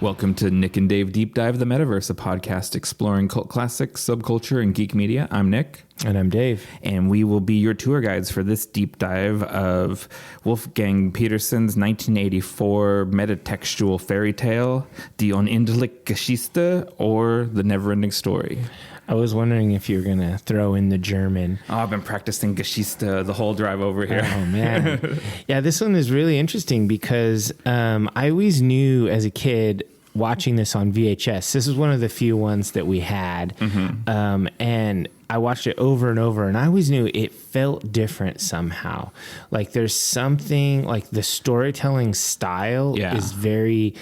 Welcome to Nick and Dave Deep Dive the Metaverse, a podcast exploring cult classics, subculture, and geek media. I'm Nick. And I'm Dave. And we will be your tour guides for this deep dive of Wolfgang Petersen's 1984 Meta Textual-Fairy Tale, Die Unendliche Geschichte, or The Neverending Story. I was wondering if you were going to throw in the German. Oh, I've been practicing Geschichte the whole drive over here. Oh, man. Yeah, this one is really interesting because I always knew as a kid watching this on VHS. This is one of the few ones that we had. Mm-hmm. And I watched it over and over, and I always knew it felt different somehow. Like there's something, like the storytelling style is very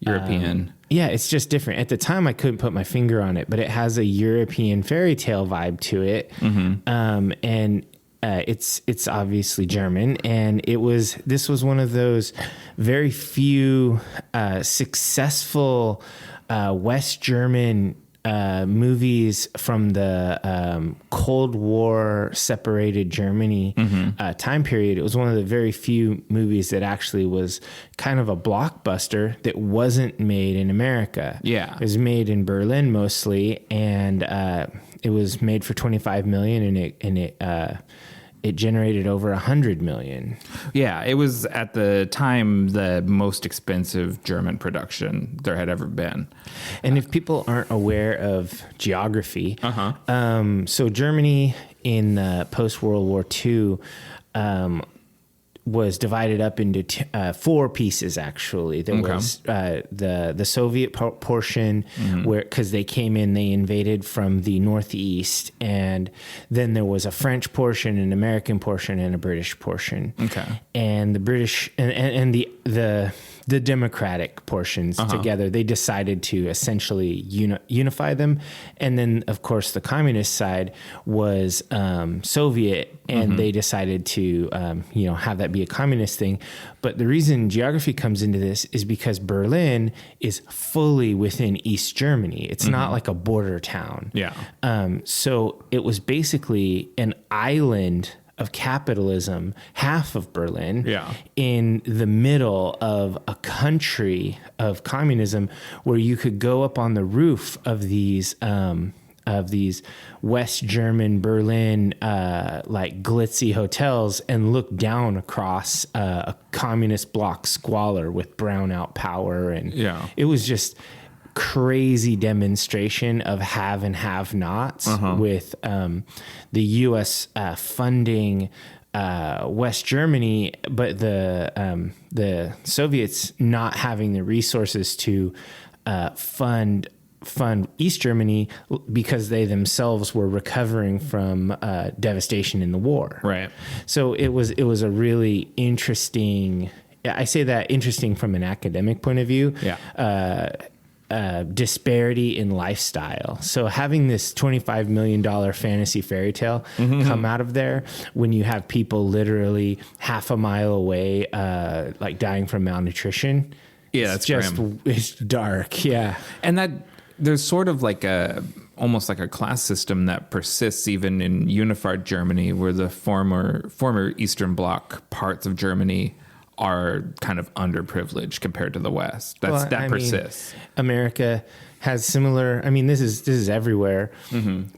European. Yeah, it's just different. At the time, I couldn't put my finger on it, but it has a European fairy tale vibe to it. Mm-hmm. And it's obviously German. And this was one of those very few successful West German movies from the Cold War separated Germany time period. It was one of the very few movies that actually was kind of a blockbuster that wasn't made in America. Yeah. It was made in Berlin mostly, and it was made for $25 million, and it generated over $100 million. Yeah, it was at the time the most expensive German production there had ever been. And if people aren't aware of geography, so Germany in post-World War II was divided up into four pieces, actually. There was the Soviet portion, where because they came in, they invaded from the northeast, and then there was a French portion, an American portion, and a British portion. Okay, and the British and the democratic portions together, they decided to essentially unify them. And then, of course, the communist side was Soviet, and they decided to, have that be a communist thing. But the reason geography comes into this is because Berlin is fully within East Germany. It's not like a border town. Yeah. So it was basically an island of capitalism, half of Berlin, in the middle of a country of communism, where you could go up on the roof of these West German Berlin like glitzy hotels and look down across a communist bloc squalor with brownout power, and it was just crazy demonstration of have and have nots with the U.S. Funding West Germany, but the Soviets not having the resources to fund East Germany because they themselves were recovering from devastation in the war. Right. So it was a really interesting. I say that interesting from an academic point of view. Yeah. Disparity in lifestyle. So having this $25 million fantasy fairy tale come out of there when you have people literally half a mile away, like dying from malnutrition. Yeah, that's just grim. It's dark. Yeah, and that there's sort of like almost like a class system that persists even in unified Germany, where the former Eastern Bloc parts of Germany are kind of underprivileged compared to the West. That persists. America has similar. I mean, this is everywhere.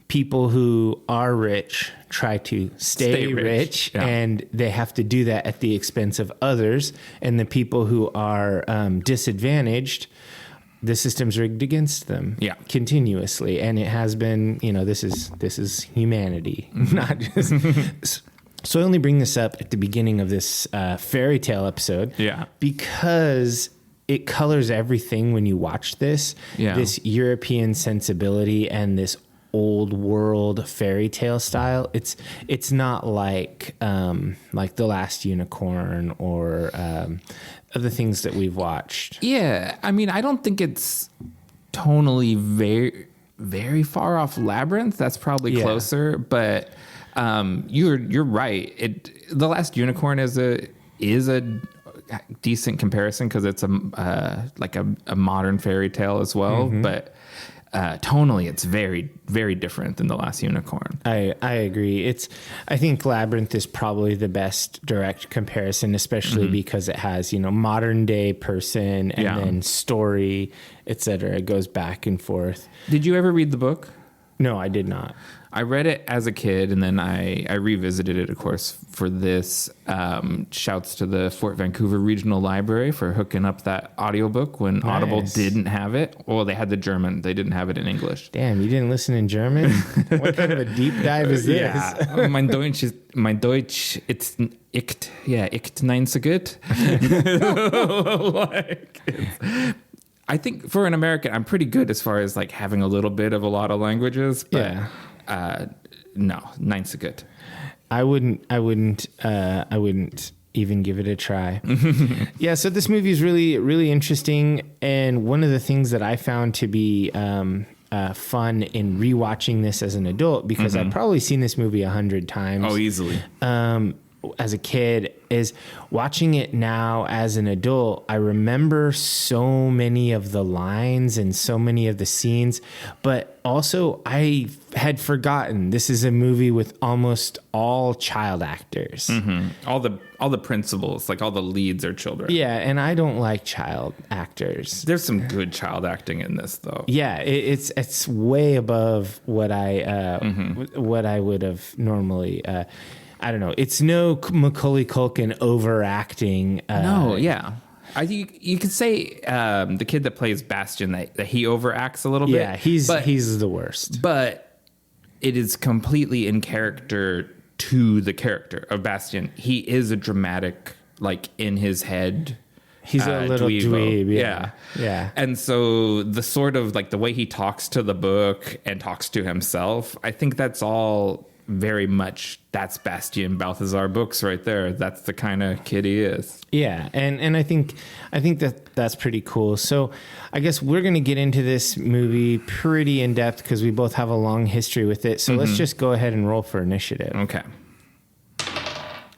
People who are rich try to stay rich, and they have to do that at the expense of others. And the people who are disadvantaged, the system's rigged against them continuously. And it has been. This is humanity, not just. So I only bring this up at the beginning of this fairy tale episode because it colors everything when you watch this. Yeah. This European sensibility and this old world fairy tale style. It's not like The Last Unicorn or other things that we've watched. Yeah. I mean, I don't think it's tonally very, very far off Labyrinth. That's probably closer, but you're right. The Last Unicorn is a decent comparison because it's a modern fairy tale as well. But tonally, it's very, very different than The Last Unicorn. I agree. I think Labyrinth is probably the best direct comparison, especially because it has, modern day person and then story, etc. It goes back and forth. Did you ever read the book? No, I did not. I read it as a kid, and then I revisited it, of course, for this. Shouts to the Fort Vancouver Regional Library for hooking up that audiobook when Audible didn't have it. Well, they had the German. They didn't have it in English. Damn, you didn't listen in German? What kind of a deep dive is this? Yeah. mein Deutsch, it's echt nein so good. I think for an American, I'm pretty good as far as like having a little bit of a lot of languages, but no, nine's so good. I wouldn't even give it a try. Yeah. So this movie is really, really interesting. And one of the things that I found to be, fun in rewatching this as an adult, because I've probably seen this movie 100 times. Oh, easily. As a kid, is watching it now as an adult. I remember so many of the lines and so many of the scenes, but also I had forgotten this is a movie with almost all child actors. All the principals, like all the leads are children. Yeah, and I don't like child actors. There's some good child acting in this, though. Yeah, it's way above what I would have normally. I don't know. It's no Macaulay Culkin overacting. No, yeah. I think you could say the kid that plays Bastian, that he overacts a little bit. Yeah, he's the worst. But it is completely in character to the character of Bastian. He is a dramatic, like in his head. He's a little dweeb. Yeah. And so the sort of like the way he talks to the book and talks to himself, I think that's all very much, that's Bastian Balthazar books right there. That's the kind of kid he is. Yeah, and I think that's pretty cool. So I guess we're going to get into this movie pretty in depth because we both have a long history with it. So let's just go ahead and roll for initiative. Okay.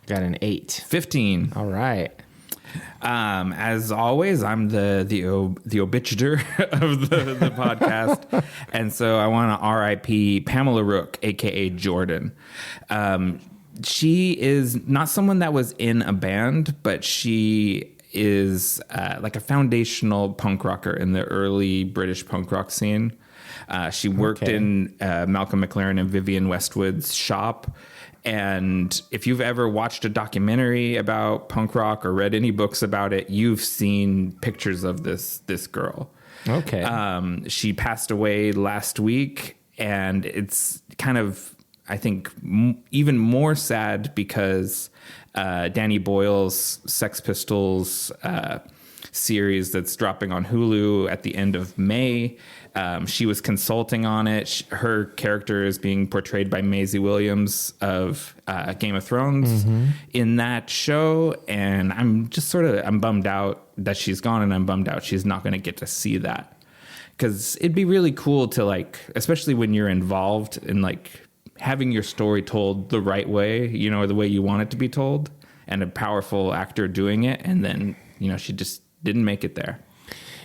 Got an 8. 15. All right. As always, I'm the obituator of the podcast, and so I want to R.I.P. Pamela Rook, aka Jordan. She is not someone that was in a band, but she is like a foundational punk rocker in the early British punk rock scene. She worked in Malcolm McLaren and Vivienne Westwood's shop. And if you've ever watched a documentary about punk rock or read any books about it, you've seen pictures of this girl. Okay. She passed away last week, and it's kind of, I think, even more sad because Danny Boyle's Sex Pistols series that's dropping on Hulu at the end of May. She was consulting on it. Her character is being portrayed by Maisie Williams of Game of Thrones in that show. And I'm just I'm bummed out that she's gone, and I'm bummed out she's not going to get to see that. Because it'd be really cool to, like, especially when you're involved in, like, having your story told the right way, or the way you want it to be told, and a powerful actor doing it. And then, she just didn't make it there.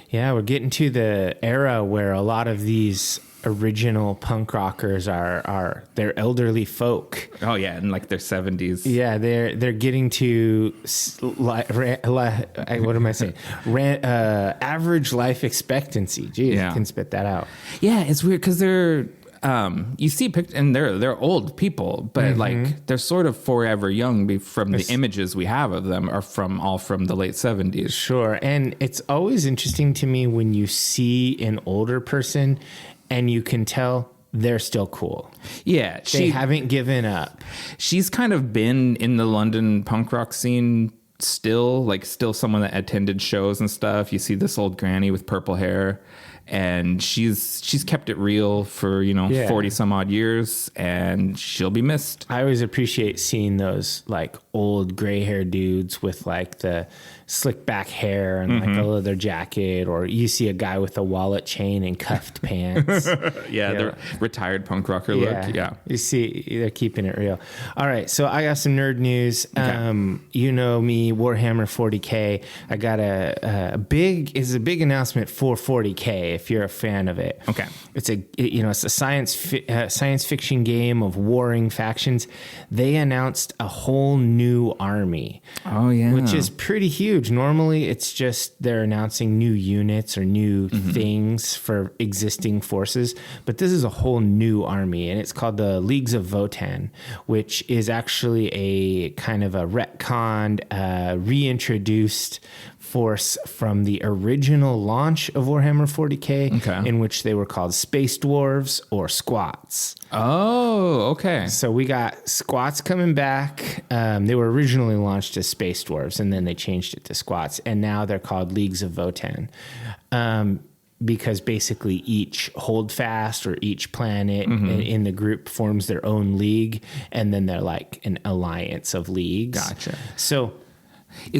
Yeah, we're getting to the era where a lot of these original punk rockers they're elderly folk. Oh yeah, in like their 70s. Yeah, they're getting to what am I saying? Average life expectancy. Jeez, I can spit that out. Yeah, it's weird because they're you see pictures, and they're old people, but like they're sort of forever young from the images we have of them are from the late 70s. Sure. And it's always interesting to me when you see an older person and you can tell they're still cool. Yeah. They haven't given up. She's kind of been in the London punk rock scene still someone that attended shows and stuff. You see this old granny with purple hair. And she's kept it real for 40 some odd years, and she'll be missed. I always appreciate seeing those like old gray hair dudes with like the slick back hair and like a leather jacket, or you see a guy with a wallet chain and cuffed pants. The retired punk rocker look. Yeah, you see they're keeping it real. All right, so I got some nerd news. Okay. You know me, Warhammer 40K. I got a big announcement for 40K. if you're a fan of it. Okay. It's a science fiction game of warring factions. They announced a whole new army. Oh, yeah. Which is pretty huge. Normally, it's just they're announcing new units or new things for existing forces. But this is a whole new army, and it's called the Leagues of Votan, which is actually a kind of a retconned, reintroduced force from the original launch of Warhammer 40K, in which they were called Space Dwarves or Squats. Oh, okay. So we got Squats coming back. They were originally launched as Space Dwarves, and then they changed it to Squats, and now they're called Leagues of Votan. Because basically each holdfast or each planet in the group forms their own league, and then they're like an alliance of leagues. Gotcha. So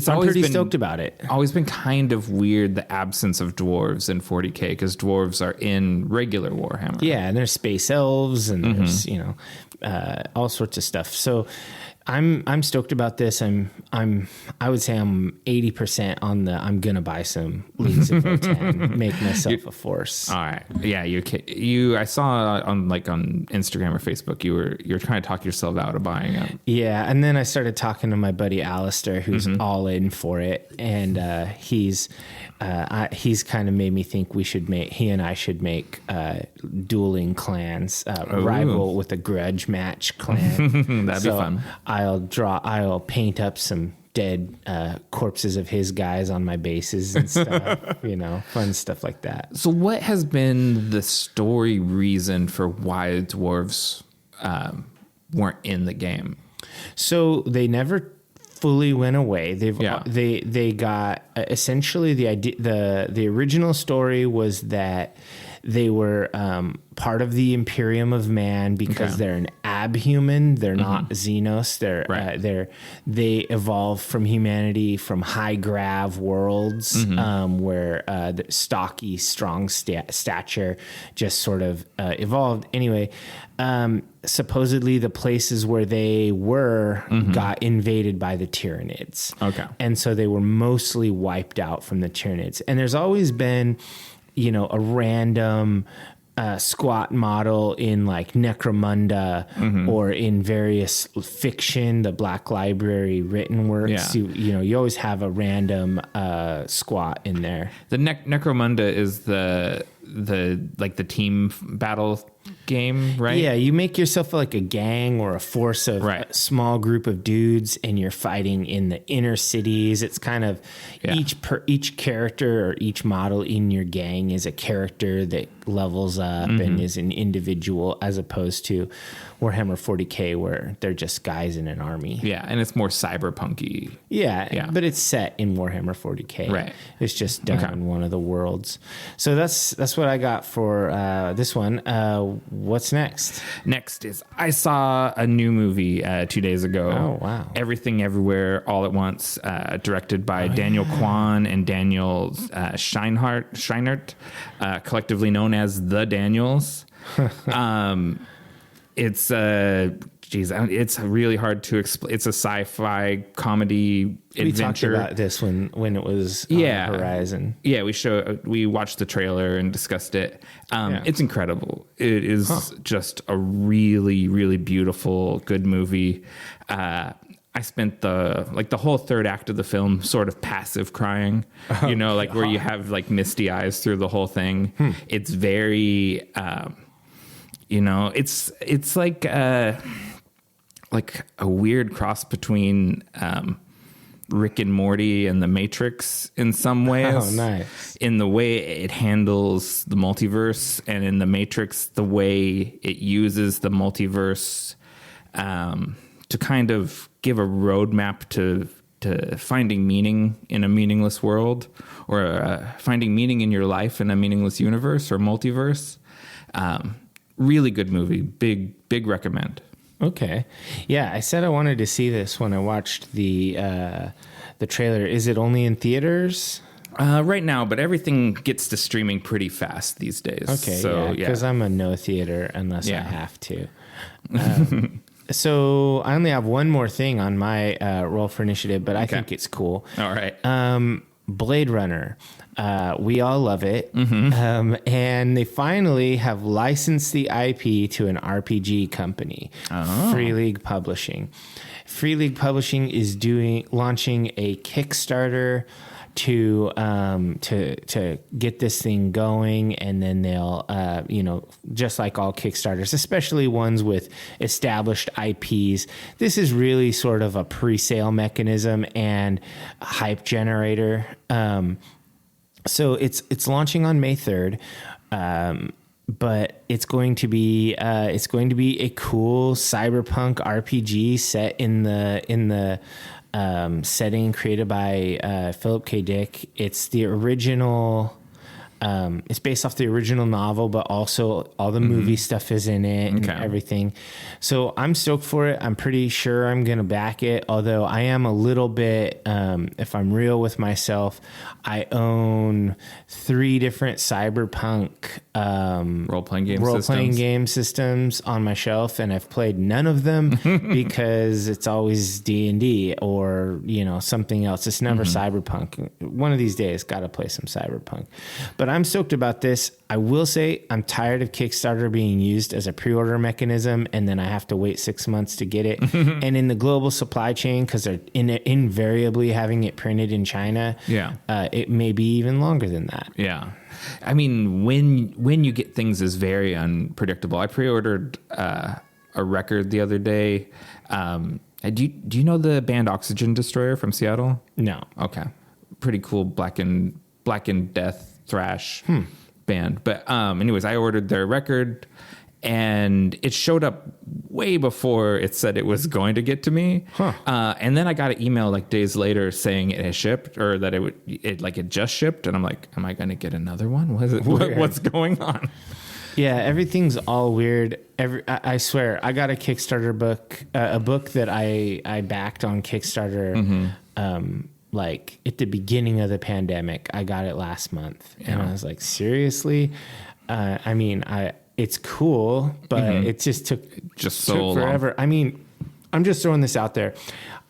I'm pretty stoked about it. Always been kind of weird, the absence of dwarves in 40K, because dwarves are in regular Warhammer. Yeah, and there's space elves, and there's all sorts of stuff. So I'm stoked about this. I would say I'm 80% on the I'm gonna buy some Leagues of Votan, make myself a force. All right, yeah, you. I saw on Instagram or Facebook you were trying to talk yourself out of buying them. Yeah, and then I started talking to my buddy Alistair, who's all in for it, and he's kind of made me think he and I should make dueling clans, rival with a grudge match clan. That'd be fun. I'll paint up some dead corpses of his guys on my bases and stuff, fun stuff like that. So what has been the story reason for why dwarves weren't in the game? So they never fully went away. They got essentially the idea. The original story was that they were part of the Imperium of Man because they're an abhuman. They're not Xenos. They evolved from humanity from high grav worlds where the stocky, strong stature just sort of evolved. Anyway, supposedly the places where they were got invaded by the Tyranids. Okay. And so they were mostly wiped out from the Tyranids. And there's always been a random squat model in like Necromunda or in various fiction, the Black Library written works. Yeah. You always have a random squat in there. The Necromunda is the team battle game, right? Yeah, you make yourself like a gang or a force of a small group of dudes, and you're fighting in the inner cities. It's kind of each character or each model in your gang is a character that levels up and is an individual, as opposed to Warhammer 40K where they're just guys in an army. Yeah, and it's more cyberpunky. Yeah, but it's set in Warhammer 40K. Right. It's just done in one of the worlds. So that's what I got for this one. What's next? Next is I saw a new movie 2 days ago. Oh, wow. Everything Everywhere All at Once, directed by Daniel Kwan and Daniel Scheinert, collectively known as The Daniels. It's it's really hard to explain. It's a sci-fi comedy adventure. We talked about this when it was on the horizon. Yeah, we watched the trailer and discussed it. It's incredible. It is just a really, really beautiful, good movie. I spent the whole third act of the film sort of passive crying, where you have like misty eyes through the whole thing. It's very, it's like a weird cross between Rick and Morty and The Matrix in some ways. Oh, nice. In the way it handles the multiverse, and in The Matrix, the way it uses the multiverse to kind of give a roadmap to finding meaning in a meaningless world, or finding meaning in your life in a meaningless universe or multiverse. Really good movie. Big recommend. Okay. Yeah, I said I wanted to see this when I watched the trailer. Is it only in theaters? Right now, but everything gets to streaming pretty fast these days. Okay, so because I'm a no theater unless I have to. So I only have one more thing on my roll for initiative, but I think it's cool. All right. Blade Runner. We all love it. And they finally have licensed the IP to an RPG company, Free League Publishing. Free League Publishing is launching a Kickstarter to get this thing going, and then they'll just like all Kickstarters, especially ones with established IPs, this is really sort of a pre-sale mechanism and hype generator. So it's launching on May 3rd. But it's going to be a cool cyberpunk RPG set in the setting created by Philip K. Dick. It's the original. It's based off the original novel, but also all the movie stuff is in it and everything. So I'm stoked for it. I'm pretty sure I'm going to back it. Although I am a little bit, if I'm real with myself, I own 3 different cyberpunk role-playing game systems on my shelf, and I've played none of them because it's always D&D or something else. It's never cyberpunk. One of these days, got to play some cyberpunk. But I'm stoked about this. I will say I'm tired of Kickstarter being used as a pre-order mechanism, and then I have to wait 6 months to get it. And in the global supply chain, because they're invariably having it printed in China, it may be even longer than that. Yeah. I mean, when you get things is very unpredictable. I pre-ordered a record the other day. Do you know the band Oxygen Destroyer from Seattle? No. Okay. Pretty cool Black and Death thrash band. But anyways, I ordered their record, and it showed up way before it said it was going to get to me. And then I got an email like days later saying it has shipped, or that it just shipped. And I'm like, am I going to get another one? What's going on? Yeah, everything's all weird. I swear, I got a Kickstarter book, a book that I backed on Kickstarter. Like at the beginning of the pandemic. I got it last month, and I was like, seriously? It's cool, but it just took forever. Long. I mean, I'm just throwing this out there.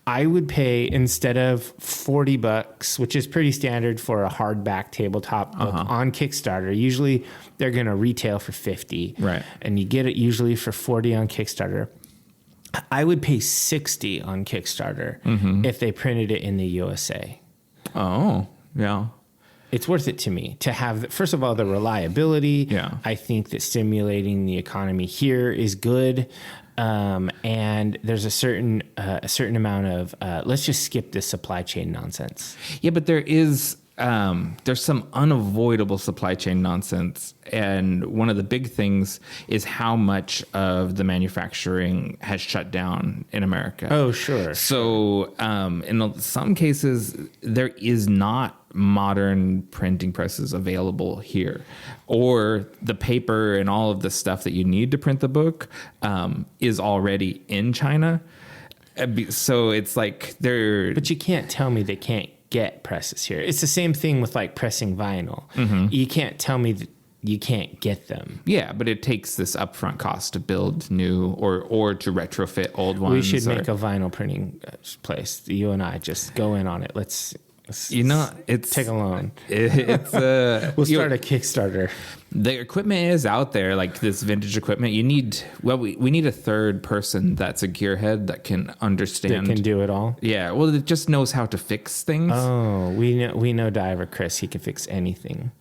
I would pay, instead of $40, which is pretty standard for a hardback tabletop book on Kickstarter. Usually they're going to retail for $50, right? And you get it usually for $40 on Kickstarter. I would pay $60 on Kickstarter if they printed it in the USA. Oh, yeah. It's worth it to me to have, first of all, the reliability. Yeah. I think that stimulating the economy here is good. And there's a certain amount of, let's just skip this supply chain nonsense. Yeah, but there's some unavoidable supply chain nonsense. And one of the big things is how much of the manufacturing has shut down in America. Oh, sure. So in some cases, there is not modern printing presses available here, or the paper and all of the stuff that you need to print the book is already in China. So it's like But you can't tell me they can't get presses here. It's the same thing with like pressing vinyl. You can't tell me that you can't get them. Yeah, but it takes this upfront cost to build new or to retrofit old ones. We should make a vinyl printing place. You and I just go in on it. Let's take a loan. We'll start a Kickstarter. The equipment is out there, like this vintage equipment. We need a third person that's a gearhead that can understand. That can do it all? Yeah, well, it just knows how to fix things. Oh, we know Diver Chris. He can fix anything.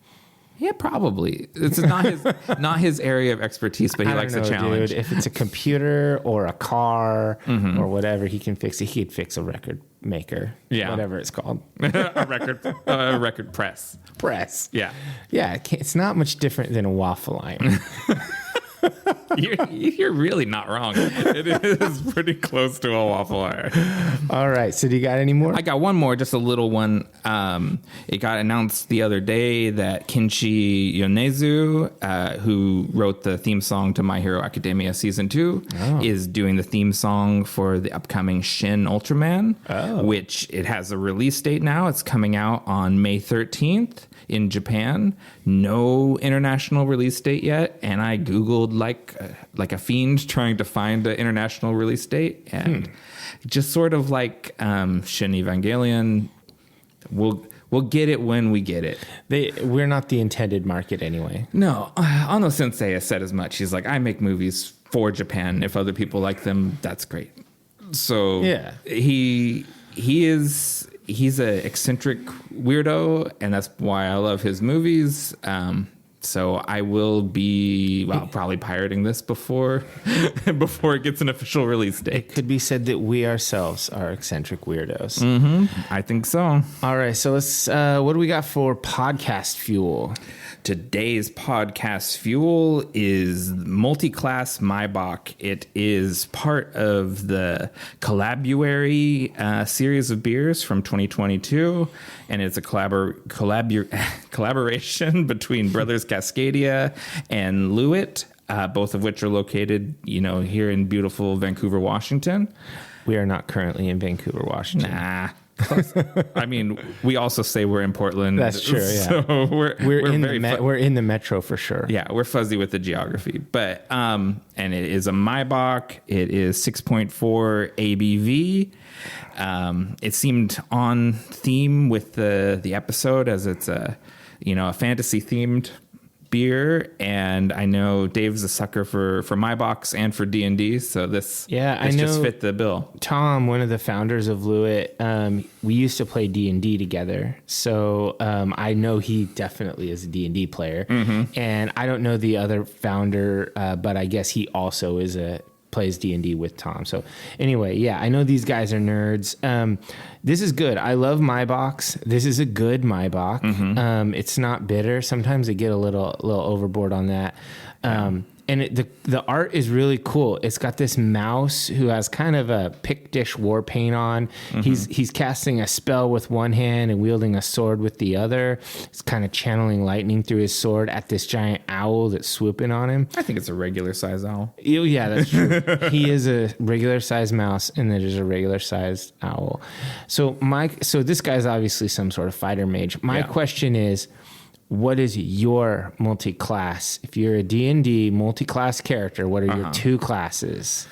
Yeah, probably. It's not his area of expertise, but he likes a challenge. Dude. If it's a computer or a car or whatever, he can fix it. He could fix a record maker, whatever it's called. a record press. Yeah. It's not much different than a waffle iron. You're really not wrong. It is pretty close to a waffle iron. All right. So do you got any more? I got one more, just a little one. It got announced the other day that Kinshi Yonezu, who wrote the theme song to My Hero Academia Season 2, is doing the theme song for the upcoming Shin Ultraman, which it has a release date now. It's coming out on May 13th. In Japan. No international release date yet, and I Googled like a fiend trying to find an international release date, and just sort of like Shin Evangelion, we'll We'll get it when we get it. We're not the intended market anyway. No, Ano Sensei has said as much. He's like, I make movies for Japan. If other people like them, that's great. So yeah, he's an eccentric weirdo, and that's why I love his movies. So I will be probably pirating this before it gets an official release date. It could be said that we ourselves are eccentric weirdos. I think so. All right, so let's. What do we got for podcast fuel? Today's podcast fuel is multi-class Maibach. It is part of the Collabuary series of beers from 2022, and it's a collaboration between Brothers Cascadia and Lewitt, both of which are located, here in beautiful Vancouver, Washington. We are not currently in Vancouver, Washington. Nah. I mean, we also say we're in Portland. That's true. Yeah, so we're in the metro for sure. Yeah, we're fuzzy with the geography, but and it is a Maibach. It is 6.4 ABV. It seemed on theme with the episode, as it's a fantasy themed beer, and I know Dave's a sucker for Maibachs and for D&D, so this just fit the bill. Tom, one of the founders of Lewitt, we used to play D&D together, so I know he definitely is a D&D player, and I don't know the other founder, but I guess he also plays D&D with Tom. So anyway, yeah, I know these guys are nerds. This is good. I love Maibachs. This is a good Maibach. It's not bitter. Sometimes they get a little overboard on that. And the art is really cool. It's got this mouse who has kind of a Pictish war paint on. He's casting a spell with one hand and wielding a sword with the other. He's kind of channeling lightning through his sword at this giant owl that's swooping on him. I think it's a regular size owl. Yeah, that's true. He is a regular sized mouse, and there's a regular sized owl. So this guy's obviously some sort of fighter mage. My question is, what is your multi-class? If you're a D&D multi-class character, what are your two classes?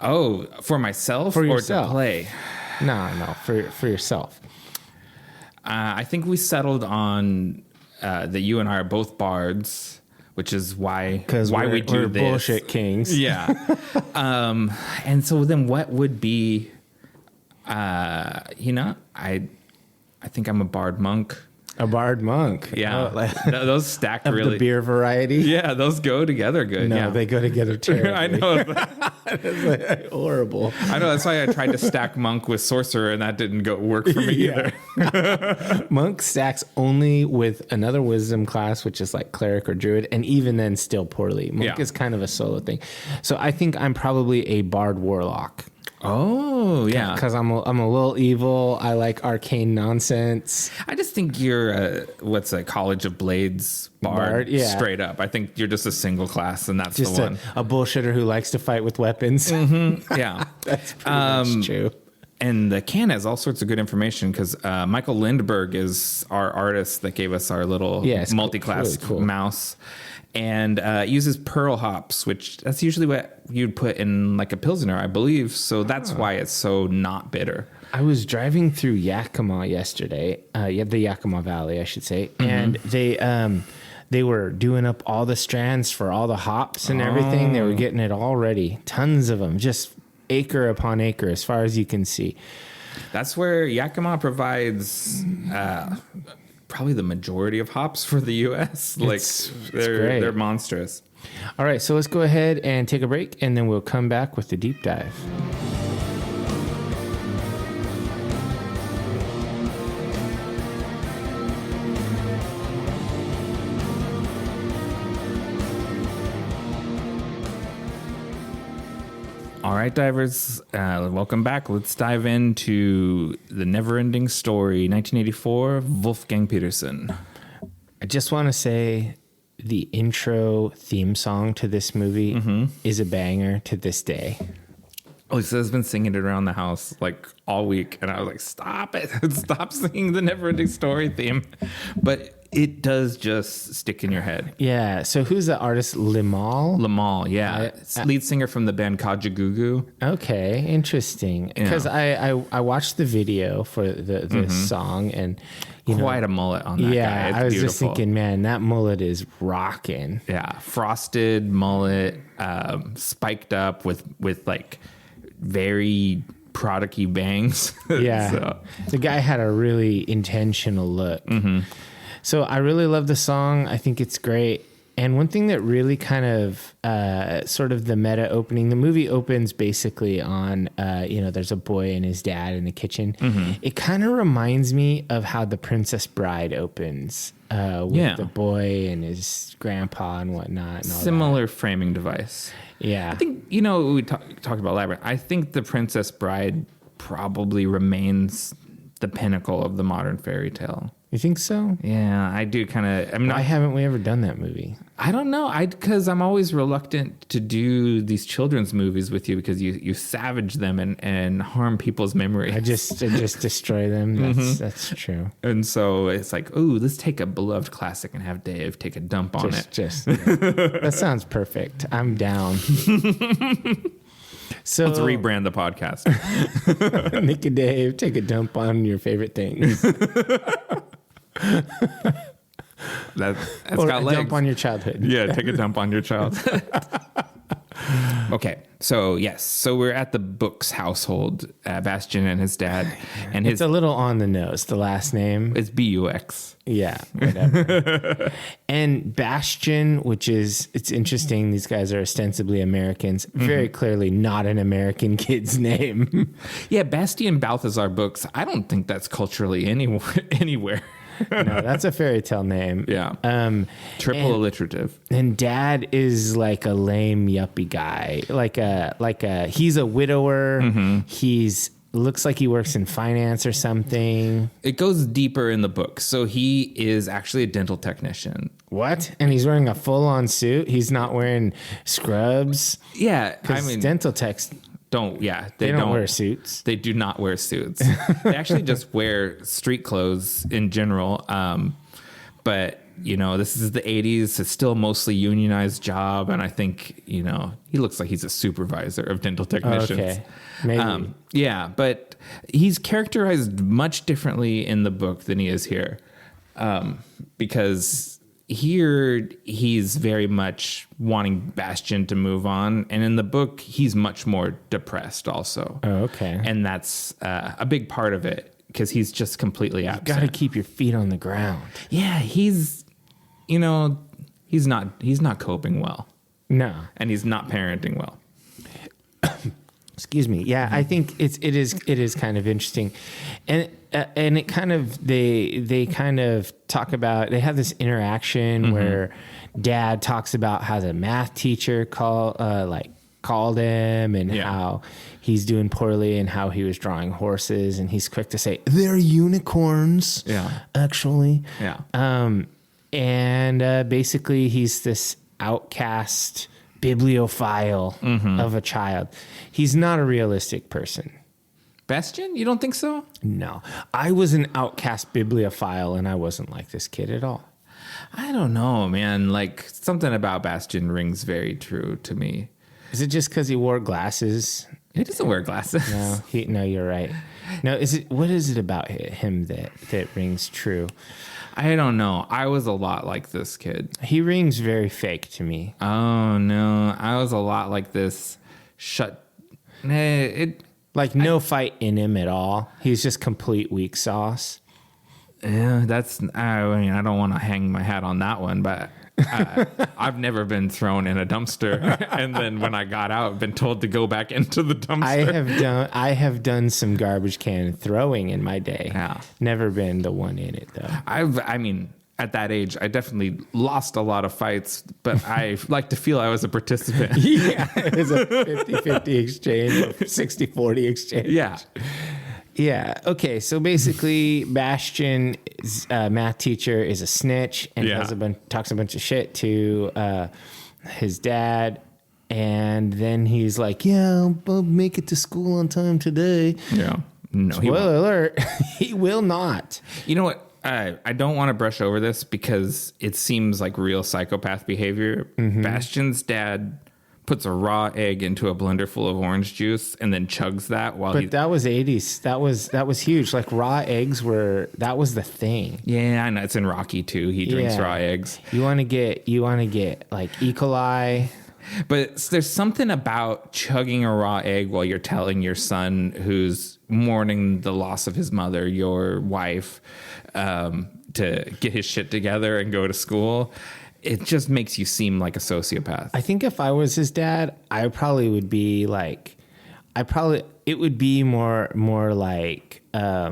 Oh, for myself or to play? No, for yourself. I think we settled on that you and I are both bards, which is why we do we're this. Bullshit kings. Yeah. And so then what would be, I think I'm a bard monk. A bard monk. Yeah. Those stack really. The beer variety. Yeah, those go together good. No, yeah. They go together terribly. I know. It's horrible. I know. That's why I tried to stack monk with sorcerer, and that didn't work for me either. Monk stacks only with another wisdom class, which is like cleric or druid, and even then still poorly. Monk is kind of a solo thing. So I think I'm probably a bard warlock. Oh, yeah. Because I'm a little evil. I like arcane nonsense. I just think you're a College of Blades bard straight up. I think you're just a single class, and that's just the one. A bullshitter who likes to fight with weapons. Yeah. That's pretty much true. And the can has all sorts of good information because Michael Lindberg is our artist that gave us our little multi-class mouse. And uses pearl hops, which that's usually what you'd put in like a Pilsner, I believe. So that's why it's so not bitter. I was driving through Yakima yesterday, the Yakima Valley, I should say, and they were doing up all the strands for all the hops and everything. They were getting it all ready. Tons of them, just acre upon acre as far as you can see. That's where Yakima provides... probably the majority of hops for the U.S. They're monstrous. All right, so let's go ahead and take a break, and then we'll come back with the deep dive. All right, divers, welcome back. Let's dive into the Neverending Story, 1984, Wolfgang Petersen. I just want to say the intro theme song to this movie is a banger to this day. Lisa's been singing it around the house like all week, and I was like, stop it. Stop singing the Neverending Story theme. But it does just stick in your head. Yeah. So who's the artist? Limal? Limal, yeah. Lead singer from the band Kajagoogoo. Okay, interesting. Because I watched the video for this song, and quite a mullet on that guy. It's I was beautiful. just thinking, man, that mullet is rocking. Yeah, frosted mullet, spiked up with like very product-y bangs. Yeah, so. The guy had a really intentional look. So I really love the song. I think it's great. And one thing that really kind of sort of the meta opening, the movie opens basically on, there's a boy and his dad in the kitchen. It kind of reminds me of how The Princess Bride opens with the boy and his grandpa and whatnot. And all Similar framing device. Yeah. I think, we talked about Labyrinth. I think The Princess Bride probably remains the pinnacle of the modern fairy tale. You think so? Yeah, I do kind of. Why haven't we ever done that movie? I don't know. Because I'm always reluctant to do these children's movies with you because you savage them and harm people's memories. I just destroy them. That's true. And so it's like, ooh, let's take a beloved classic and have Dave take a dump on it. That sounds perfect. I'm down. So let's rebrand the podcast. Nick and Dave, take a dump on your favorite things. That's or got a legs. Dump on your childhood. Yeah, take a dump on your childhood. Okay, so yes, so we're at the Books household. Bastian and his dad, and it's a little on the nose. The last name is Bux. Yeah, whatever. And Bastian, it's interesting. These guys are ostensibly Americans. Very clearly not an American kid's name. Yeah, Bastian Balthazar Books. I don't think that's culturally anywhere. No, that's a fairy tale name. Yeah. Triple alliterative. And dad is like a lame yuppie guy. He's a widower. He's looks like he works in finance or something. It goes deeper in the book. So he is actually a dental technician. What? And he's wearing a full-on suit? He's not wearing scrubs? Yeah. Dental techs they don't wear suits. They do not wear suits. They actually just wear street clothes in general. But, this is the 80s. It's still a mostly unionized job. And I think, he looks like he's a supervisor of dental technicians. Okay. Maybe. Yeah, but he's characterized much differently in the book than he is here. Because here he's very much wanting Bastian to move on, and in the book he's much more depressed also. Oh, okay. And that's a big part of it because he's just completely absent. You got to keep your feet on the ground. Yeah, he's not coping well. No, and he's not parenting well. Excuse me. Yeah, I think it is kind of interesting, and it kind of they kind of talk about, they have this interaction where dad talks about how the math teacher called him and how he's doing poorly and how he was drawing horses, and he's quick to say they're unicorns. Yeah, actually. Yeah. And basically he's this outcast bibliophile of a child. He's not a realistic person. Bastian? You don't think so? No. I was an outcast bibliophile and I wasn't like this kid at all. I don't know, man. Like, something about Bastian rings very true to me. Is it just because he wore glasses? He doesn't wear glasses. No, you're right. No, what is it about him that rings true? I don't know. I was a lot like this kid. He rings very fake to me. Oh, no. I was a lot like this. No fight in him at all. He's just complete weak sauce. Yeah, I don't want to hang my hat on that one, but I've never been thrown in a dumpster and then when I got out, been told to go back into the dumpster. I have done some garbage can throwing in my day. Yeah. Never been the one in it though. At that age, I definitely lost a lot of fights, but I like to feel I was a participant. Yeah, it was a 50-50 exchange, or 60-40 exchange. Yeah. Yeah. Okay. So basically, Bastian's math teacher is a snitch and talks a bunch of shit to his dad. And then he's like, "Yeah, I'll make it to school on time today." Yeah. No. Spoiler alert: he will not. You know what? I don't want to brush over this because it seems like real psychopath behavior. Bastian's dad puts a raw egg into a blender full of orange juice and then chugs that while But that was 80s. That was huge. Like raw eggs that was the thing. Yeah, I know. It's in Rocky too. He drinks raw eggs. You want to get like E. coli. But there's something about chugging a raw egg while you're telling your son who's mourning the loss of his mother, your wife, to get his shit together and go to school. It just makes you seem like a sociopath. I think if I was his dad, I probably would be like, it would be more like, I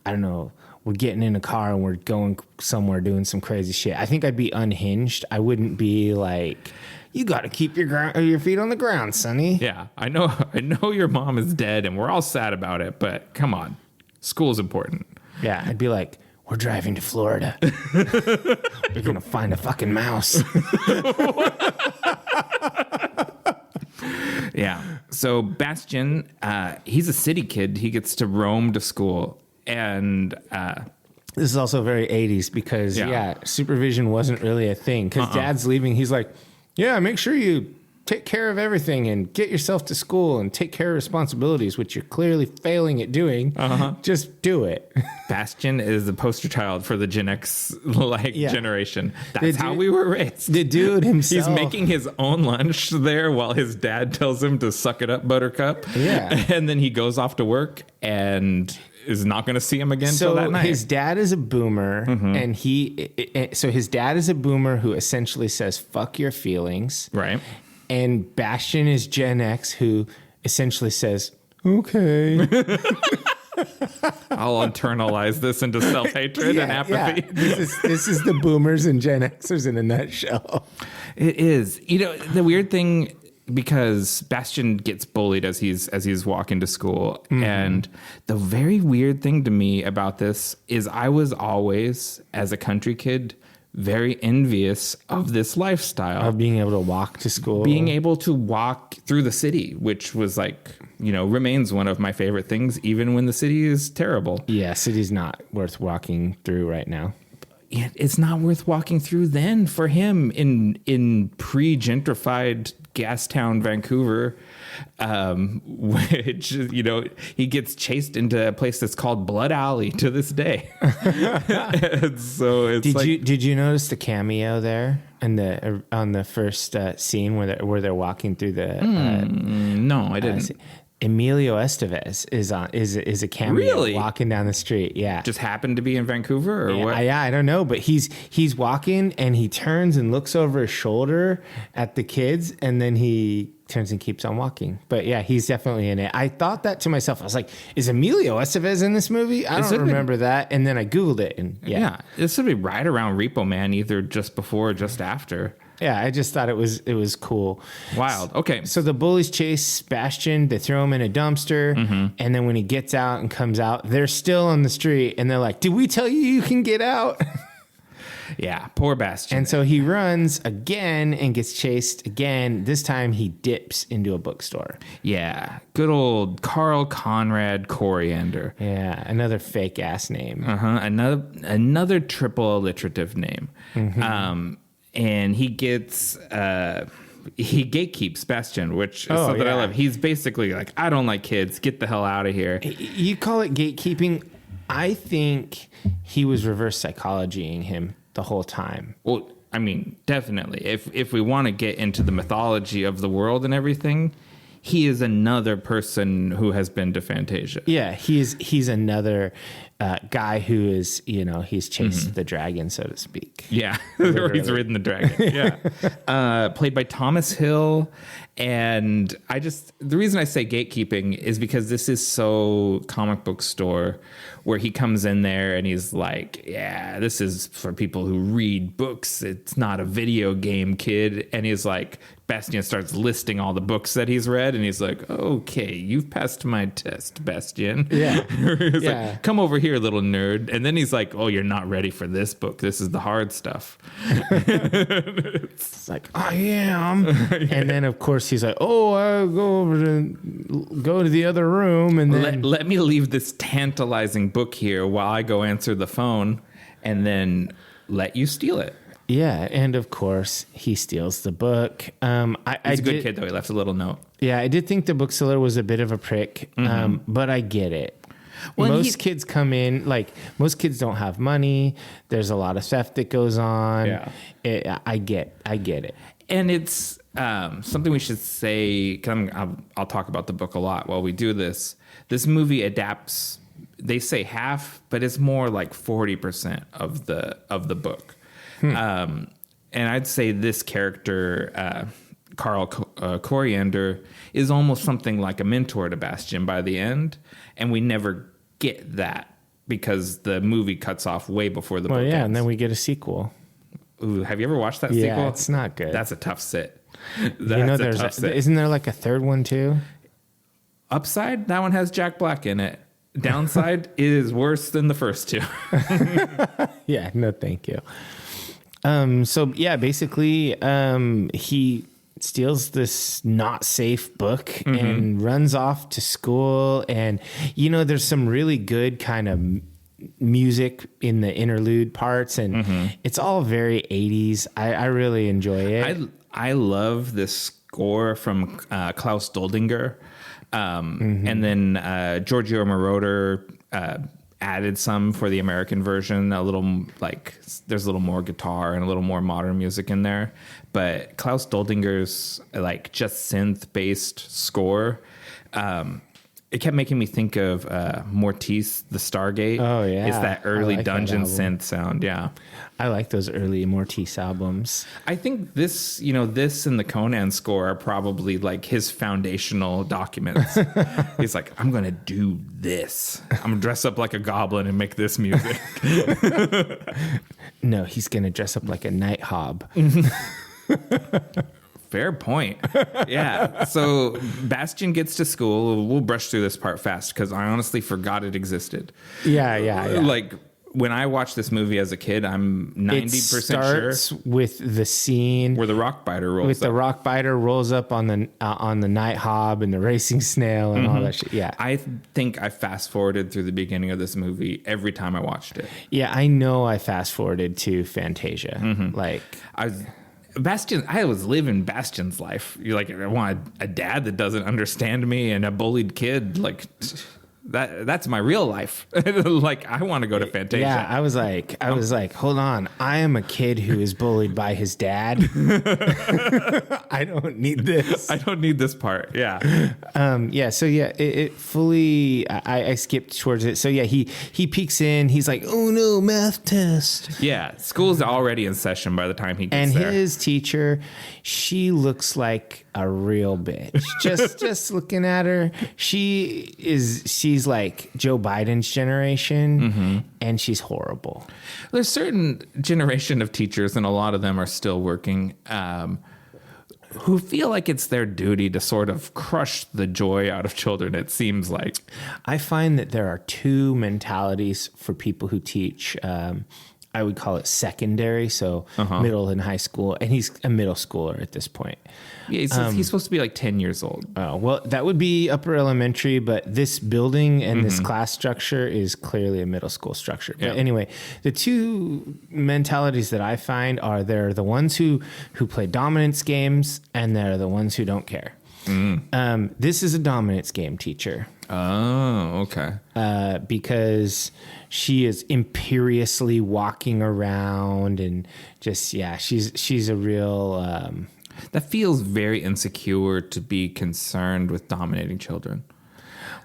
don't know, we're getting in a car and we're going somewhere doing some crazy shit. I think I'd be unhinged. I wouldn't be like, you got to keep your feet on the ground, Sonny. Yeah, I know your mom is dead and we're all sad about it, but come on, school's important. Yeah, I'd be like, we're driving to Florida. We're going to find a fucking mouse. Yeah. So Bastian, he's a city kid. He gets to roam to school. And this is also very 80s because, supervision wasn't really a thing. Because dad's leaving. He's like, yeah, make sure you take care of everything and get yourself to school and take care of responsibilities, which you're clearly failing at doing. Just do it. Bastian is the poster child for the Gen X generation. That's how we were raised. The dude himself. He's making his own lunch there while his dad tells him to suck it up, Buttercup. Yeah. And then he goes off to work and is not going to see him again till that night. His dad is a boomer, and his dad is a boomer who essentially says, fuck your feelings. Right. And Bastian is Gen X, who essentially says, okay. I'll internalize this into self-hatred and apathy. Yeah. This is the boomers and Gen Xers in a nutshell. It is. You know, the weird thing, because Bastian gets bullied as he's walking to school. And the very weird thing to me about this is I was always, as a country kid, very envious of this lifestyle. Of being able to walk to school. Being able to walk through the city, which was remains one of my favorite things, even when the city is terrible. Yeah, city's not worth walking through right now. It's not worth walking through then for him in pre-gentrified Gastown, Vancouver, which, he gets chased into a place that's called Blood Alley to this day. And so did you notice the cameo there on the first scene where they're walking through the? No, I didn't. Emilio Estevez is a cameo walking down the street. Yeah, just happened to be in Vancouver or what? Yeah, I don't know, but he's walking and he turns and looks over his shoulder at the kids, and then he turns and keeps on walking. But yeah, he's definitely in it. I thought that to myself. I was like, is Emilio Estevez in this movie? I don't remember that. And then I Googled it, and yeah, this would be right around Repo Man, either just before or just after. Yeah, I just thought it was cool. Wild. Okay. So the bullies chase Bastian. They throw him in a dumpster. And then when he gets out and comes out, they're still on the street. And they're like, did we tell you can get out? Yeah, poor Bastian. And so he runs again and gets chased again. This time he dips into a bookstore. Yeah, good old Carl Conrad Coriander. Yeah, another fake ass name. Another triple alliterative name. And he gets he gatekeeps Bastian, which is something I love. He's basically like, I don't like kids. Get the hell out of here. You call it gatekeeping. I think he was reverse psychologying him the whole time. Well, I mean, definitely. If we want to get into the mythology of the world and everything, he is another person who has been to Fantasia. Yeah, he's another guy who is, he's chased the dragon, so to speak. Yeah, or he's ridden the dragon. Yeah. Played by Thomas Hill. And the reason I say gatekeeping is because this is so comic book store, where he comes in there and he's like, yeah, this is for people who read books. It's not a video game, kid. And he's like, Bastian starts listing all the books that he's read. And he's like, okay, you've passed my test, Bastian. Yeah. He's like, come over here, little nerd. And then he's like, oh, you're not ready for this book. This is the hard stuff. It's like, I am. And then, of course, he's like, oh, I'll go to the other room. And then let me leave this tantalizing book here while I go answer the phone and then let you steal it. Yeah, and of course, he steals the book. He's a good kid, though. He left a little note. Yeah, I did think the bookseller was a bit of a prick, but I get it. Well, most kids come in, like, most kids don't have money. There's a lot of theft that goes on. Yeah. I get it. And it's something we should say, 'cause I'll talk about the book a lot while we do this. This movie adapts, they say half, but it's more like 40% of the book. And I'd say this character, Carl Coriander, is almost something like a mentor to Bastian by the end, and we never get that because the movie cuts off way before the book ends. And then we get a sequel. Ooh, have you ever watched that sequel? Yeah, it's not good. That's a tough sit. Isn't there like a third one too? Upside, that one has Jack Black in it. Downside, it is worse than the first two. Yeah, no thank you. So yeah, basically, he steals this not safe book and runs off to school. And, there's some really good kind of music in the interlude parts, and it's all very 80s. I really enjoy it. I love this score from Klaus Doldinger. And then Giorgio Moroder added some for the American version. There's a little more guitar and a little more modern music in there. But Klaus Doldinger's just synth based score, it kept making me think of Mortiz the Stargate. Oh yeah, it's that early dungeon synth sound. Yeah, I like those early Mortiz albums. I think this and the Conan score are probably like his foundational documents. He's like, I'm gonna do this. I'm gonna dress up like a goblin and make this music. No, he's gonna dress up like a night hob. Fair point. Yeah. So Bastian gets to school. We'll brush through this part fast because I honestly forgot it existed. Yeah. Like when I watched this movie as a kid, I'm 90% sure with the scene where the rock biter rolls with up. The rock biter rolls up on the night hob and the racing snail and all that shit. Yeah. I think I fast forwarded through the beginning of this movie every time I watched it. Yeah, I know I fast forwarded to Fantasia. I was living Bastian's life. I want a dad that doesn't understand me and a bullied kid. That's my real life. I want to go to Fantasia. Yeah, I was like, hold on. I am a kid who is bullied by his dad. I don't need this. I don't need this part. Yeah. It fully, I skipped towards it. So yeah, he peeks in. He's like, oh no, math test. Yeah. School's already in session by the time he gets there. And his teacher, she looks like a real bitch. Just looking at her, she's like Joe Biden's generation, and she's horrible. There's certain generation of teachers, and a lot of them are still working, who feel like it's their duty to sort of crush the joy out of children, it seems like. I find that there are two mentalities for people who teach. I would call it secondary, so middle and high school, and he's a middle schooler at this point. Yeah, he's supposed to be like 10 years old. Oh, well, that would be upper elementary, but this building and this class structure is clearly a middle school structure. Yeah. But anyway, the two mentalities that I find are they're the ones who play dominance games, and they're the ones who don't care. This is a dominance game teacher. Oh, okay. Because she is imperiously walking around and just, she's a real... that feels very insecure to be concerned with dominating children.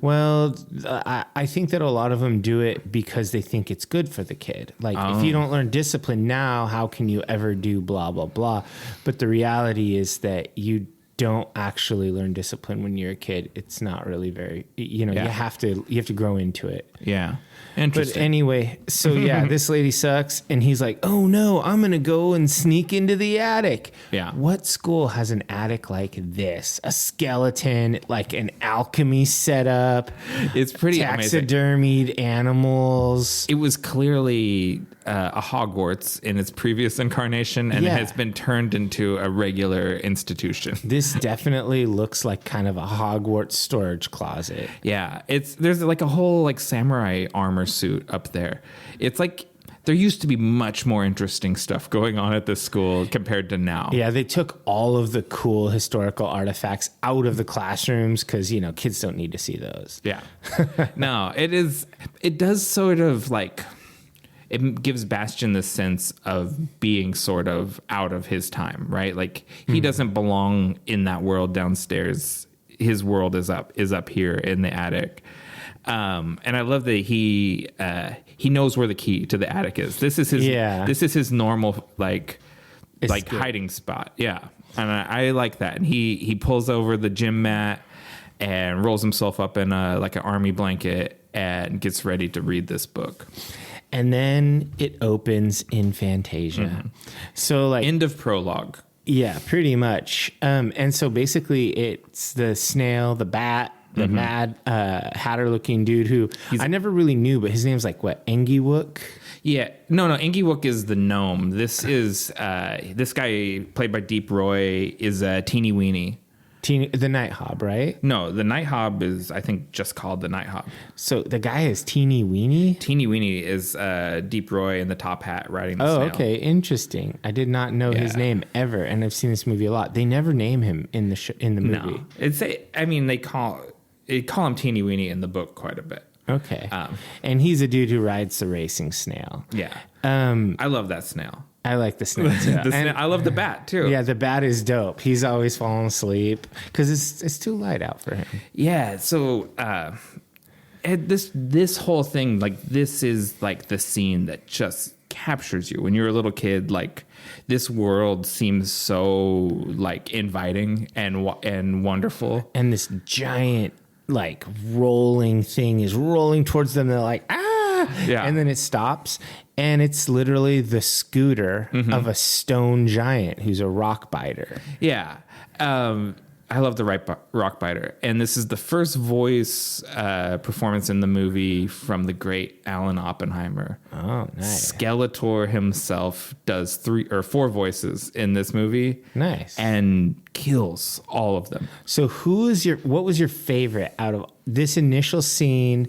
Well, I think that a lot of them do it because they think it's good for the kid. If you don't learn discipline now, how can you ever do blah, blah, blah? But the reality is that you don't actually learn discipline when you're a kid. It's not really very, you have to grow into it. Yeah. Interesting. But anyway, so yeah, this lady sucks. And he's like, oh no, I'm going to go and sneak into the attic. Yeah. What school has an attic like this? A skeleton, like an alchemy setup. It's pretty taxidermied amazing. Animals. It was clearly a Hogwarts in its previous incarnation, and it has been turned into a regular institution. This definitely looks like kind of a Hogwarts storage closet. Yeah, there's like a whole like samurai armor suit up there. It's like there used to be much more interesting stuff going on at this school compared to now. Yeah, they took all of the cool historical artifacts out of the classrooms because, kids don't need to see those. Yeah. No, it does sort of like, it gives Bastian the sense of being sort of out of his time, right? Like he doesn't belong in that world downstairs. His world is up here in the attic. And I love that he knows where the key to the attic is. This is his normal hiding spot. Yeah. And I like that. And he pulls over the gym mat and rolls himself up in an army blanket and gets ready to read this book. And then it opens in Fantasia. Mm-hmm. So end of prologue. Yeah, pretty much. And so basically it's the snail, the bat, the mad hatter-looking dude who I never really knew, but his name's Engiwook? Yeah. No, Engiwook is the gnome. This is, this guy played by Deep Roy is a teeny weeny. The Night Hob, right? No, the Night Hob is, I think, just called the Night Hob. So the guy is Teeny Weeny? Teeny Weeny is Deep Roy in the top hat riding the snail. Okay, interesting. I did not know his name ever, and I've seen this movie a lot. They never name him in the movie. No, they call him Teeny Weeny in the book quite a bit. Okay. And he's a dude who rides the racing snail. Yeah. I love that snail. I like the snail too. I love the bat too. Yeah, the bat is dope. He's always falling asleep because it's too light out for him. Yeah. So this whole thing, this is the scene that just captures you when you're a little kid. This world seems so inviting and wonderful. And this giant rolling thing is rolling towards them. They're like, ah. Yeah. And then it stops, and it's literally the scooter of a stone giant who's a rock biter. Yeah. I love the rock biter. And this is the first voice performance in the movie from the great Alan Oppenheimer. Oh, nice. Skeletor himself does 3 or 4 voices in this movie. Nice. And kills all of them. So what was your favorite out of this initial scene?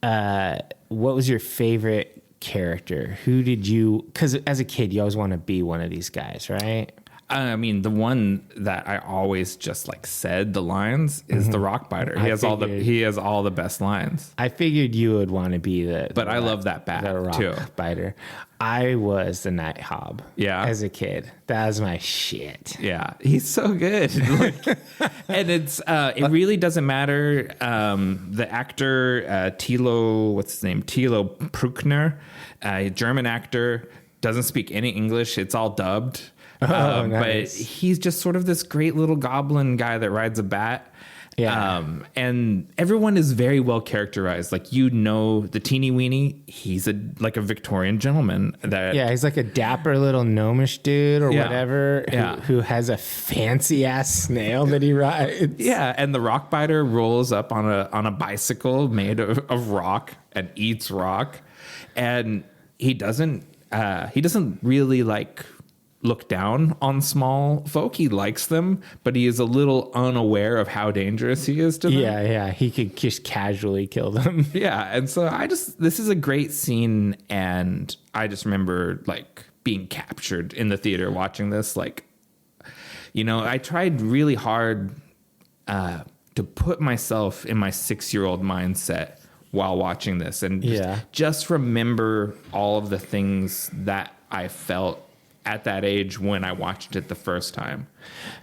What was your favorite character? Because as a kid, you always want to be one of these guys, right? I mean, the one that I always just said the lines is the rock biter. He has all the best lines. I figured you would want to be I love that bat the rock too. Biter. I was the Night Hob. Yeah. As a kid, that was my shit. Yeah, he's so good. And it really doesn't matter. The actor Thilo Bruckner, a German actor, doesn't speak any English. It's all dubbed. Nice. But he's just sort of this great little goblin guy that rides a bat. Yeah. And everyone is very well characterized. The teeny weeny, he's a Victorian gentleman. He's a dapper little gnomish dude or whatever who has a fancy ass snail that he rides. Yeah, and the rock biter rolls up on a bicycle made of rock and eats rock. And he doesn't really look down on small folk. He likes them, but he is a little unaware of how dangerous he is to them. Yeah. He could just casually kill them. Yeah. And so this is a great scene. And I just remember being captured in the theater watching this. I tried really hard to put myself in my 6-year-old mindset while watching this and just remember all of the things that I felt at that age when I watched it the first time,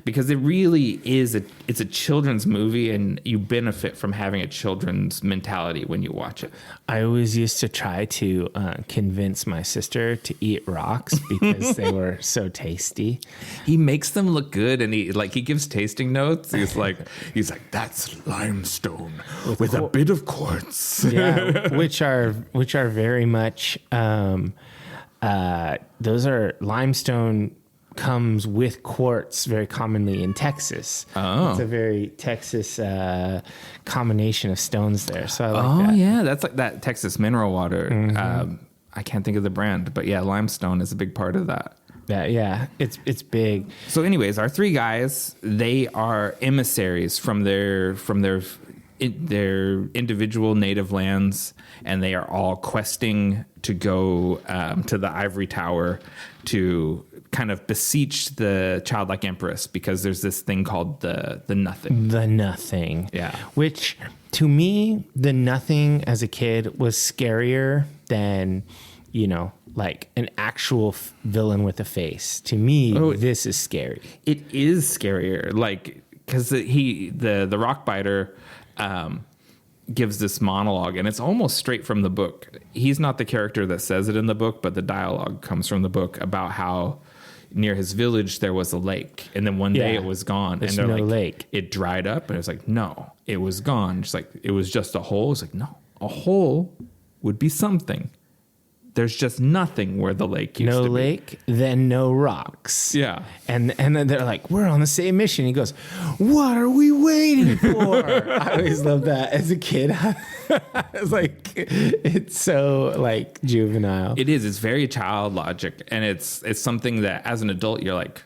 because it really is it's a children's movie, and you benefit from having a children's mentality when you watch it. I always used to try to convince my sister to eat rocks because they were so tasty. He makes them look good, and he gives tasting notes. He's like that's limestone with a bit of quartz. Yeah, which are very much those are limestone comes with quartz very commonly in Texas. Oh. It's a very Texas combination of stones there. So I like that. Oh, yeah. That's that Texas mineral water. I can't think of the brand, but yeah, limestone is a big part of that. Yeah, it's big. So anyways, our three guys, they are emissaries from their individual native lands, and they are all questing to go to the ivory tower to kind of beseech the childlike empress, because there's this thing called the nothing. The nothing. Yeah. Which, to me, the nothing as a kid was scarier than, like an actual villain with a face. To me, this is scary. It is scarier, like, because the rockbiter gives this monologue, and it's almost straight from the book. He's not the character that says it in the book, but the dialogue comes from the book about how near his village there was a lake, and then one day it was gone. There's and they're no like, lake. It dried up, and it's like, no, it was gone. Just like, it was just a hole. It's like, no, a hole would be something. There's just nothing where the lake used to be. No lake, then no rocks. Yeah. And then they're like, we're on the same mission. He goes, what are we waiting for? I always loved that as a kid. It's like, it's so like juvenile. It is. It's very child logic. And it's something that as an adult, you're like,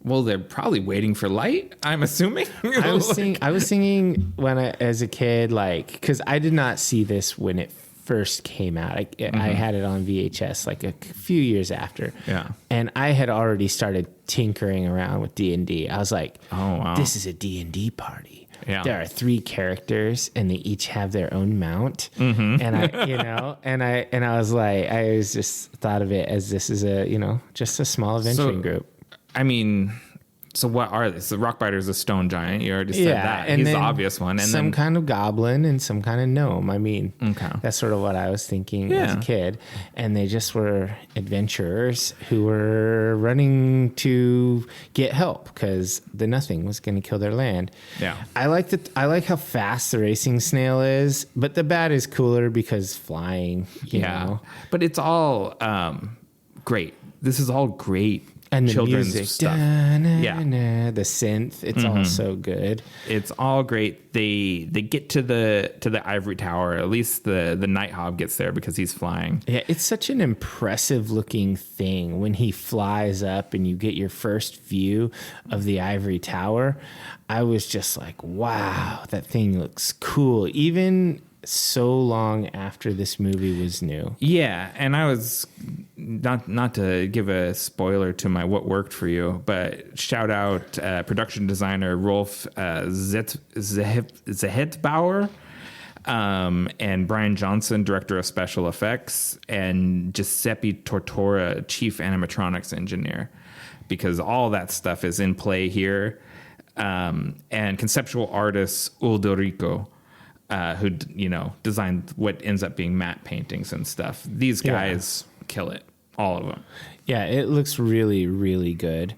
well, they're probably waiting for light, I'm assuming. I was singing as a kid, like, because I did not see this when it first came out. I had it on VHS like a few years after. Yeah. And I had already started tinkering around with D&D. I was like, oh, wow. This is a D&D party. Yeah. There are 3 characters and they each have their own mount. Mm-hmm. And I was like, I always just thought of it as this is just a small adventuring group. I mean, so what are this? The Rockbiter is a stone giant. You already said that. And he's the obvious one. And some kind of goblin and some kind of gnome. I mean, that's sort of what I was thinking as a kid. And they just were adventurers who were running to get help because the nothing was going to kill their land. Yeah. I like how fast the racing snail is, but the bat is cooler because flying, you know. But it's all great. This is all great. And the children's music, stuff. The synth, it's all so good. It's all great. They get to the ivory tower. At least the night hob gets there because he's flying. Yeah, it's such an impressive looking thing when he flies up and you get your first view of the ivory tower. I was just like, wow, that thing looks cool. Even so long after this movie was new. Yeah, and I was not to give a spoiler to my what worked for you, but shout out production designer Rolf Zehetbauer, and Brian Johnson, director of special effects, and Giuseppe Tortora, chief animatronics engineer, because all that stuff is in play here, and conceptual artist Uldorico, who designed what ends up being matte paintings and stuff. These guys kill it, all of them. Yeah, it looks really, really good.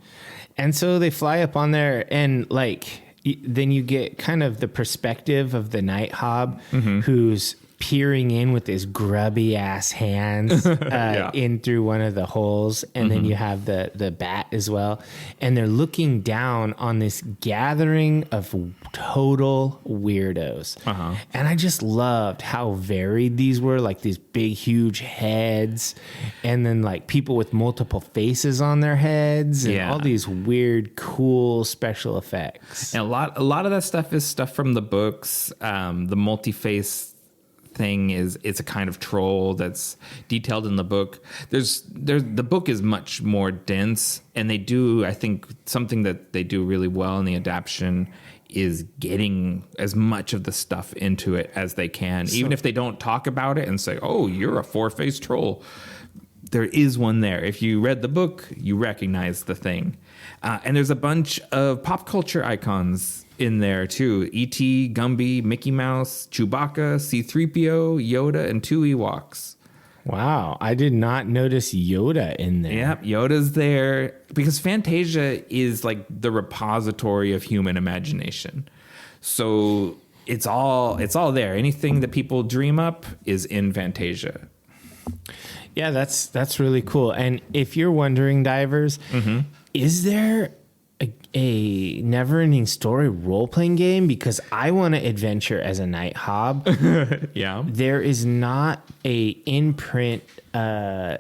And so they fly up on there, and like then you get kind of the perspective of the night hob, who's peering in with his grubby ass hands in through one of the holes, and then you have the bat as well, and they're looking down on this gathering of total weirdos. And I just loved how varied these were, like these big huge heads, and then like people with multiple faces on their heads, and all these weird cool special effects. And a lot of that stuff is stuff from the books. The multi-face thing it's a kind of troll that's detailed in the book. The book is much more dense, and they do, I think, something that they do really well in the adaptation is getting as much of the stuff into it as they can, even if they don't talk about it and say, oh, you're a 4-faced troll. There is one there. If you read the book, you recognize the thing. And there's a bunch of pop culture icons in there too. E.T., Gumby, Mickey Mouse, Chewbacca, C-3PO, Yoda, and 2 Ewoks. Wow, I did not notice Yoda in there. Yep, Yoda's there because Fantasia is like the repository of human imagination. So it's all there. Anything that people dream up is in Fantasia. Yeah, that's really cool. And if you're wondering, divers, is there a Neverending Story role-playing game because I want to adventure as a night hob. Yeah. There is not a imprint there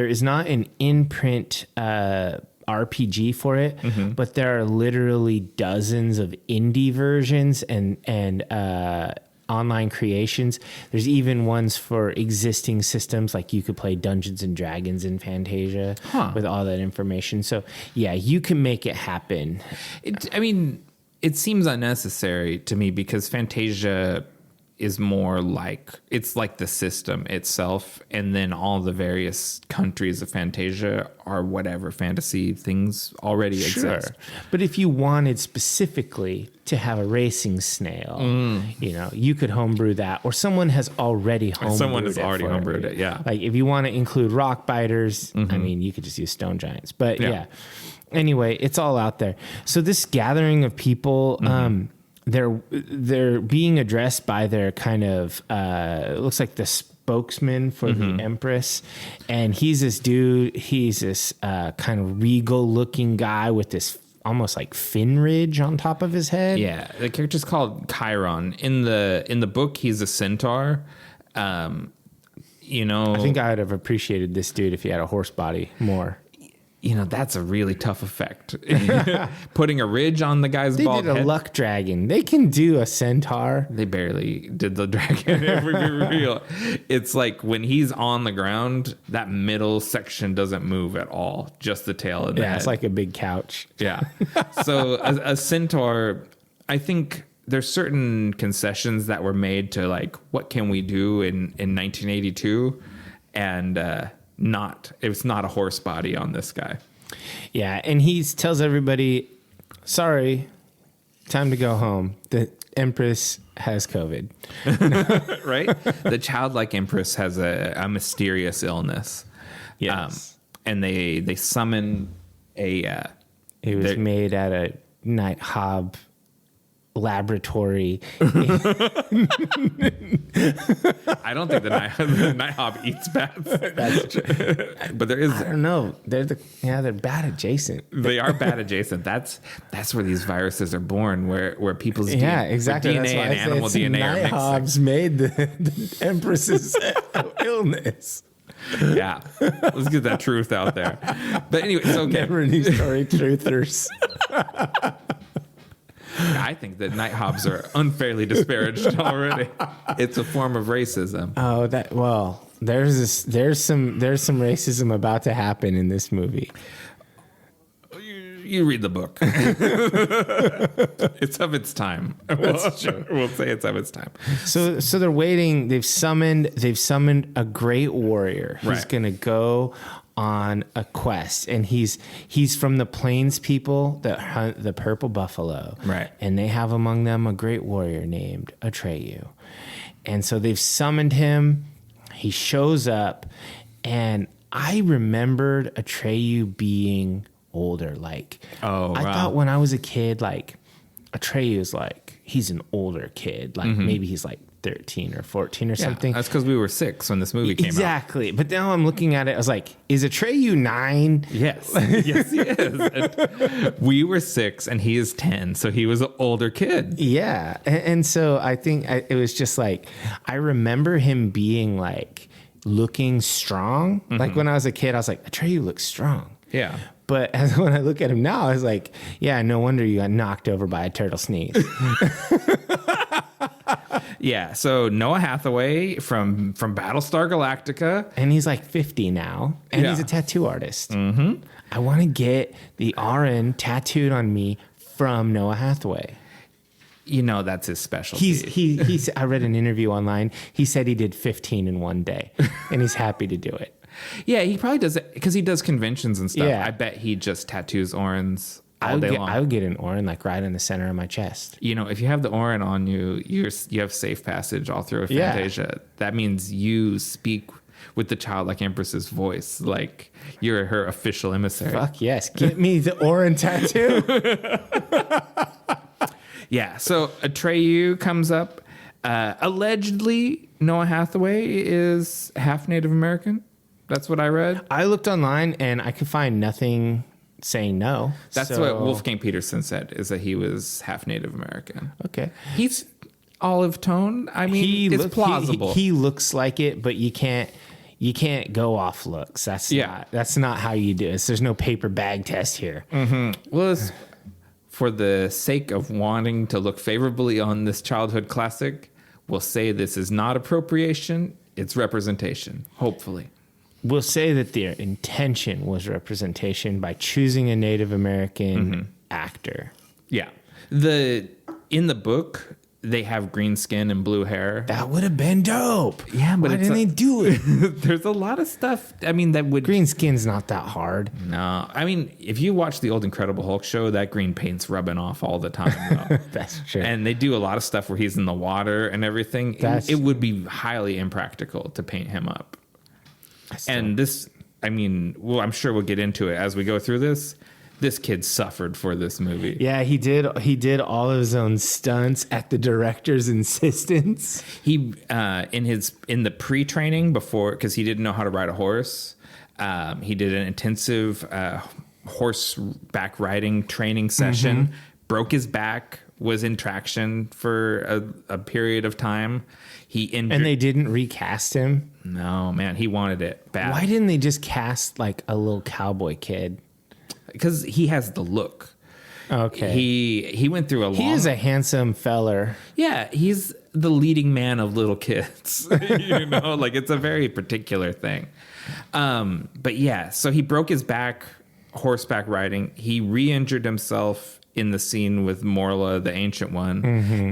is not an imprint RPG for it, but there are literally dozens of indie versions and online creations. There's even ones for existing systems, like you could play Dungeons and Dragons in Fantasia with all that information. So yeah, you can make it happen. It seems unnecessary to me because Fantasia is more like, it's like the system itself, and then all the various countries of Fantasia are whatever fantasy things already exist. But if you wanted specifically to have a racing snail, you could homebrew that, or someone has already homebrewed it. Yeah. Like if you want to include rock biters, you could just use stone giants. But yeah. Anyway, it's all out there. So this gathering of people, they're being addressed by their kind of it looks like the spokesman for the Empress, and he's this dude. He's this kind of regal looking guy with this almost like fin ridge on top of his head. Yeah, the character's called Chiron. In the book, he's a centaur. I think I would have appreciated this dude if he had a horse body more. That's a really tough effect. Putting a ridge on the guy's bald head. They did a luck dragon. They can do a centaur. They barely did the dragon. If we be real. It's like when he's on the ground, that middle section doesn't move at all. Just the tail and the head. It's like a big couch. Yeah. So a centaur, I think there's certain concessions that were made to like, what can we do in 1982? And it's not a horse body on this guy. Yeah, and he tells everybody, sorry, time to go home. The Empress has COVID. Right? The childlike Empress has a mysterious illness. Yes. And they summon a... it was made at a night hob laboratory. I don't think the night hob eats bats. That's true. But there is. I don't know. They're bat adjacent. They are bat adjacent. That's where these viruses are born, where people's exactly. DNA and animal DNA are mixing. Hobs made the Empress's illness. Yeah, let's get that truth out there. But anyway, so Neverending Story truthers. I think that night hobs are unfairly disparaged already. It's a form of racism. Oh, there's some racism about to happen in this movie. You read the book. It's of its time. That's true. We'll say it's of its time. So they're waiting. They've summoned a great warrior who's going to go on a quest, and he's from the plains people that hunt the purple buffalo, right? And they have among them a great warrior named Atreyu, and so they've summoned him. He shows up, and I remembered Atreyu being older. Like, I thought when I was a kid, like Atreyu is like he's an older kid, like maybe he's like 13 or 14 or something. That's because we were 6 when this movie came out. Exactly. But now I'm looking at it, I was like, is Atreyu 9? Yes. Yes, he is. We were 6 and he is 10. So he was an older kid. Yeah. And so I think it was just like, I remember him being like looking strong. Like when I was a kid, I was like, Atreyu looks strong. Yeah. But when I look at him now, I was like, yeah, no wonder you got knocked over by a turtle sneeze. Yeah, so Noah Hathaway from Battlestar Galactica. And he's like 50 now, and he's a tattoo artist. Mm-hmm. I want to get the RN tattooed on me from Noah Hathaway. That's his specialty. I read an interview online. He said he did 15 in one day, and he's happy to do it. Yeah, he probably does it because he does conventions and stuff. Yeah. I bet he just tattoos Orans all day long. I would get an Oran like right in the center of my chest. If you have the Oran on you, you have safe passage all through Fantasia. Yeah. That means you speak with the childlike Empress's voice, like you're her official emissary. Fuck yes, get me the Oran tattoo. Yeah, so Atreyu comes up. Allegedly, Noah Hathaway is half Native American. That's what I read. I looked online and I could find nothing saying no. That's what Wolfgang Petersen said, is that he was half Native American. Okay. He's olive tone. I mean, it's plausible. He looks like it, but you can't go off looks. That's not how you do it. There's no paper bag test here. Mm-hmm. Well, for the sake of wanting to look favorably on this childhood classic, we'll say this is not appropriation, it's representation, hopefully. We'll say that their intention was representation by choosing a Native American actor. Yeah. In the book, they have green skin and blue hair. That would have been dope. Yeah, but why didn't they do it? There's a lot of stuff. I mean, that would... Green skin's not that hard. No. I mean, if you watch the old Incredible Hulk show, that green paint's rubbing off all the time. That's true. And they do a lot of stuff where he's in the water and everything. It would be highly impractical to paint him up. And this, I mean, well, I'm sure we'll get into it as we go through this. This kid suffered for this movie. Yeah, he did. He did all of his own stunts at the director's insistence. He in the pre-training before, because he didn't know how to ride a horse. He did an intensive horseback riding training session. Broke his back. Was in traction for a period of time. He injured, and they didn't recast him. No, man, he wanted it bad. Why didn't they just cast like a little cowboy kid? Because he has the look. Okay. He went through a long... He is a handsome feller. Yeah, he's the leading man of little kids. You know, like it's a very particular thing. But yeah, so he broke his back horseback riding. He re-injured himself in the scene with Morla, the Ancient One.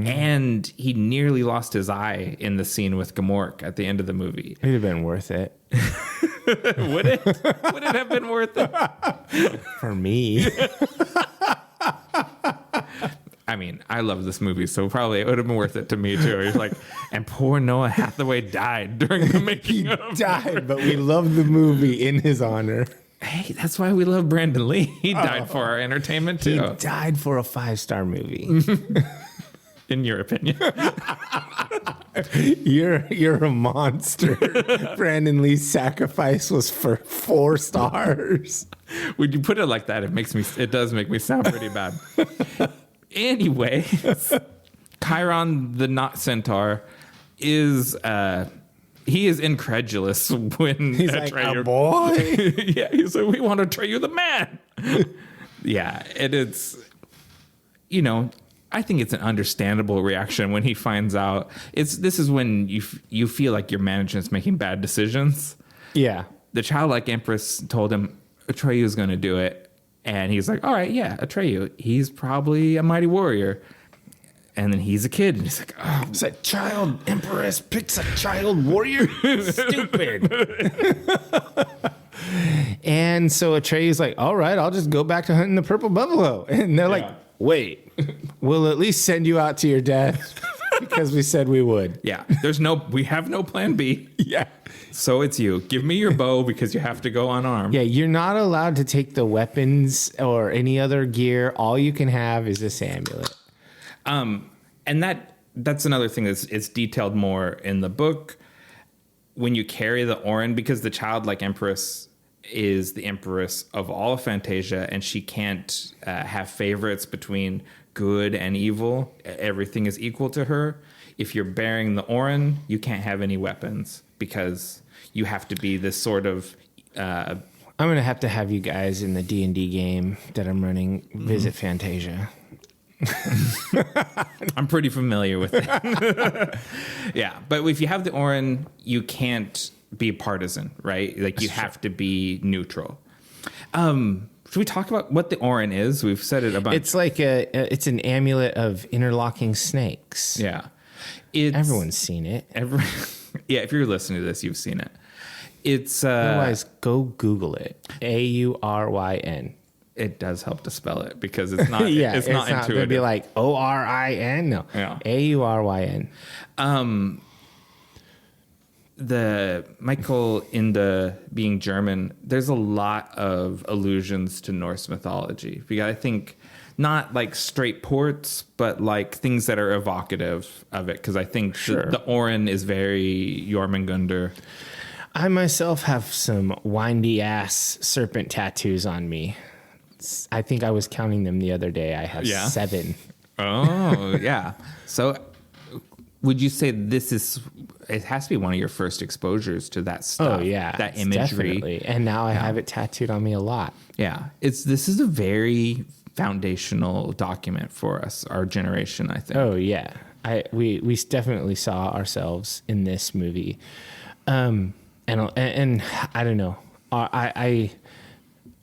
And he nearly lost his eye in the scene with Gamork at the end of the movie. It'd have been worth it. Would it? Would it have been worth it? For me. I mean, I love this movie, so probably it would have been worth it to me too. He's like, and poor Noah Hathaway died during the making of. He died, but we love the movie in his honor. Hey, that's why we love Brandon Lee. He died for our entertainment too. He died for a 5-star movie. In your opinion. You're a monster. Brandon Lee's sacrifice was for 4 stars. When you put it like that, it does make me sound pretty bad. Anyway, Chiron the Not Centaur is he is incredulous when he's like, a boy? Yeah, he's like, we want to Atreyu the man. Yeah, it's, you know, I think it's an understandable reaction when he finds out. This is when you feel like your management's making bad decisions. Yeah. The childlike empress told him Atreyu is going to do it. And he's like, all right, yeah, Atreyu. He's probably a mighty warrior. And then he's a kid. And he's like, oh. It's like, child empress picks a child warrior? Stupid. And so Atreyu's like, all right, I'll just go back to hunting the purple buffalo. And they're like, wait, we'll at least send you out to your death because we said we would. Yeah. We have no plan B. Yeah. So it's you. Give me your bow because you have to go unarmed. Yeah, you're not allowed to take the weapons or any other gear. All you can have is this amulet. And that's another thing it's detailed more in the book. When you carry the Orin, because the childlike empress is the empress of all of Fantasia, and she can't have favorites between good and evil. Everything is equal to her. If you're bearing the Orin, you can't have any weapons because you have to be this sort of... I'm going to have you guys in the D&D game that I'm running visit Fantasia. I'm pretty familiar with it. Yeah, but if you have the Orin, you can't be partisan, right? Like you have to be neutral. Should we talk about what the Orin is? We've said it a bunch. It's like it's an amulet of interlocking snakes. Yeah, everyone's seen it. Yeah, if you're listening to this, you've seen it. It's otherwise go Google it. Auryn. It does help to spell it because it's not. it's not intuitive. It'd be like Orin. No, yeah. Auryn. The Michael Ende being German, there's a lot of allusions to Norse mythology. Because I think not like straight ports, but like things that are evocative of it. Because I think the Orin is very Jormungandr. I myself have some windy ass serpent tattoos on me. I think I was counting them the other day. I have 7. Oh, yeah. So would you say it has to be one of your first exposures to that stuff? Oh, yeah. That imagery. Definitely. And now I have it tattooed on me a lot. Yeah. This is a very foundational document for us, our generation, I think. Oh, yeah. We definitely saw ourselves in this movie. And I don't know. I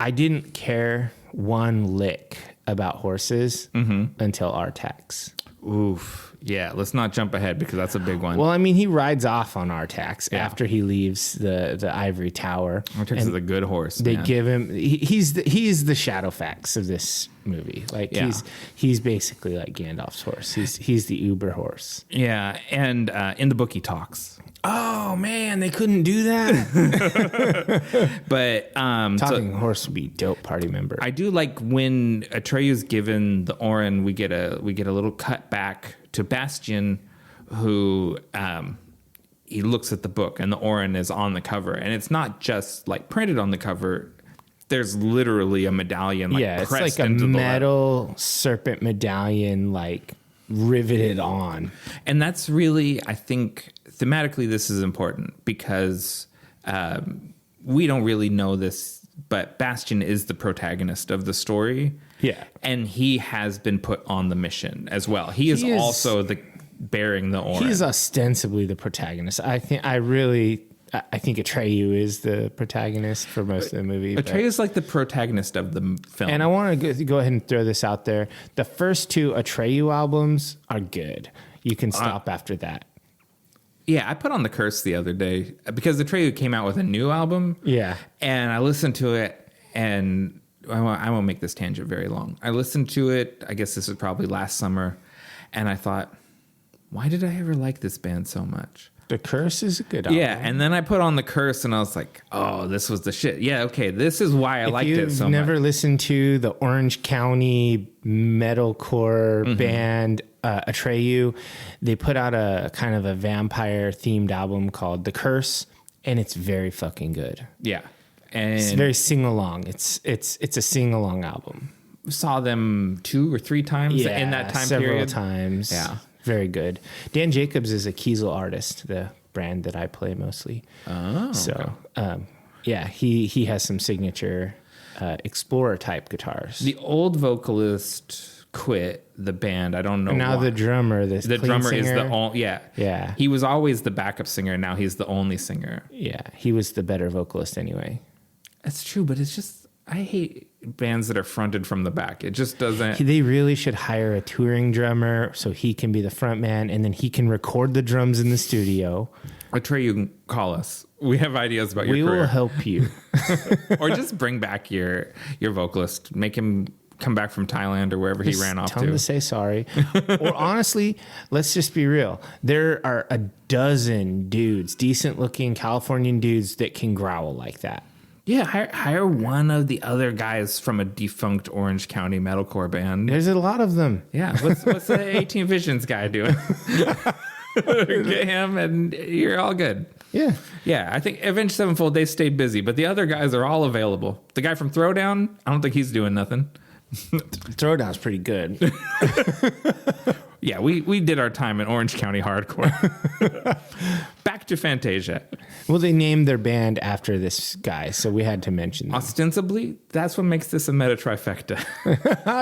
didn't care one lick about horses until Artax. Oof. Yeah, let's not jump ahead because that's a big one. Well, I mean, he rides off on Artax after he leaves the ivory tower. Artax is a good horse. They give him he's the Shadowfax of this movie. Like he's basically like Gandalf's horse. He's the Uber horse. Yeah, and in the book he talks. Oh man, they couldn't do that. But talking horse would be dope party member. I do like when Atreyu's given the Orin, we get a little cut back to Bastian, who he looks at the book and the Orin is on the cover, and it's not just like printed on the cover. There's literally a medallion it's pressed like a into metal serpent medallion like riveted on. And that's really, I think, thematically this is important because we don't really know this, but Bastian is the protagonist of the story. Yeah. And he has been put on the mission as well. He is also bearing the Orin. He's ostensibly the protagonist. I think Atreyu is the protagonist for most of the movie. Atreyu is like the protagonist of the film. And I want to go ahead and throw this out there. The first 2 Atreyu albums are good. You can stop after that. Yeah, I put on The Curse the other day because Atreyu came out with a new album. Yeah. And I listened to it, and I won't make this tangent very long. I listened to it, I guess this was probably last summer, and I thought, why did I ever like this band so much? The Curse is a good album. Yeah, and then I put on The Curse, and I was like, oh, this was the shit. Yeah, okay, this is why I liked it so much. If you've never listened to the Orange County metalcore band Atreyu, they put out a kind of a vampire-themed album called The Curse, and it's very fucking good. Yeah. And it's very sing-along. It's a sing-along album. Saw them 2 or 3 times in that time period. Several times. Yeah. Very good. Dan Jacobs is a Kiesel artist, the brand that I play mostly. Oh. So, he has some signature Explorer type guitars. The old vocalist quit the band. I don't know now why. The drummer, the drummer singer, is the only. Yeah. He was always the backup singer. Now he's the only singer. Yeah, he was the better vocalist anyway. That's true, but it's just I hate bands that are fronted from the back. It just doesn't. They really should hire a touring drummer so he can be the front man, and then he can record the drums in the studio. Atreyu, you can call us. We have ideas about your career. We will help you. Or just bring back your vocalist. Make him come back from Thailand or wherever he ran off to. Tell him to say sorry. Or honestly, let's just be real. There are a dozen dudes, decent looking Californian dudes that can growl like that. Yeah, hire one of the other guys from a defunct Orange County metalcore band. There's a lot of them. Yeah, what's the 18 Visions guy doing? Get him and you're all good. Yeah. Yeah, I think Avenged Sevenfold, they stayed busy, but the other guys are all available. The guy from Throwdown, I don't think he's doing nothing. Throwdown's pretty good. Yeah, we did our time in Orange County hardcore. Back to Fantasia. Well, they named their band after this guy, so we had to mention them. Ostensibly, that's what makes this a meta trifecta.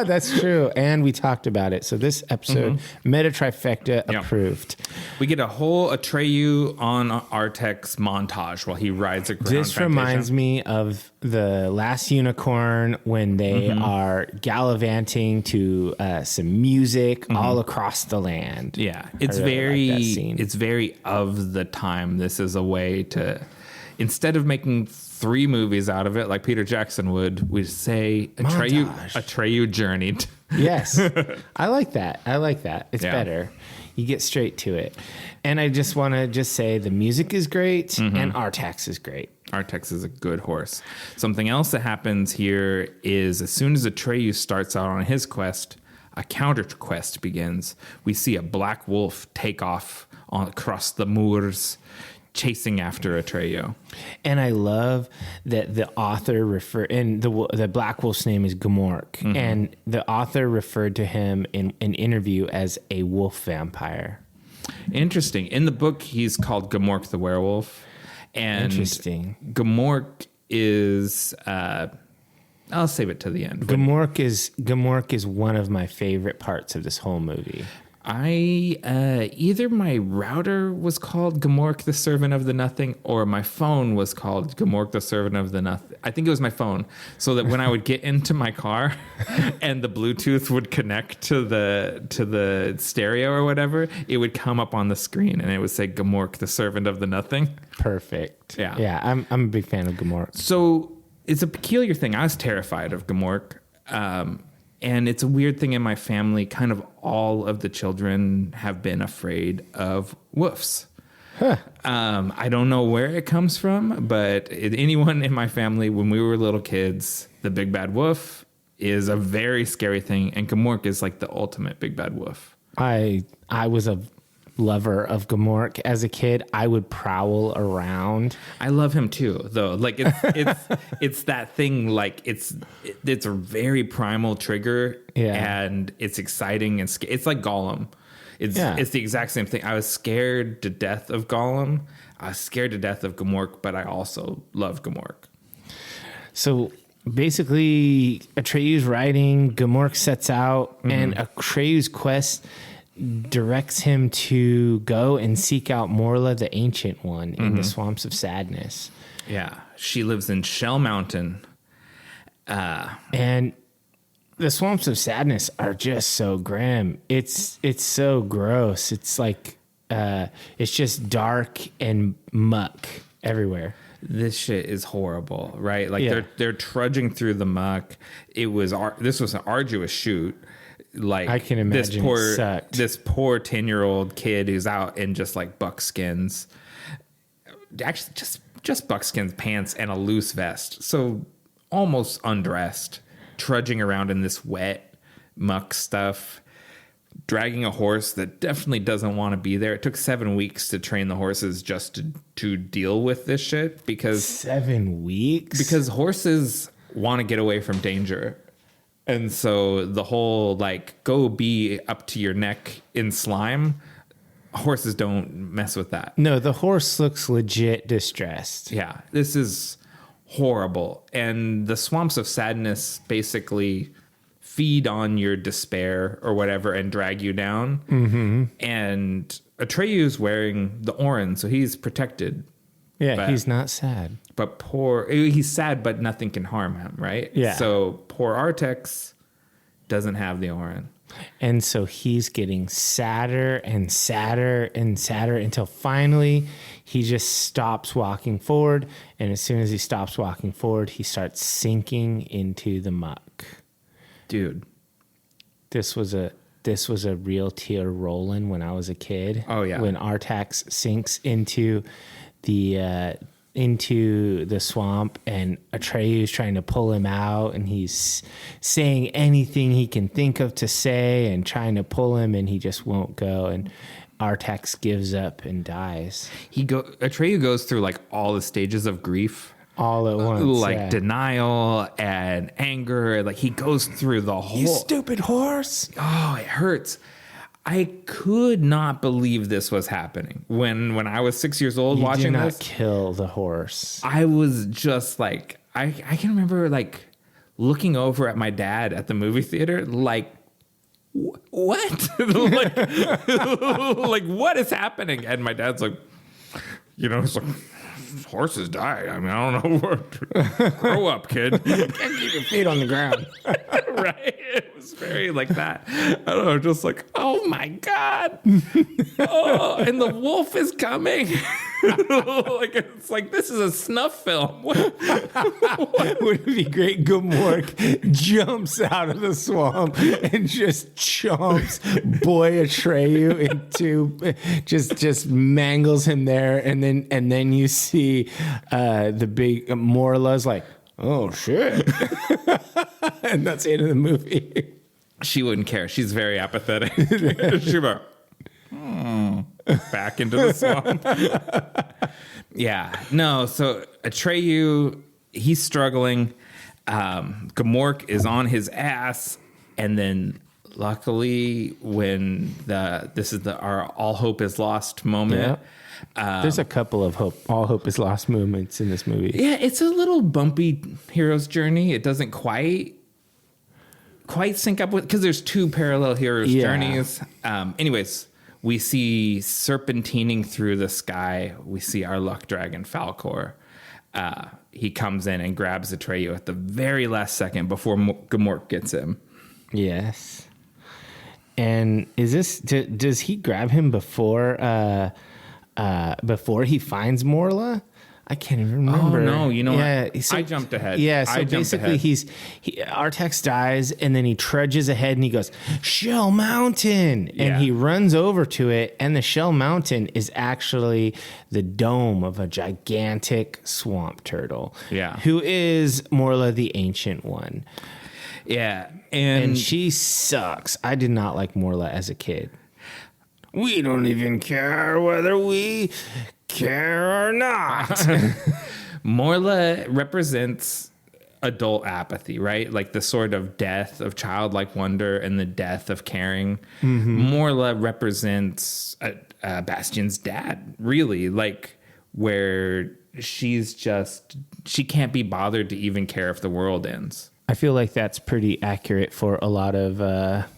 That's true, and we talked about it. So this episode, meta trifecta approved. We get a whole Atreyu on Artax montage while he rides around. This reminds me of the Last Unicorn when they are gallivanting to some music all across the land. Yeah, it's very of the time. This is a way to, instead of making 3 movies out of it like Peter Jackson would, we say Atreyu journeyed. Yes, I like that. It's better. You get straight to it. And I just want to say the music is great and Artax is great. Artax is a good horse. Something else that happens here is as soon as Atreyu starts out on his quest, a counter quest begins. We see a black wolf take off across the moors chasing after Atreyu. And I love that the author and the Black Wolf's name is Gamork, and the author referred to him in an interview as a wolf vampire. Interesting. In the book, he's called Gamork the werewolf. And Interesting. Gamork is... I'll save it to the end. Gamork is one of my favorite parts of this whole movie. Either my router was called Gamork the Servant of the Nothing, or my phone was called Gamork the Servant of the Nothing. I think it was my phone, so that when I would get into my car and the Bluetooth would connect to the stereo or whatever, it would come up on the screen and it would say Gamork the Servant of the Nothing. Perfect. Yeah. I'm a big fan of Gamork. So it's a peculiar thing. I was terrified of Gamork. And it's a weird thing in my family. Kind of all of the children have been afraid of wolves. Huh. I don't know where it comes from, but anyone in my family, when we were little kids, the big bad wolf is a very scary thing. And Gamork is like the ultimate big bad wolf. I was a lover of Gamork as a kid. I would prowl around. I love him too, though. Like it's that thing. Like it's a very primal trigger, and it's exciting and it's like Gollum. It's the exact same thing. I was scared to death of Gollum. I was scared to death of Gamork, but I also love Gamork. So basically, Atreyu's riding. Gamork sets out, and Atreyu's quest directs him to go and seek out Morla, the Ancient One, in the Swamps of Sadness. Yeah, she lives in Shell Mountain. And the Swamps of Sadness are just so grim. It's so gross. It's like it's just dark and muck everywhere. This shit is horrible, right? Like they're trudging through the muck. This was an arduous shoot. Like I can imagine this poor 10-year-old kid who's out in just like buckskins, actually just buckskins pants and a loose vest, so almost undressed, trudging around in this wet muck stuff, dragging a horse that definitely doesn't want to be there. It took 7 weeks to train the horses just to deal with this shit, because 7 weeks, because horses want to get away from danger. And so the whole, like, go be up to your neck in slime, horses don't mess with that. No, the horse looks legit distressed. Yeah, this is horrible. And the Swamps of Sadness basically feed on your despair or whatever and drag you down. Mm-hmm. And Atreyu's wearing the Orin, so he's protected. Yeah, he's not sad. But he's sad, but nothing can harm him, right? Yeah. So poor Artax doesn't have the Orin. And so he's getting sadder and sadder and sadder until finally he just stops walking forward. And as soon as he stops walking forward, he starts sinking into the muck. Dude. This was a real tear rolling when I was a kid. Oh, yeah. When Artax sinks into the swamp and Atreyu's trying to pull him out, and he's saying anything he can think of to say and trying to pull him, and he just won't go, and Artax gives up and dies. Atreyu goes through like all the stages of grief all at once, like denial and anger. Like he goes through the whole... You stupid horse. Oh, it hurts. I could not believe this was happening when I was 6 years old watching this. You did not kill the horse. I was just like, I can remember like looking over at my dad at the movie theater, like, what? like, like, what is happening? And my dad's like, it's like, horses die. I mean, I don't know. Grow up, kid. Can't keep your feet on the ground. Right? It was very like that. I don't know, just like, oh my God. Oh, and the wolf is coming. Like, it's like, this is a snuff film. What? Would it be great? Gamork jumps out of the swamp and just chomps boy Atreyu into, just mangles him there, and then you see the big Morla's like, oh shit. And that's the end of the movie. She wouldn't care. She's very apathetic. She'd be like, back into the swamp. Yeah. No, so Atreyu, he's struggling. Gamork is on his ass, and then luckily when our all hope is lost moment. Yeah. There's a couple of all hope is lost moments in this movie. Yeah, it's a little bumpy hero's journey. It doesn't quite sync up with, because there's two parallel heroes' journeys. Anyways, we see serpentining through the sky. We see our luck dragon Falkor. He comes in and grabs Atreyu at the very last second before Gamork gets him. Yes. And does he grab him before he finds Morla? I can't even remember. Oh, no. You know what? So, I jumped ahead. Yeah, so basically Artax dies, and then he trudges ahead, and he goes, Shell Mountain! And he runs over to it, and the Shell Mountain is actually the dome of a gigantic swamp turtle. Yeah. Who is Morla the Ancient One. Yeah. And she sucks. I did not like Morla as a kid. We don't even care whether we care or not. Morla represents adult apathy, right? Like the sort of death of childlike wonder and the death of caring. Morla represents Bastion's dad, really, like where she can't be bothered to even care if the world ends. I feel like that's pretty accurate for a lot of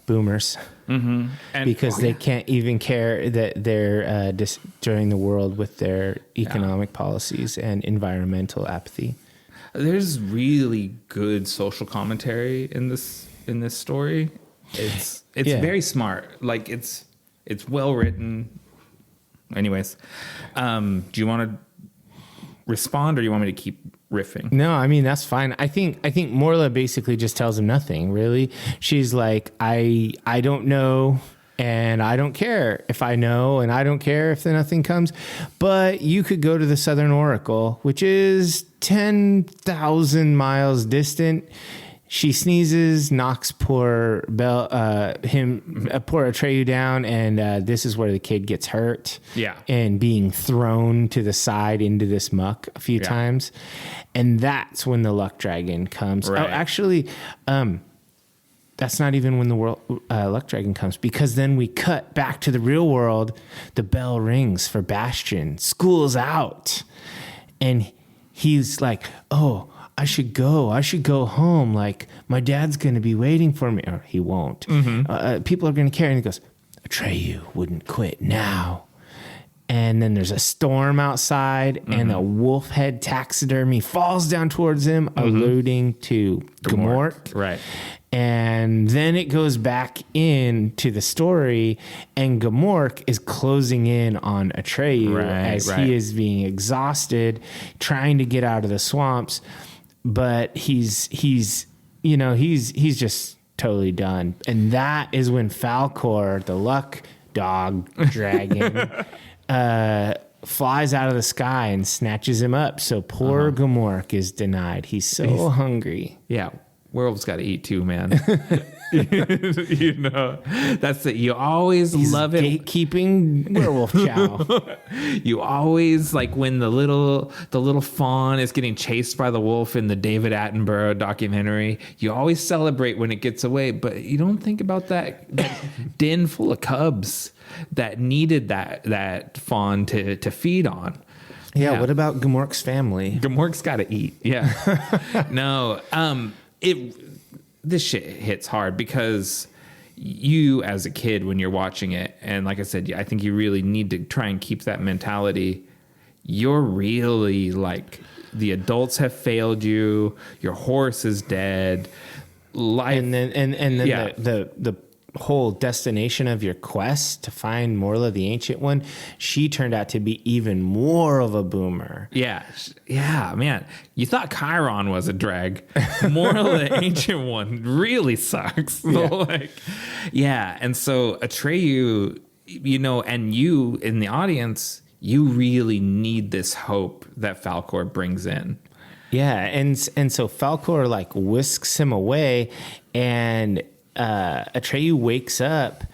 boomers. And, because they can't even care that they're destroying the world with their economic policies and environmental apathy. There's really good social commentary in this story. It's very smart. Like it's well written. Anyways, do you want to respond, or do you want me to keep riffing? No, I mean, that's fine. I think Morla basically just tells him nothing, really. She's like, I don't know, and I don't care if I know, and I don't care if nothing comes, but you could go to the Southern Oracle, which is 10,000 miles distant. She sneezes, knocks poor Atreyu down, and this is where the kid gets hurt. Yeah. And being thrown to the side into this muck a few times. And that's when the luck dragon comes. Right. Oh, actually, that's not even when the luck dragon comes, because then we cut back to the real world. The bell rings for Bastion. School's out. And he's like, oh, I should go home. Like, my dad's going to be waiting for me. Or he won't. People are going to care. And he goes, Atreyu wouldn't quit now. And then there's a storm outside, and a wolf head taxidermy falls down towards him, alluding to Gamork. Right. And then it goes back into the story, and Gamork is closing in on Atreyu as he is being exhausted, trying to get out of the swamps. But he's just totally done. And that is when Falkor, the luck dog dragon, flies out of the sky and snatches him up. So poor Gamork is denied. He's hungry. Yeah. Werewolves got to eat too, man. That's it. You always love it. Gatekeeping werewolf chow. You always like when the little fawn is getting chased by the wolf in the David Attenborough documentary. You always celebrate when it gets away, but you don't think about that den full of cubs that needed that fawn to feed on. Yeah. What about Gamork's family? Gamork's got to eat. Yeah. No. This shit hits hard because you, as a kid, when you're watching it, and like I said, I think you really need to try and keep that mentality. You're really like, the adults have failed you. Your horse is dead. And then the whole destination of your quest to find Morla the Ancient One, she turned out to be even more of a boomer. Yeah, man. You thought Chiron was a drag. Morla the Ancient One really sucks. Yeah. And so Atreyu, and you in the audience, you really need this hope that Falkor brings in. Yeah, and so Falkor like whisks him away, and Atreyu wakes up,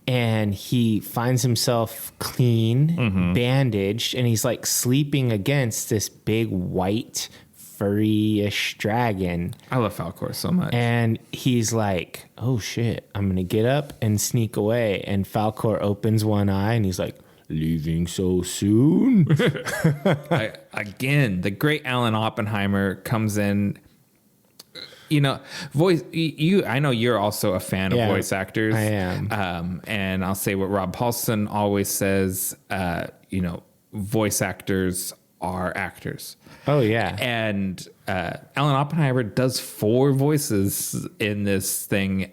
and he finds himself clean, bandaged, and he's like sleeping against this big white furry-ish dragon. I love Falkor so much. And he's like, oh shit, I'm gonna get up and sneak away. And Falkor opens one eye and he's like, leaving so soon? Again, the great Alan Oppenheimer comes in. You know, I know you're also a fan of voice actors. I am. And I'll say what Rob Paulson always says, voice actors are actors. Oh, yeah. And Alan Oppenheimer does 4 voices in this thing.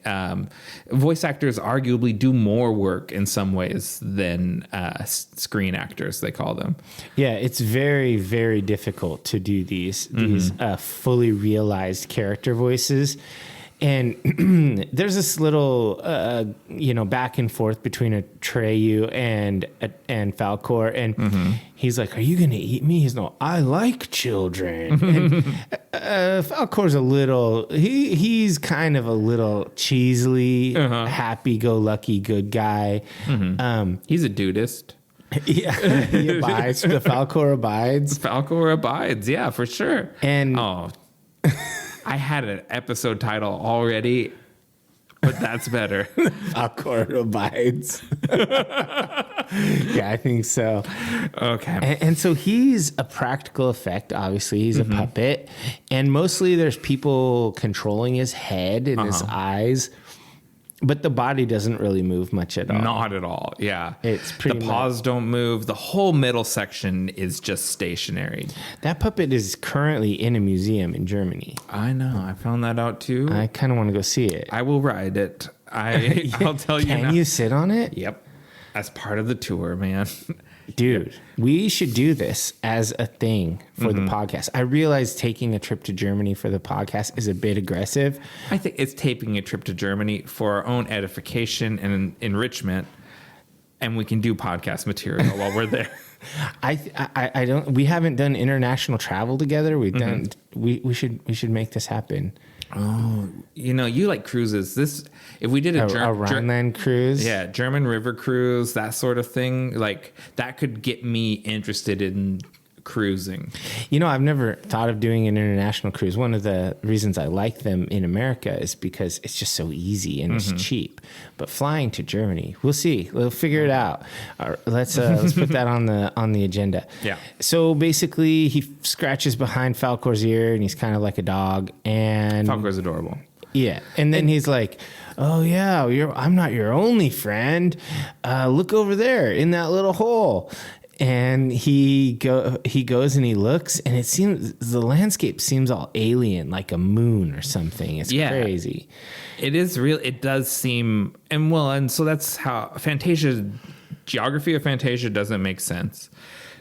Voice actors arguably do more work in some ways than screen actors, they call them. Yeah, it's very, very difficult to do these fully realized character voices. And there's this little, back and forth between Atreyu and Falkor, and he's like, "Are you going to eat me?" He's no, "I like children." And Falkor's a little, he's kind of a little cheesily, happy-go-lucky good guy. He's a dudist. Yeah, he abides. The Falkor abides. Falkor abides, yeah, for sure. And I had an episode title already, but that's better. Falkor abides. Yeah, I think so. Okay. And so he's a practical effect, obviously. He's a puppet. And mostly there's people controlling his head and his eyes. But the body doesn't really move much at all. Not at all, yeah. It's pretty The paws don't move. The whole middle section is just stationary. That puppet is currently in a museum in Germany. I know. I found that out too. I kind of want to go see it. I will ride it. I'll tell you now. Can you sit on it? Yep. As part of the tour, man. Dude, we should do this as a thing for the podcast. I realize taking a trip to Germany for the podcast is a bit aggressive. I think it's taking a trip to Germany for our own edification and enrichment, and we can do podcast material while we're there. I don't. We haven't done international travel together. We've done. We should make this happen. Oh, you like cruises. If we did a Rhineland cruise, yeah, German river cruise, that sort of thing, like that could get me interested in cruising. I've never thought of doing an international cruise. One of the reasons I like them in America is because it's just so easy and it's cheap. But flying to Germany, we'll see. We'll figure it out. Let's put that on the agenda. Yeah. So basically, he scratches behind Falkor's ear, and he's kind of like a dog. And Falkor's adorable. Yeah, and then he's like, "Oh yeah, I'm not your only friend. Look over there in that little hole." And he goes and he looks, and it seems the landscape seems all alien, like a moon or something. It's crazy. It is real. It does seem, and so that's how geography of Fantasia doesn't make sense.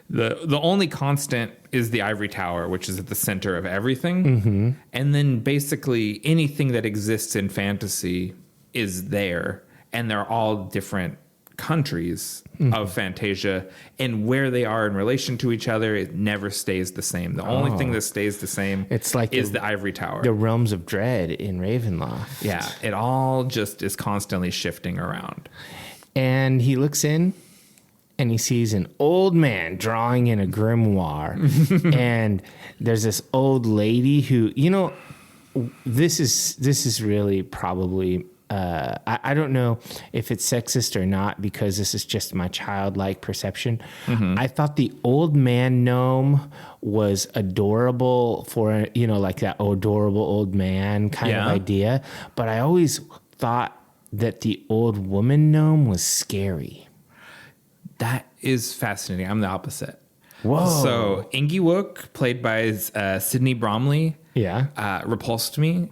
The only constant is the ivory tower, which is at the center of everything. And then basically anything that exists in fantasy is there, and they're all different countries of Fantasia, and where they are in relation to each other, it never stays the same. The only thing that stays the same is the ivory tower. The realms of dread in Ravenloft. Yeah, it all just is constantly shifting around. And he looks in, and he sees an old man drawing in a grimoire. And there's this old lady who, this is really probably... I don't know if it's sexist or not, because this is just my childlike perception. I thought the old man gnome was adorable for, like that adorable old man kind of idea. But I always thought that the old woman gnome was scary. That is fascinating. I'm the opposite. Whoa. So Ingi Wook, played by Sidney Bromley, repulsed me.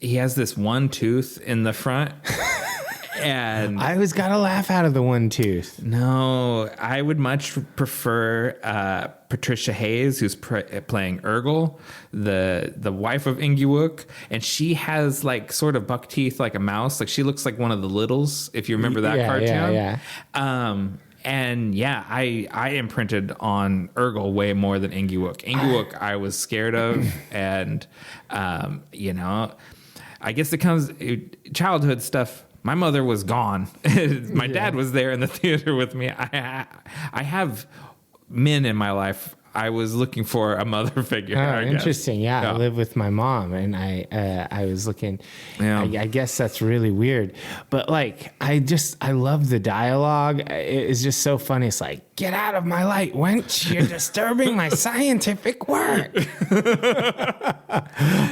He has this one tooth in the front. And I always got a laugh out of the one tooth. No, I would much prefer Patricia Hayes, who's playing Urgel, the wife of Ingi Wook. And she has like sort of buck teeth like a mouse. Like she looks like one of the Littles, if you remember that cartoon. And I imprinted on Urgel way more than Ingi Wook. Ingi Wook I was scared of. And, I guess it comes childhood stuff. my mother was gone. My dad was there in the theater with me. I have men in my life. I was looking for a mother figure. Oh, interesting. Yeah, I live with my mom, and I was looking. Yeah. I guess that's really weird, but like I love the dialogue. It's just so funny. It's like, get out of my light, wench! You're disturbing my scientific work.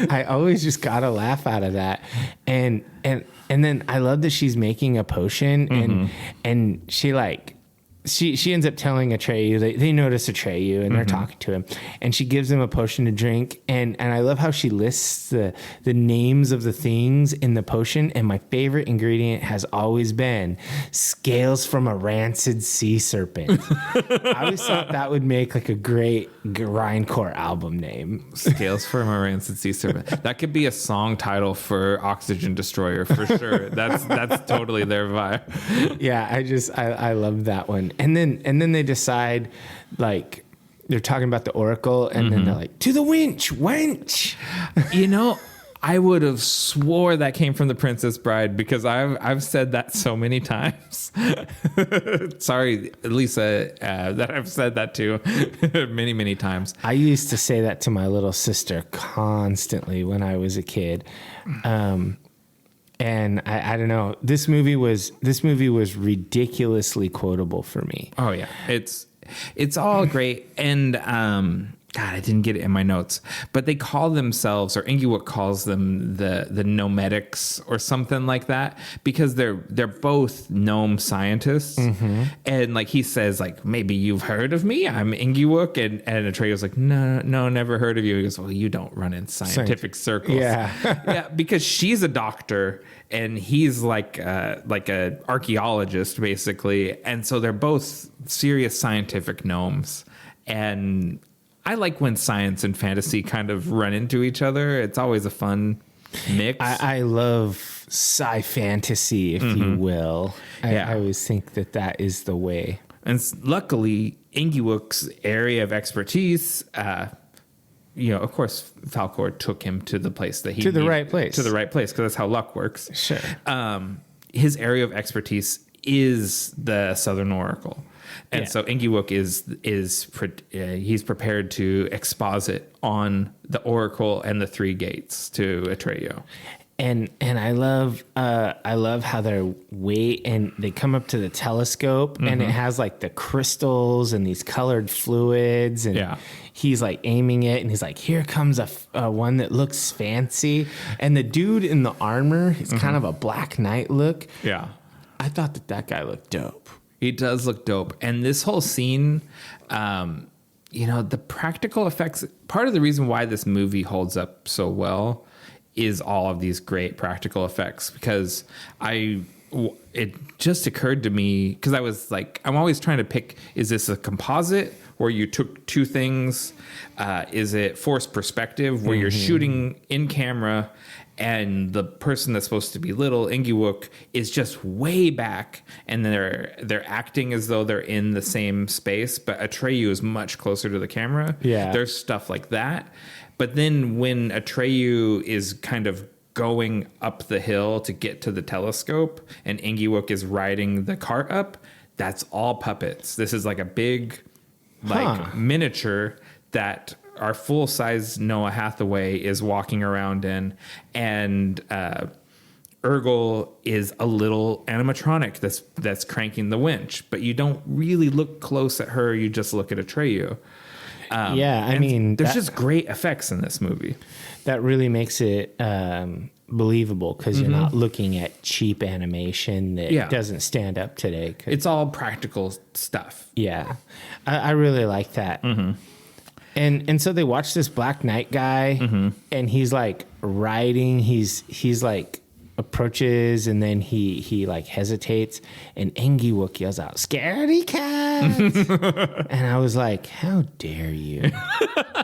I always just got a laugh out of that, and then I love that she's making a potion, and she like. She ends up telling Atreyu, they notice Atreyu and they're talking to him, and she gives him a potion to drink. And I love how she lists the names of the things in the potion. And my favorite ingredient has always been scales from a rancid sea serpent. I always thought that would make like a great grindcore album name. Scales from a rancid sea serpent. That could be a song title for Oxygen Destroyer for sure. That's totally their vibe. Yeah, I love that one. And then they decide, like, they're talking about the oracle, and then they're like, to the wench. I would have swore that came from The Princess Bride, because I've said that so many times. Sorry, Lisa, that I've said that too many, many times. I used to say that to my little sister constantly when I was a kid. And I don't know. This movie was ridiculously quotable for me. Oh yeah, it's all great. And God, I didn't get it in my notes, but they call themselves, or Ingewook calls them the nomadics or something like that, because they're both gnome scientists. And like he says, like, maybe you've heard of me. I'm Ingewook, and Atreyu's like, no, never heard of you. He goes, well, you don't run in scientific circles. Yeah, yeah, because she's a doctor and he's like a archaeologist basically, and so they're both serious scientific gnomes. And I like when science and fantasy kind of run into each other. It's always a fun mix. I love sci-fantasy, if you will. I always think that is the way. And luckily, Ingewook's area of expertise, of course, Falkor took him to the place that he to the right place. To the right place, because that's how luck works. Sure. His area of expertise is the Southern Oracle. And so Ingewook he's prepared to exposit on the Oracle and the three gates to Atreyu. And I love how they're and they come up to the telescope, and it has like the crystals and these colored fluids, and he's like aiming it, and he's like, here comes a one that looks fancy, and the dude in the armor is kind of a Black Knight look. Yeah, I thought that guy looked dope. He does look dope. And this whole scene, the practical effects, part of the reason why this movie holds up so well is all of these great practical effects, because it just occurred to me, because I was like, I'm always trying to pick, is this a composite where you took two things? Is it forced perspective where you're shooting in camera and the person that's supposed to be little, Ingewook, is just way back, and they're acting as though they're in the same space, but Atreyu is much closer to the camera. Yeah. There's stuff like that. But then when Atreyu is kind of going up the hill to get to the telescope and Ingewook is riding the cart up, that's all puppets. This is like a big miniature that our full-size Noah Hathaway is walking around in, and Urgel is a little animatronic that's cranking the winch, but you don't really look close at her. You just look at Atreyu. There's just great effects in this movie. That really makes it believable, because you're not looking at cheap animation that doesn't stand up today. It's all practical stuff. Yeah, I really like that. And so they watch this Black Knight guy, and he's like riding. He's like approaches, and then he like hesitates, and Ingewook yells out, "Scaredy cat!" And I was like, "How dare you? How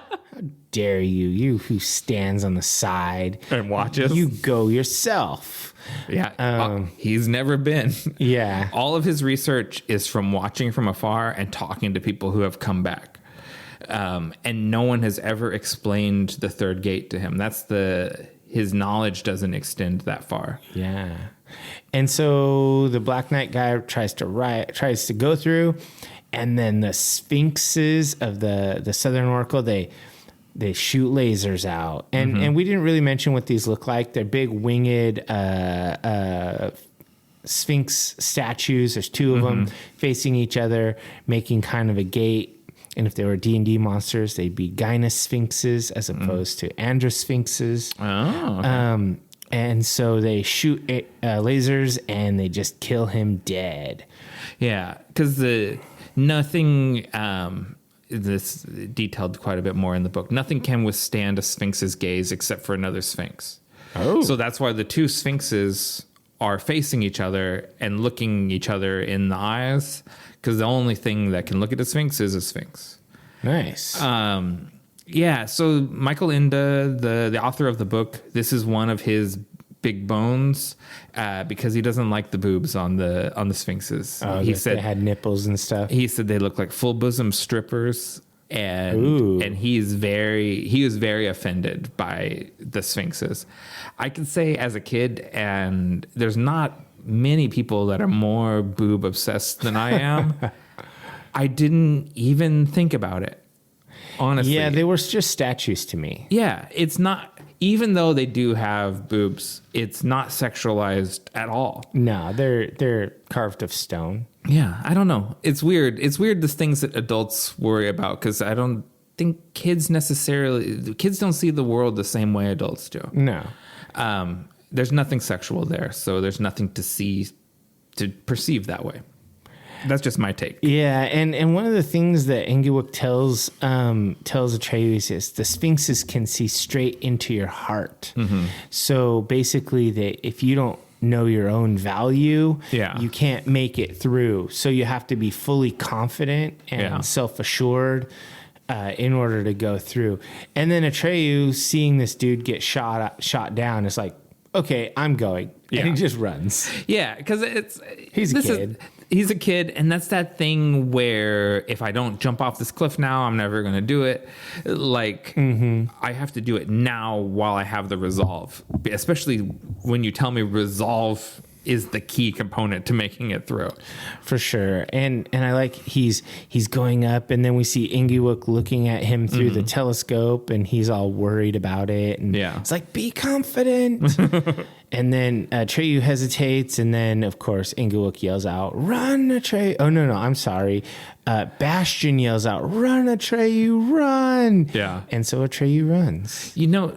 dare you? You who stands on the side and watches. You go yourself." Yeah, he's never been. Yeah, all of his research is from watching from afar and talking to people who have come back. And no one has ever explained the third gate to him. His knowledge doesn't extend that far. Yeah. And so the Black Knight guy tries to go through, and then the sphinxes of the Southern Oracle, they shoot lasers out. And we didn't really mention what these look like. They're big winged sphinx statues. There's two of them facing each other, making kind of a gate. And if they were D&D monsters, they'd be Gyna sphinxes as opposed to Andra sphinxes. Oh, okay. And so they shoot lasers and they just kill him dead. Yeah, because this detailed quite a bit more in the book. Nothing can withstand a sphinx's gaze except for another sphinx. Oh. So that's why the two sphinxes are facing each other and looking each other in the eyes, because the only thing that can look at a sphinx is a sphinx. Nice. Yeah, so Michael Ende, the author of the book, this is one of his big bones because he doesn't like the boobs on the sphinxes. Oh, he said they had nipples and stuff. He said they look like full bosom strippers, and he was very offended by the sphinxes. I can say as a kid, and there's not many people that are more boob obsessed than I am. I didn't even think about it, honestly. Yeah, they were just statues to me. Yeah, it's not, even though they do have boobs, it's not sexualized at all. No, they're carved of stone. Yeah, I don't know. It's weird. It's weird, the things that adults worry about, because I don't think kids don't see the world the same way adults do. No. There's nothing sexual there, so there's nothing to perceive that way. That's just my take. Yeah, and one of the things that Engelwick tells Atreus is the sphinxes can see straight into your heart. Mm-hmm. So basically, if you don't know your own value, you can't make it through. So you have to be fully confident and self-assured in order to go through. And then Atreus, seeing this dude get shot down, is like, okay, I'm going. Yeah. And he just runs. Yeah, because he's a kid. He's a kid, and that's that thing where if I don't jump off this cliff now, I'm never going to do it. Like, I have to do it now while I have the resolve, especially when you tell me resolve is the key component to making it through. For sure. And I like he's going up, and then we see Engelwick looking at him through the telescope, and he's all worried about it. And it's like, be confident. And then Atreyu hesitates, and then, of course, Engelwick yells out, run, Atreyu. Oh, no, I'm sorry. Bastion yells out, run, Atreyu, run. Yeah. And so Atreyu runs. You know,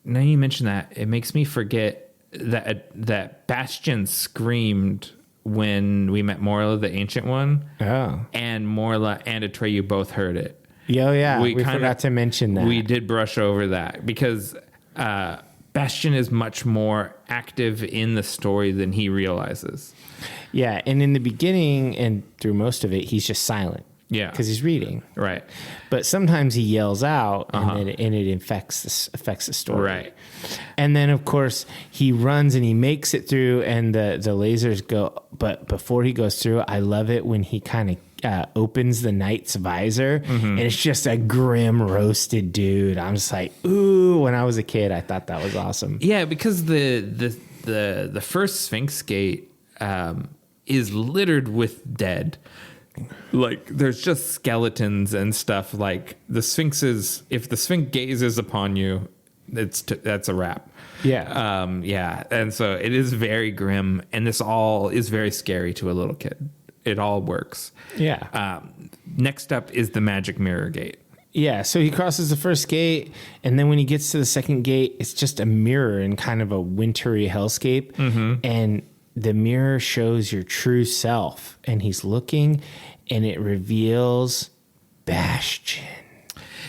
now you mention that, it makes me forget that Bastion screamed when we met Morla, the Ancient One. Oh. And Morla and Atreyu both heard it. Oh, yeah. We forgot to mention that. We did brush over that because Bastion is much more active in the story than he realizes. Yeah, and in the beginning and through most of it, he's just silent. Yeah, because he's reading. Right. But sometimes he yells out, and it affects the story. Right. And then, of course, he runs and he makes it through, and the lasers go. But before he goes through, I love it when he kind of opens the knight's visor, and it's just a grim, roasted dude. I'm just like, ooh. When I was a kid, I thought that was awesome. Yeah, because the first Sphinx Gate is littered with dead. Like, there's just skeletons and stuff. Like, the Sphinxes, if the Sphinx gazes upon you, that's a wrap. Yeah. Yeah. And so it is very grim, and this all is very scary to a little kid. It all works. Yeah. Next up is the Magic Mirror Gate. Yeah, so he crosses the first gate, and then when he gets to the second gate, it's just a mirror in kind of a wintry hellscape. And the mirror shows your true self, and he's looking, and it reveals Bastion.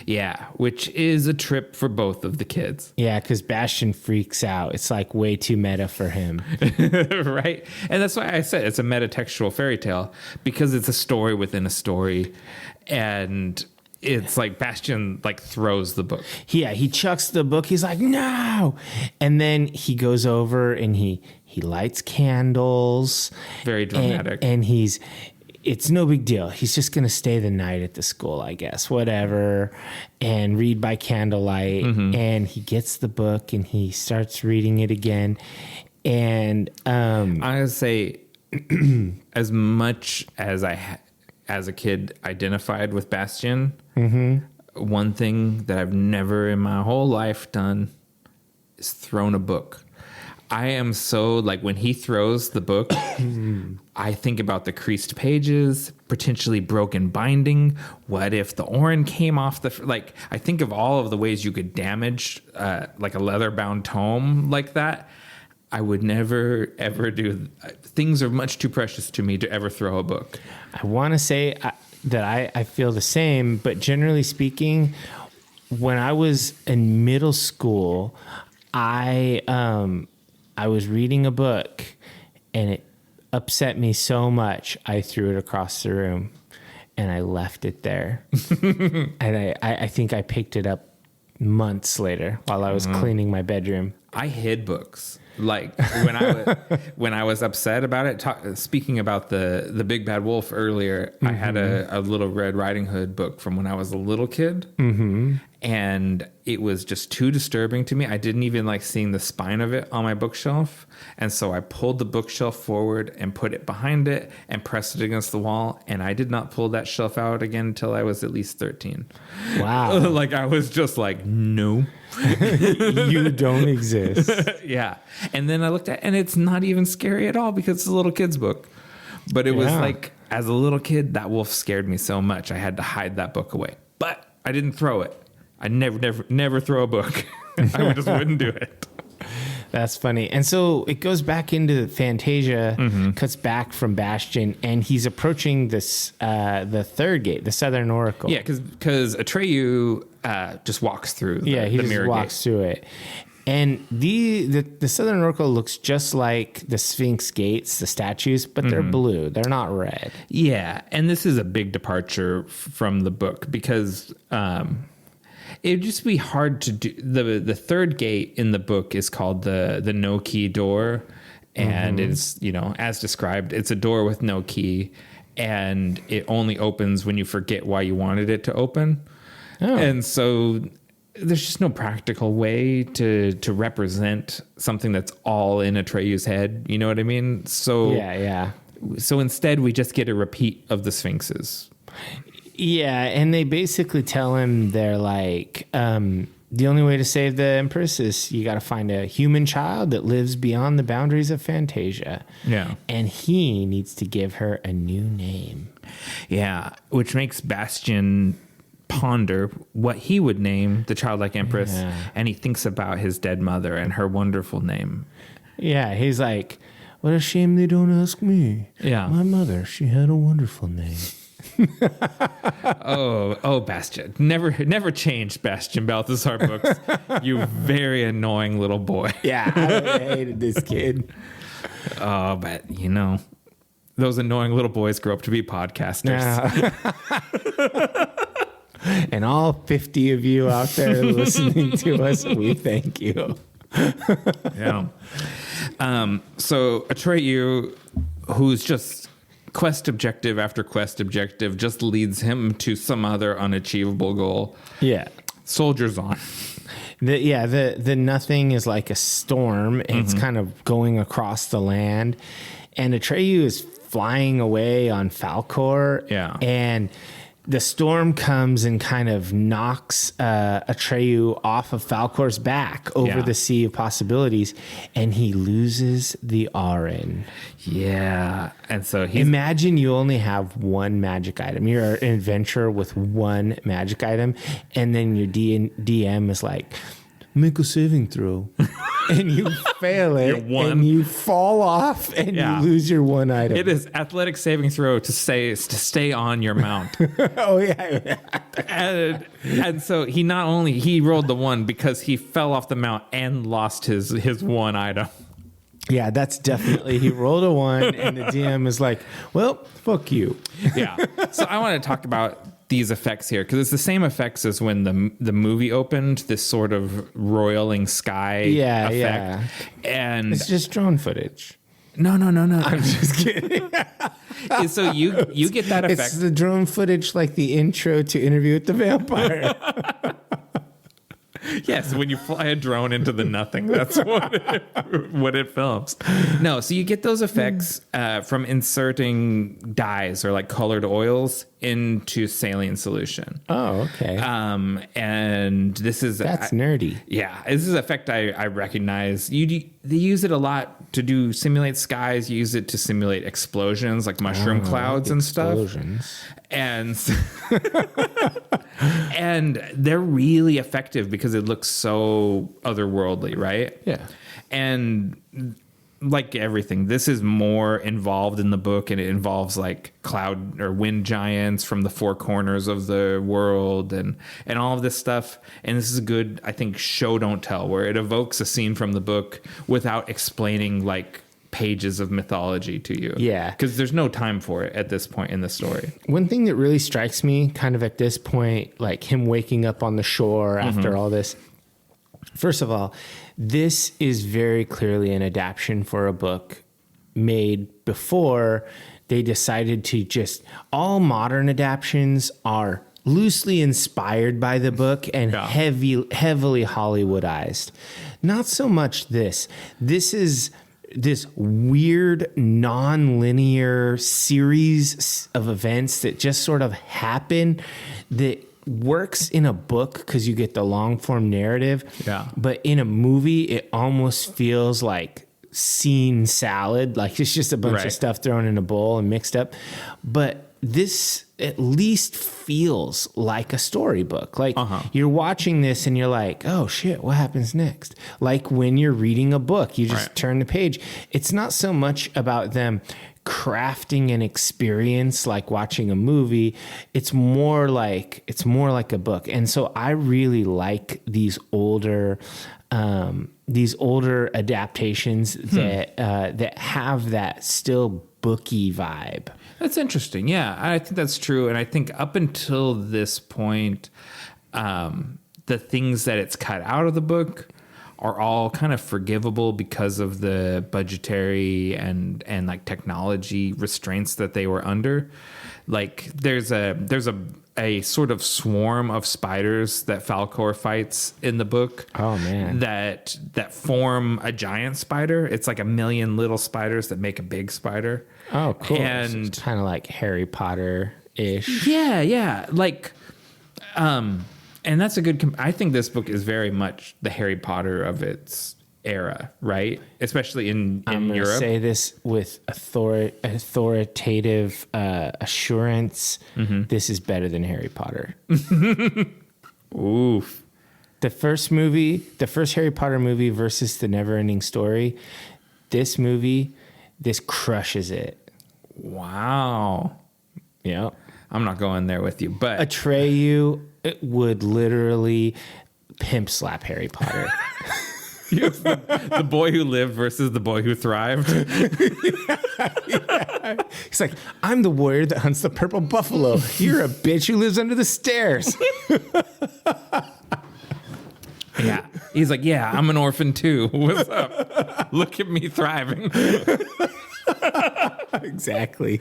Yeah, which is a trip for both of the kids. Yeah, because Bastion freaks out. It's like way too meta for him. Right? And that's why I said it's a Meta Textual-Fairy Tale, because it's a story within a story, and it's like Bastion like throws the book. Yeah, he chucks the book. He's like, no. And then he goes over and he lights candles. Very dramatic. And it's no big deal. He's just going to stay the night at the school, I guess, whatever, and read by candlelight. And he gets the book and he starts reading it again. And I would say, as much as as a kid, identified with Bastian, one thing that I've never in my whole life done is thrown a book. I am so, like, when he throws the book, I think about the creased pages, potentially broken binding. What if the Orin came off I think of all of the ways you could damage, like a leather-bound tome like that. I would never, ever do. Things are much too precious to me to ever throw a book. I want to say that I feel the same, but generally speaking, when I was in middle school, I was reading a book and it upset me so much, I threw it across the room and I left it there. And I think I picked it up months later while I was cleaning my bedroom. I hid books. Like when I was upset about it, speaking about the Big Bad Wolf earlier, I had a Little Red Riding Hood book from when I was a little kid. And it was just too disturbing to me. I didn't even like seeing the spine of it on my bookshelf. And so I pulled the bookshelf forward and put it behind it and pressed it against the wall. And I did not pull that shelf out again until I was at least 13. Wow. Like I was just like, no. You don't exist. Yeah. And then I looked at, and it's not even scary at all because it's a little kid's book. But it was like, as a little kid, that wolf scared me so much. I had to hide that book away. But I didn't throw it. I never throw a book. I just wouldn't do it. That's funny. And so it goes back into Fantasia, cuts back from Bastian, and he's approaching this the third gate, the Southern Oracle. Yeah, because Atreyu just walks through the he just mirror walks gate. through it. And the Southern Oracle looks just like the Sphinx gates, the statues, but they're blue. They're not red. Yeah, and this is a big departure from the book because it'd just be hard to do. The third gate in the book is called the no key door, and it's, as described, it's a door with no key, and it only opens when you forget why you wanted it to open. Oh. And so there's just no practical way to represent something that's all in Atreyu's head. You know what I mean? So yeah. So instead, we just get a repeat of the Sphinxes. Yeah, and they basically tell him they're like, the only way to save the Empress is you got to find a human child that lives beyond the boundaries of Fantasia. Yeah. And he needs to give her a new name. Yeah, which makes Bastian ponder what he would name the childlike Empress, and he thinks about his dead mother and her wonderful name. Yeah, he's like, what a shame they don't ask me. Yeah. My mother, she had a wonderful name. oh, Bastian. Never change Bastian Balthazar books. You very annoying little boy. Yeah, I hated this kid. Oh, but those annoying little boys grow up to be podcasters. And all 50 of you out there listening to us, we thank you. Yeah. So Atreyu, who's just quest objective after quest objective, just leads him to some other unachievable goal. Yeah. Soldiers on. The nothing is like a storm, and it's kind of going across the land. And Atreyu is flying away on Falkor. Yeah. And the storm comes and kind of knocks Atreyu off of Falkor's back over the Sea of Possibilities, and he loses the Orin. Yeah. And so imagine you only have one magic item. You're an adventurer with one magic item, and then your DM is like, make a saving throw. And you fail it, and you fall off, and you lose your one item. It is athletic saving throw to stay on your mount. Oh yeah. And so he rolled the one because he fell off the mount and lost his one item. Yeah, that's definitely, he rolled a 1, and the DM is like, well, fuck you. Yeah. So I want to talk about these effects here, because it's the same effects as when the movie opened, this sort of roiling sky effect. Yeah. And it's just drone footage. No. I'm just kidding. So you get that effect. It's the drone footage, like the intro to Interview with the Vampire. Yes, when you fly a drone into the nothing, that's what it films. No, so you get those effects from inserting dyes or like colored oils into saline solution. Oh, okay. And that's nerdy. Yeah, this is an effect I recognize. They use it a lot to simulate skies. You use it to simulate explosions, like mushroom clouds and stuff. And and they're really effective because it looks so otherworldly, right? Yeah. And like everything, this is more involved in the book, and it involves like cloud or wind giants from the four corners of the world and all of this stuff. And this is a good, I think, show don't tell, where it evokes a scene from the book without explaining like pages of mythology to you. Yeah. Because there's no time for it at this point in the story. One thing that really strikes me kind of at this point, like him waking up on the shore after all this, first of all, this is very clearly an adaptation for a book made before they decided to just, all modern adaptations are loosely inspired by the book and heavily Hollywoodized. Not so much this. This is this weird non-linear series of events that just sort of happen that works in a book because you get the long form narrative. Yeah. But in a movie, it almost feels like scene salad. Like it's just a bunch of stuff thrown in a bowl and mixed up. But this at least feels like a storybook. Like you're watching this and you're like, oh shit, what happens next? Like when you're reading a book, you just turn the page. It's not so much about them crafting an experience like watching a movie. It's more like a book. And so I really like these older adaptations that have that still booky vibe. That's interesting. Yeah, I think that's true. And I think up until this point, the things that it's cut out of the book are all kind of forgivable because of the budgetary and like technology restraints that they were under. Like there's a sort of swarm of spiders that Falkor fights in the book. Oh man. That form a giant spider. It's like a million little spiders that make a big spider. Oh, cool. And it's kind of like Harry Potter-ish. Yeah. Like, and that's a good, I think this book is very much the Harry Potter of its era, right? Especially in I'm Europe. I'm say this with authoritative assurance. This is better than Harry Potter. Oof. The first Harry Potter movie versus the Neverending Story, this crushes it. Wow. Yeah. I'm not going there with you, but Atreyu would literally pimp slap Harry Potter. the boy who lived versus the boy who thrived. Yeah. He's like, I'm the warrior that hunts the purple buffalo. You're a bitch who lives under the stairs. Yeah. He's like, yeah, I'm an orphan too. What's up? Look at me thriving. Exactly.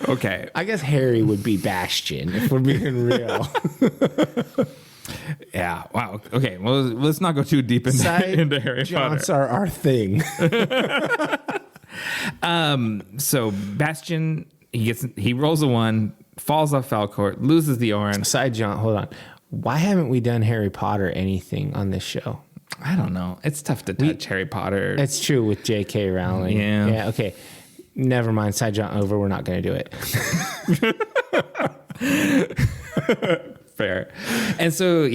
Okay. I guess Harry would be Bastion if we're being real. Yeah. Wow. Okay. Well, let's not go too deep into Harry John's Potter. are our thing. So Bastion, he rolls a 1, falls off Falkor, loses the orange. Side John, hold on. Why haven't we done Harry Potter anything on this show? I don't know. It's tough to touch Harry Potter. That's true with J.K. Rowling. Yeah. Yeah. Okay. Never mind. Side John over. We're not going to do it. Fair. And so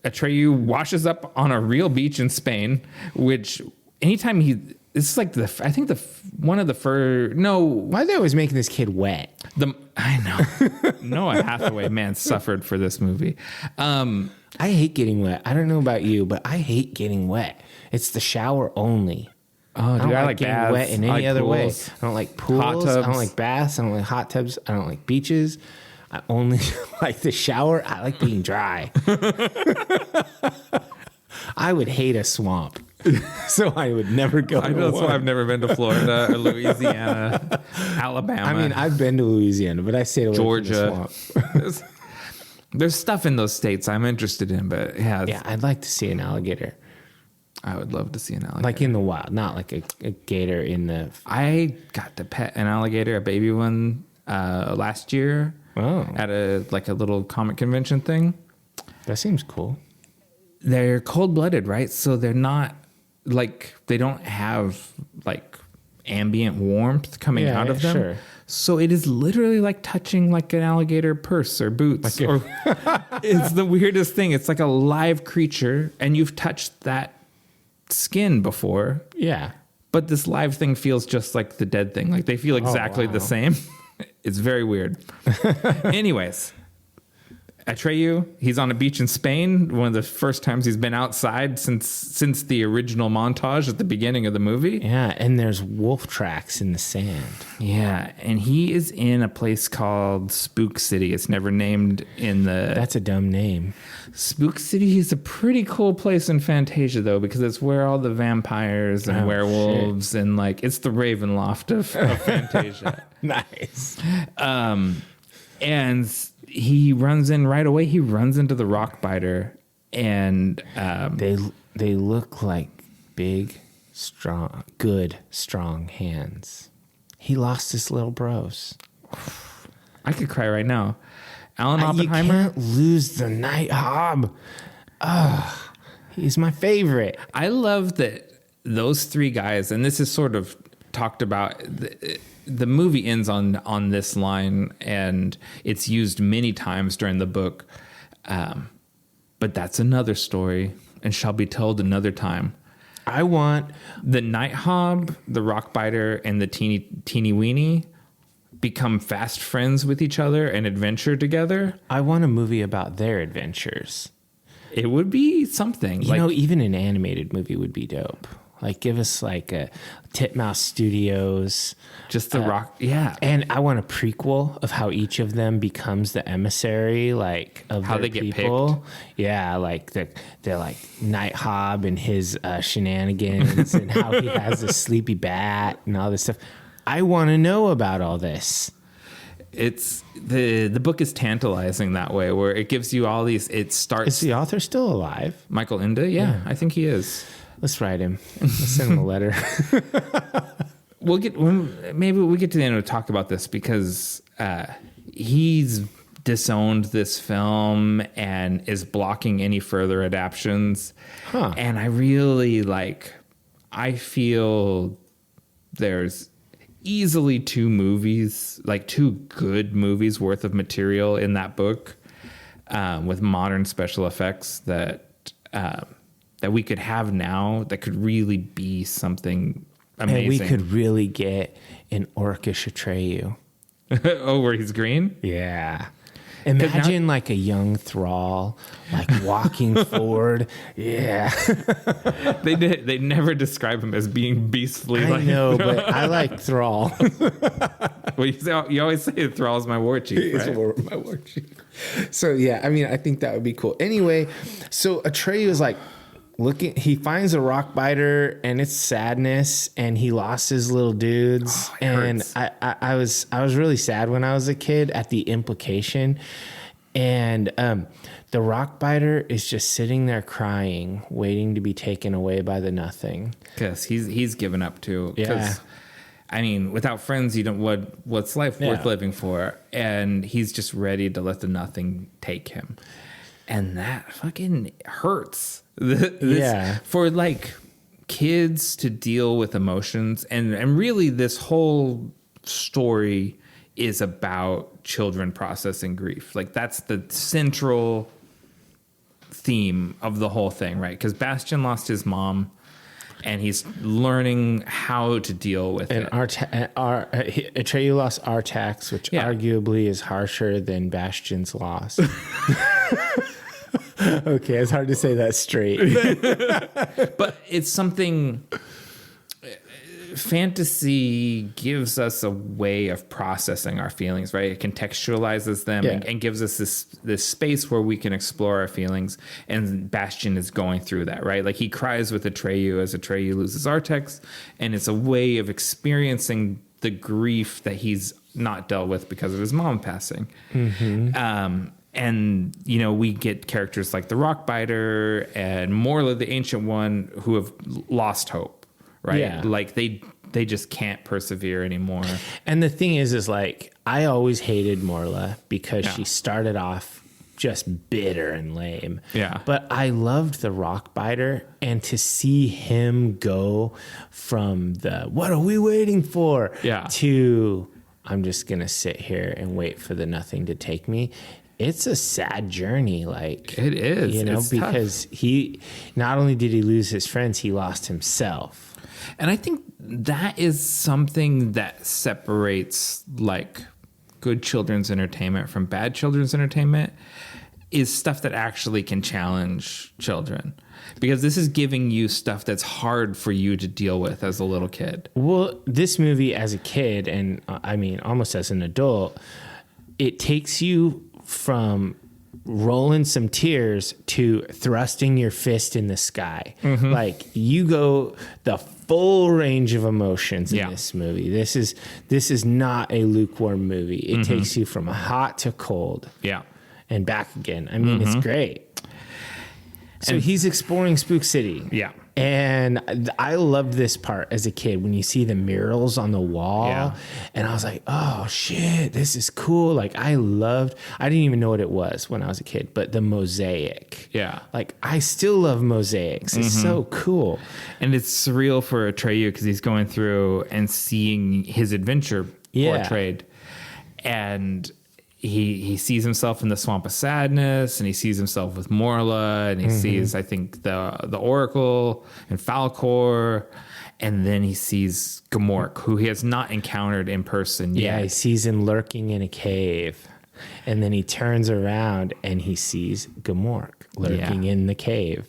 Atreyu washes up on a real beach in Spain, which anytime it's like one of the first. No, why are they always making this kid wet? I know. Noah Hathaway, man, suffered for this movie. I hate getting wet. I don't know about you, but I hate getting wet. It's the shower only. Oh, dude, I don't like getting baths. wet in any other way. I don't like pools. Hot tubs. I don't like baths. I don't like hot tubs. I don't like beaches. I only like the shower. I like being dry. I would hate a swamp. So I would never go. I know that's why I've never been to Florida or Louisiana, Alabama. I mean, I've been to Louisiana, but I stayed away Georgia. from the swamp. There's stuff in those states I'm interested in, but Yeah, I'd like to see an alligator. I would love to see an alligator. Like in the wild, not like a gator in the... I got to pet an alligator, a baby one, last year at a little comic convention thing. That seems cool. They're cold-blooded, right? So they're not like, they don't have like ambient warmth coming out of them. Sure. So it is literally like touching like an alligator purse or boots. It's the weirdest thing. It's like a live creature, and you've touched that skin before. Yeah. But this live thing feels just like the dead thing. Like they feel exactly the same. It's very weird. Anyways, Atreyu, he's on a beach in Spain. One of the first times he's been outside since the original montage at the beginning of the movie. Yeah, and there's wolf tracks in the sand. Yeah, and he is in a place called Spook City. It's never named in the... That's a dumb name. Spook City is a pretty cool place in Fantasia, though, because it's where all the vampires and werewolves and like it's the Ravenloft of Fantasia. Nice. And he runs in right away. He runs into the rockbiter, and they look like big, strong, good, strong hands. He lost his little bros. I could cry right now. Alan Oppenheimer. You can't lose the Night Hob. Oh, he's my favorite. I love that those three guys, and this is sort of talked about. The movie ends on this line, and it's used many times during the book. But that's another story and shall be told another time. I want the Night Hob, the Rockbiter, and the Teeny Weeny become fast friends with each other and adventure together. I want a movie about their adventures. It would be something. You know, even an animated movie would be dope. Like, give us like a Titmouse Studios. Just the rock. Yeah. And I want a prequel of how each of them becomes the emissary, like, of how they get picked. Yeah. Like, they're like Night Hob and his shenanigans and how he has a sleepy bat and all this stuff. I want to know about all this. It's the book is tantalizing that way, where it gives you all these. It starts. Is the author still alive? Michael Ende? Yeah, I think he is. Let's write him. Let's send him a letter. Maybe we get to the end and talk about this, because he's disowned this film and is blocking any further adaptions. And I really I feel there's easily two good movies worth of material in that book, with modern special effects that we could have now that could really be something amazing. And we could really get an orcish Atreyu. Oh, where he's green? Yeah. Imagine like a young thrall, like walking forward. Yeah. They never describe him as being beastly. I know, but I like thrall. Well, you always say thrall is my war chief, right? My war chief. So yeah, I mean, I think that would be cool. Anyway, so Atreyu is like he finds a rock biter, and it's sadness, and he lost his little dudes. And I was really sad when I was a kid at the implication. And the rock biter is just sitting there crying, waiting to be taken away by the nothing. Because he's given up too. Yeah. I mean, without friends, you don't. What's life worth living for? And he's just ready to let the nothing take him, and that fucking hurts. For like kids to deal with emotions, and really this whole story is about children processing grief. Like that's the central theme of the whole thing, right? Because Bastian lost his mom, and he's learning how to deal with it. Atreyu lost Artax, which arguably is harsher than Bastian's loss. Okay, it's hard to say that straight. But it's something... Fantasy gives us a way of processing our feelings, right? It contextualizes them and gives us this space where we can explore our feelings. And Bastian is going through that, right? Like he cries with Atreyu as Atreyu loses Artax, and it's a way of experiencing the grief that he's not dealt with because of his mom passing. Mm-hmm. And, you know, we get characters like the Rockbiter and Morla, the Ancient One, who have lost hope, right? Yeah. Like they just can't persevere anymore. And the thing is like, I always hated Morla because she started off just bitter and lame. Yeah. But I loved the Rockbiter, and to see him go from the what are we waiting for to I'm just going to sit here and wait for the nothing to take me. It's a sad journey. Like it is, you know, it's because tough. he not only did he lose his friends, he lost himself. And I think that is something that separates like good children's entertainment from bad children's entertainment, is stuff that actually can challenge children, because this is giving you stuff that's hard for you to deal with as a little kid. Well, this movie as a kid, and I mean almost as an adult, it takes you from rolling some tears to thrusting your fist in the sky. Like you go the full range of emotions in this movie. This is not a lukewarm movie. It takes you from hot to cold. Yeah. And back again. I mean, it's great. So he's exploring Spook City. Yeah. And I loved this part as a kid when you see the murals on the wall. Yeah. And I was like, oh shit, this is cool. Like I didn't even know what it was when I was a kid, but the mosaic. Yeah. Like I still love mosaics. It's so cool. And it's surreal for Atreyu because he's going through and seeing his adventure portrayed. And he sees himself in the Swamp of Sadness, and he sees himself with Morla, and he sees, I think, the Oracle and Falkor, and then he sees Gamork, who he has not encountered in person yet. Yeah, he sees him lurking in a cave, and then he turns around and he sees Gamork lurking in the cave.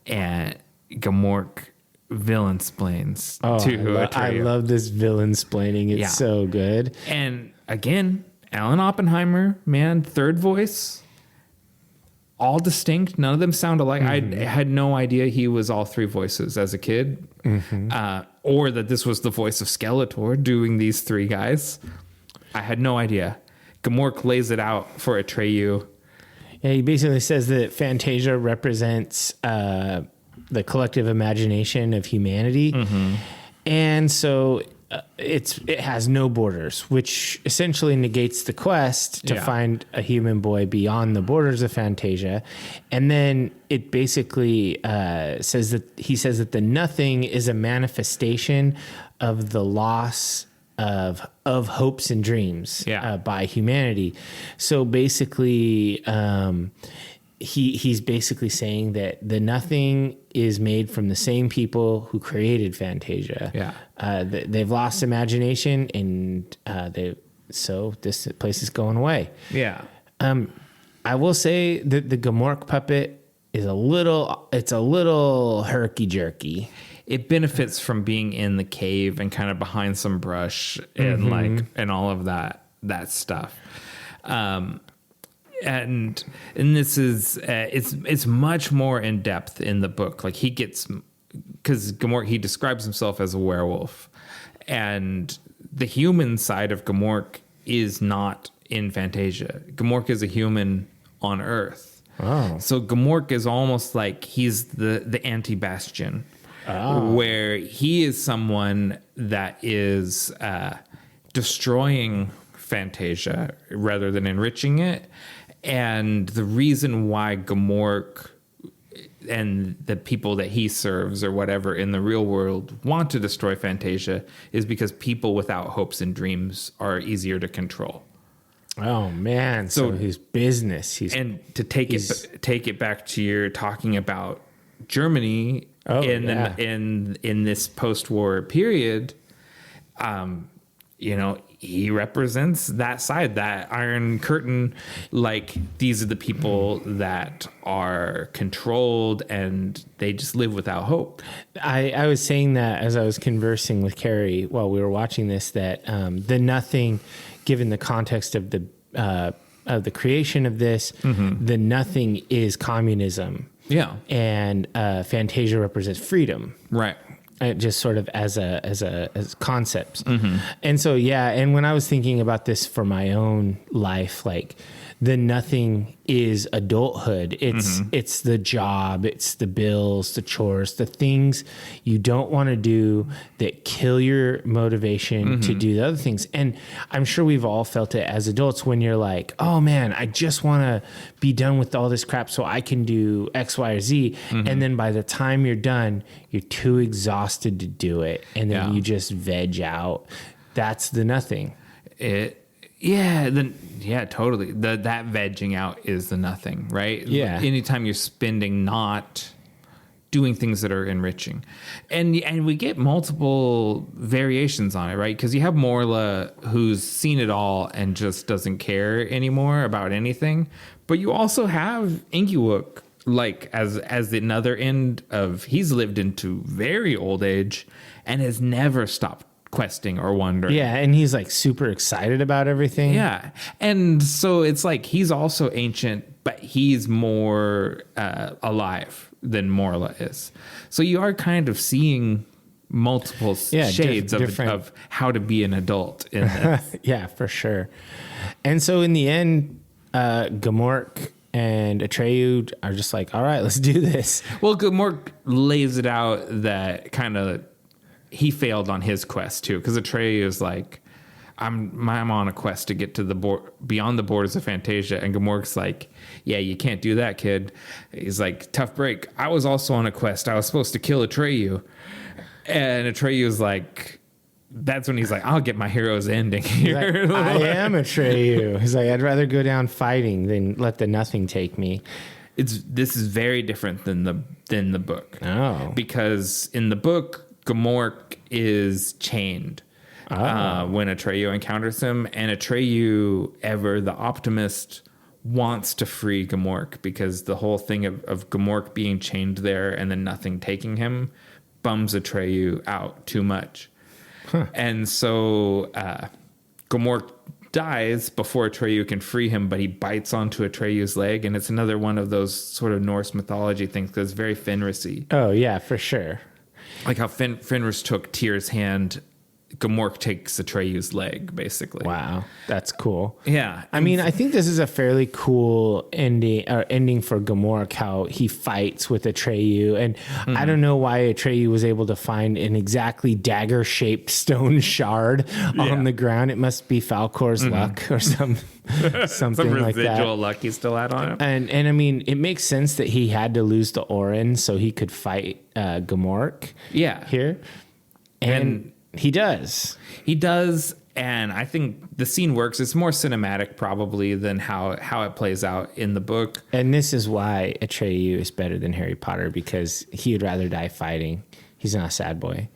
And Gamork villain-splains to Atreyu. I love this villain-splaining. It's so good. And again, Alan Oppenheimer, man, third voice, all distinct. None of them sound alike. I had no idea he was all three voices as a kid, or that this was the voice of Skeletor doing these three guys. I had no idea. Gamork lays it out for Atreyu. Yeah, he basically says that Fantasia represents the collective imagination of humanity, and so it has no borders, which essentially negates the quest to find a human boy beyond the borders of Fantasia. And then it basically says that the nothing is a manifestation of the loss of hopes and dreams by humanity. So basically, he's basically saying that the nothing is made from the same people who created Fantasia. Yeah. They've lost imagination, and so this place is going away. Yeah. I will say that the Gamork puppet is a little herky jerky. It benefits from being in the cave and kind of behind some brush and and all of that stuff. And this is it's much more in depth in the book. Like because Gamork, he describes himself as a werewolf, and the human side of Gamork is not in Fantasia. Gamork is a human on Earth. Oh. So Gamork is almost like he's the anti-Bastion, where he is someone that is destroying Fantasia rather than enriching it. And the reason why Gamork and the people that he serves or whatever in the real world want to destroy Fantasia is because people without hopes and dreams are easier to control. Oh man! So his business. And to take it back to your talking about Germany in this post-war period, he represents that side, that Iron Curtain. Like, these are the people that are controlled and they just live without hope. I was saying that as I was conversing with Carrie while we were watching this, that the nothing, given the context of the creation of this, the nothing is communism. Yeah. And Fantasia represents freedom. Right. just sort of as concepts. And so, yeah. And when I was thinking about this for my own life, like the nothing is adulthood. It's the job, it's the bills, the chores, the things you don't want to do that kill your motivation to do the other things. And I'm sure we've all felt it as adults when you're like, oh man, I just want to be done with all this crap so I can do X, Y, or Z. And then by the time you're done, you're too exhausted to do it. And then you just veg out. That's the nothing. Totally. That vegging out is the nothing, right? Yeah. Anytime you're spending not doing things that are enriching. And we get multiple variations on it, right? Because you have Morla, who's seen it all and just doesn't care anymore about anything. But you also have Ingiwook, like as another end of, he's lived into very old age and has never stopped questing or wondering. Yeah, and he's like super excited about everything. Yeah. And so it's like he's also ancient, but he's more alive than Morla is. So you are kind of seeing multiple shades of how to be an adult in this. Yeah, for sure. And so in the end, Gamork and Atreyu are just like, all right, let's do this. Well, Gamork lays it out that kind of he failed on his quest too, because Atreyu is like, I'm on a quest to get to the beyond the borders of Fantasia, and Gamork's like, yeah, you can't do that, kid. He's like, tough break. I was also on a quest. I was supposed to kill Atreyu, and Atreyu's like, that's when he's like, I'll get my hero's ending here. Like, I am Atreyu. He's like, I'd rather go down fighting than let the nothing take me. This is very different than the book. Oh, because in the book, Gamork is chained when Atreyu encounters him, and Atreyu, ever the optimist, wants to free Gamork because the whole thing of Gamork being chained there and then nothing taking him bums Atreyu out too much. And so Gamork dies before Atreyu can free him, but he bites onto Atreyu's leg, and it's another one of those sort of Norse mythology things because it's very Fenrisy. Oh, yeah, for sure. Like how Fenris took Tyr's hand, Gamork takes Atreyu's leg, basically. Wow, that's cool. Yeah. I mean, I think this is a fairly cool ending for Gamork, how he fights with Atreyu. And I don't know why Atreyu was able to find an exactly dagger-shaped stone shard on the ground. It must be Falkor's luck or something some like that. residual luck he still had on him. And I mean, it makes sense that he had to lose to Orin so he could fight Gamork. Yeah. Here. And he does. He does, and I think the scene works. It's more cinematic probably than how it plays out in the book. And this is why Atreyu is better than Harry Potter, because he would rather die fighting. He's not a sad boy.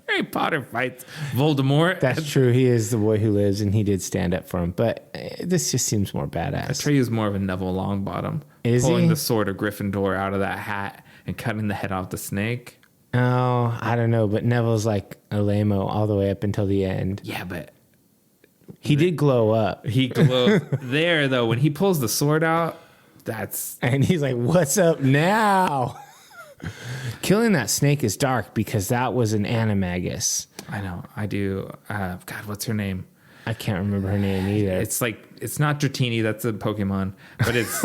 Harry Potter fights Voldemort. That's true. He is the boy who lives, and he did stand up for him. But this just seems more badass. Atreyu's more of a Neville Longbottom. Is pulling he? the sword of Gryffindor out of that hat and cutting the head off the snake. Oh, I don't know. But Neville's like a lame-o all the way up until the end. Yeah, but he did glow up. He glowed there, though. When he pulls the sword out, and he's like, what's up now? Killing that snake is dark because that was an animagus. I know. I do. God, what's her name? I can't remember her name either. It's not Dratini, that's a Pokemon, but it's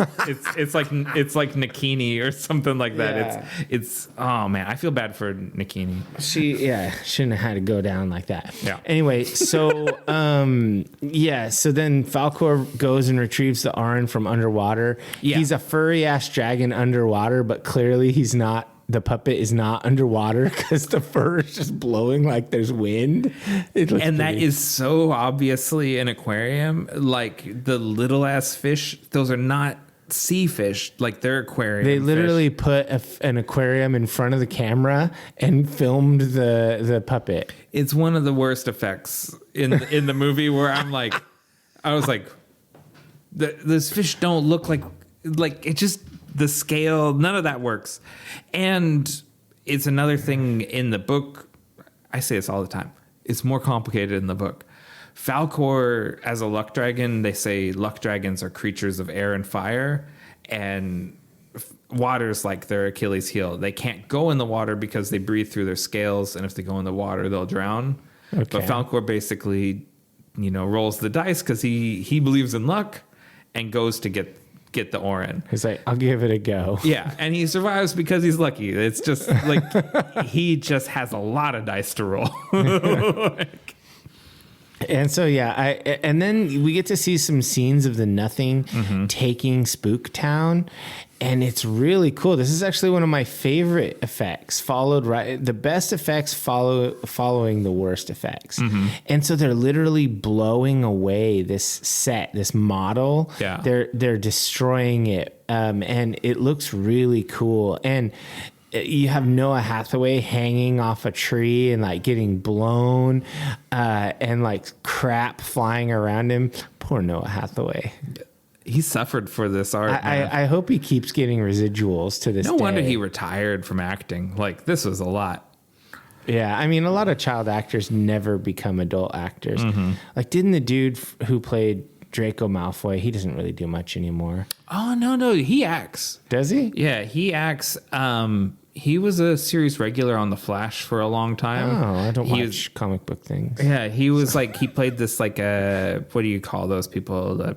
like Nikini or something like that. Yeah. It's oh man, I feel bad for Nikini. She shouldn't have had to go down like that. Yeah. Anyway, so so then Falkor goes and retrieves the Aran from underwater. Yeah. He's a furry ass dragon underwater, but clearly he's not. The puppet is not underwater because the fur is just blowing like there's wind. And that is so obviously an aquarium. Like the little ass fish, those are not sea fish. Like they're aquarium. They literally fish. put an aquarium in front of the camera and filmed the puppet. It's one of the worst effects in the movie where I was like, those fish don't look like it just. The scale, none of that works. And it's another thing in the book. I say this all the time. It's more complicated in the book. Falkor, as a luck dragon, they say luck dragons are creatures of air and fire. And water's like their Achilles heel. They can't go in the water because they breathe through their scales, and if they go in the water, they'll drown. Okay. But Falkor basically, rolls the dice because he believes in luck and goes to get the Orin. He's like, I'll give it a go. Yeah, and he survives because he's lucky. It's just like he just has a lot of dice to roll. And so, and then we get to see some scenes of the Nothing taking Spook Town, and it's really cool. This is actually one of my favorite effects, the best effects following the worst effects. And so they're literally blowing away this set, this model. Yeah. They're destroying it, and it looks really cool. And you have Noah Hathaway hanging off a tree and like getting blown, and like crap flying around him. Poor Noah Hathaway. He suffered for this art. I hope he keeps getting residuals to this day. No wonder he retired from acting. Like, this was a lot. Yeah, I mean, a lot of child actors never become adult actors. Like, didn't the dude who played Draco Malfoy, he doesn't really do much anymore. Oh, no, he acts. Does he? Yeah, he acts. He was a series regular on The Flash for a long time. Oh, I don't watch comic book things. Yeah, he was he played this what do you call those people?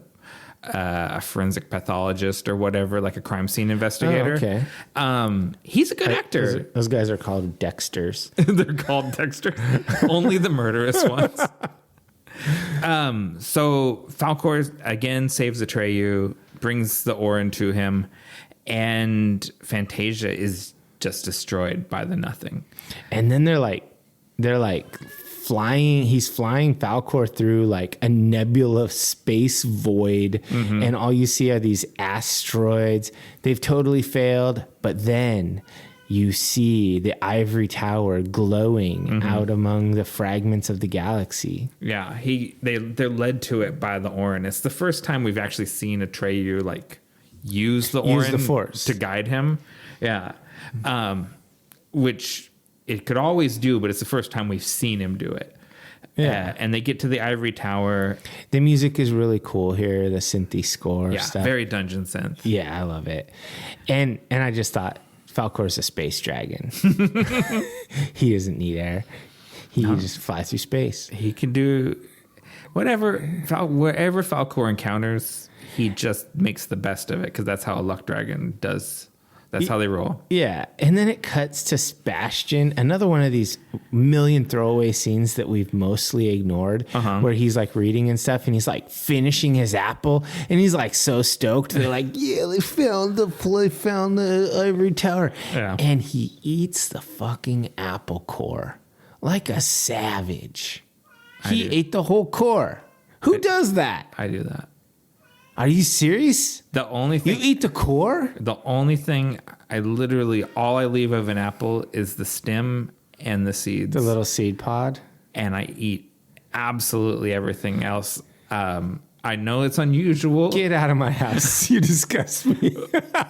A forensic pathologist or whatever, like a crime scene investigator. Oh, okay. He's a good actor. Those guys are called Dexters. They're called Dexter. Only the murderous ones. So Falkor again saves Atreyu, brings the Orin to him, and Fantasia is just destroyed by the Nothing. And then they're like flying. He's flying Falkor through like a nebula space void, and all you see are these asteroids. They've totally failed, but then you see the ivory tower glowing out among the fragments of the galaxy. Yeah, they're led to it by the Orin. It's the first time we've actually seen Atreyu use the Orin, the Force to guide him. Yeah, which it could always do, but it's the first time we've seen him do it. Yeah, and they get to the ivory tower. The music is really cool here. The synthy score, stuff. Very dungeon synth. Yeah, I love it. And I just thought Falkor's a space dragon. He doesn't need air. He can just fly through space. He can do wherever Falkor encounters, he just makes the best of it, because that's how a luck dragon does. That's how they roll. Yeah. And then it cuts to Sebastian, another one of these million throwaway scenes that we've mostly ignored, where he's like reading and stuff, and he's like finishing his apple, and he's like so stoked. They're like, yeah, they found the ivory tower. Yeah. And he eats the fucking apple core like a savage. He ate the whole core. Who does that? I do that. Are you serious? The only thing you eat the core? The only thing all I leave of an apple is the stem and the seeds. The little seed pod. And I eat absolutely everything else. I know it's unusual. Get out of my house. You disgust me.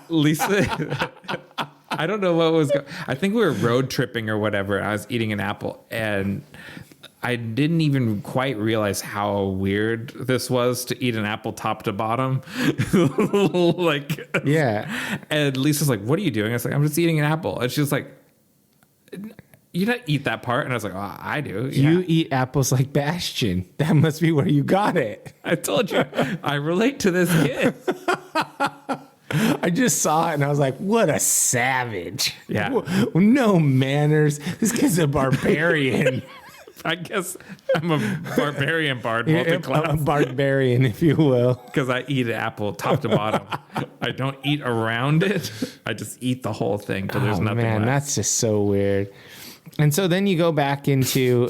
Lisa, I don't know what was going on. I think we were road tripping or whatever. And I was eating an apple, and I didn't even quite realize how weird this was to eat an apple top to bottom. Yeah. And Lisa's like, what are you doing? I was like, I'm just eating an apple. And she was like, you don't eat that part. And I was like, oh, I do. Yeah. You eat apples like Bastion. That must be where you got it. I told you, I relate to this kid. I just saw it and I was like, what a savage. Yeah. No manners. This kid's a barbarian. I guess I'm a barbarian bard multi-class. A barbarian, if you will. Because I eat an apple top to bottom. I don't eat around it. I just eat the whole thing till there's nothing left. That's just so weird. And so then you go back into,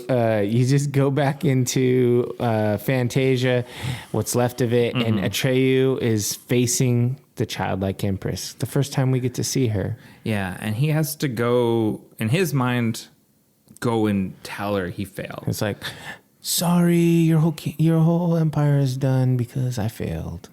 Fantasia, what's left of it, and Atreyu is facing the childlike empress. The first time we get to see her. Yeah, and he has to go, in his mind, go and tell her he failed. It's like, sorry, your whole empire is done because I failed.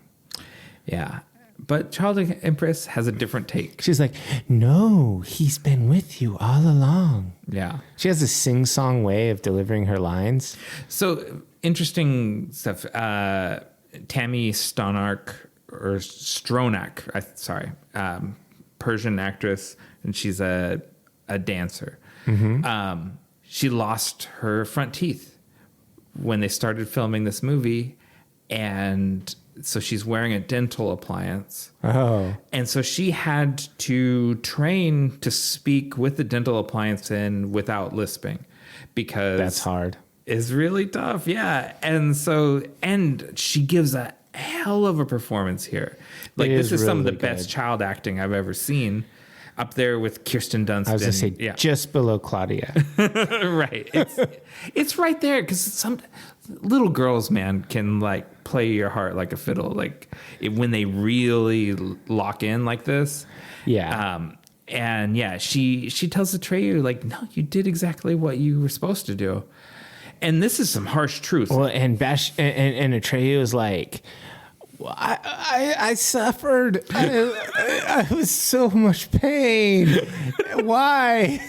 Yeah, but childlike empress has a different take. She's like, no, he's been with you all along. Yeah, she has a sing-song way of delivering her lines. So interesting stuff. Tammy Stronach, Persian actress, and she's a dancer. She lost her front teeth when they started filming this movie, and so she's wearing a dental appliance. Oh. And so she had to train to speak with the dental appliance in without lisping, because That's hard. It's really tough. Yeah. And she gives a hell of a performance here. Like, this is some of the best child acting I've ever seen. Up there with Kirsten Dunst. I was going to say, just below Claudia. Right. It's right there, because some little girls, man, can like play your heart like a fiddle. Like when they really lock in like this. Yeah. And yeah, she tells Atreyu, like, no, you did exactly what you were supposed to do. And this is some harsh truth. Well, and Atreyu is like, I suffered. I was so much pain. Why?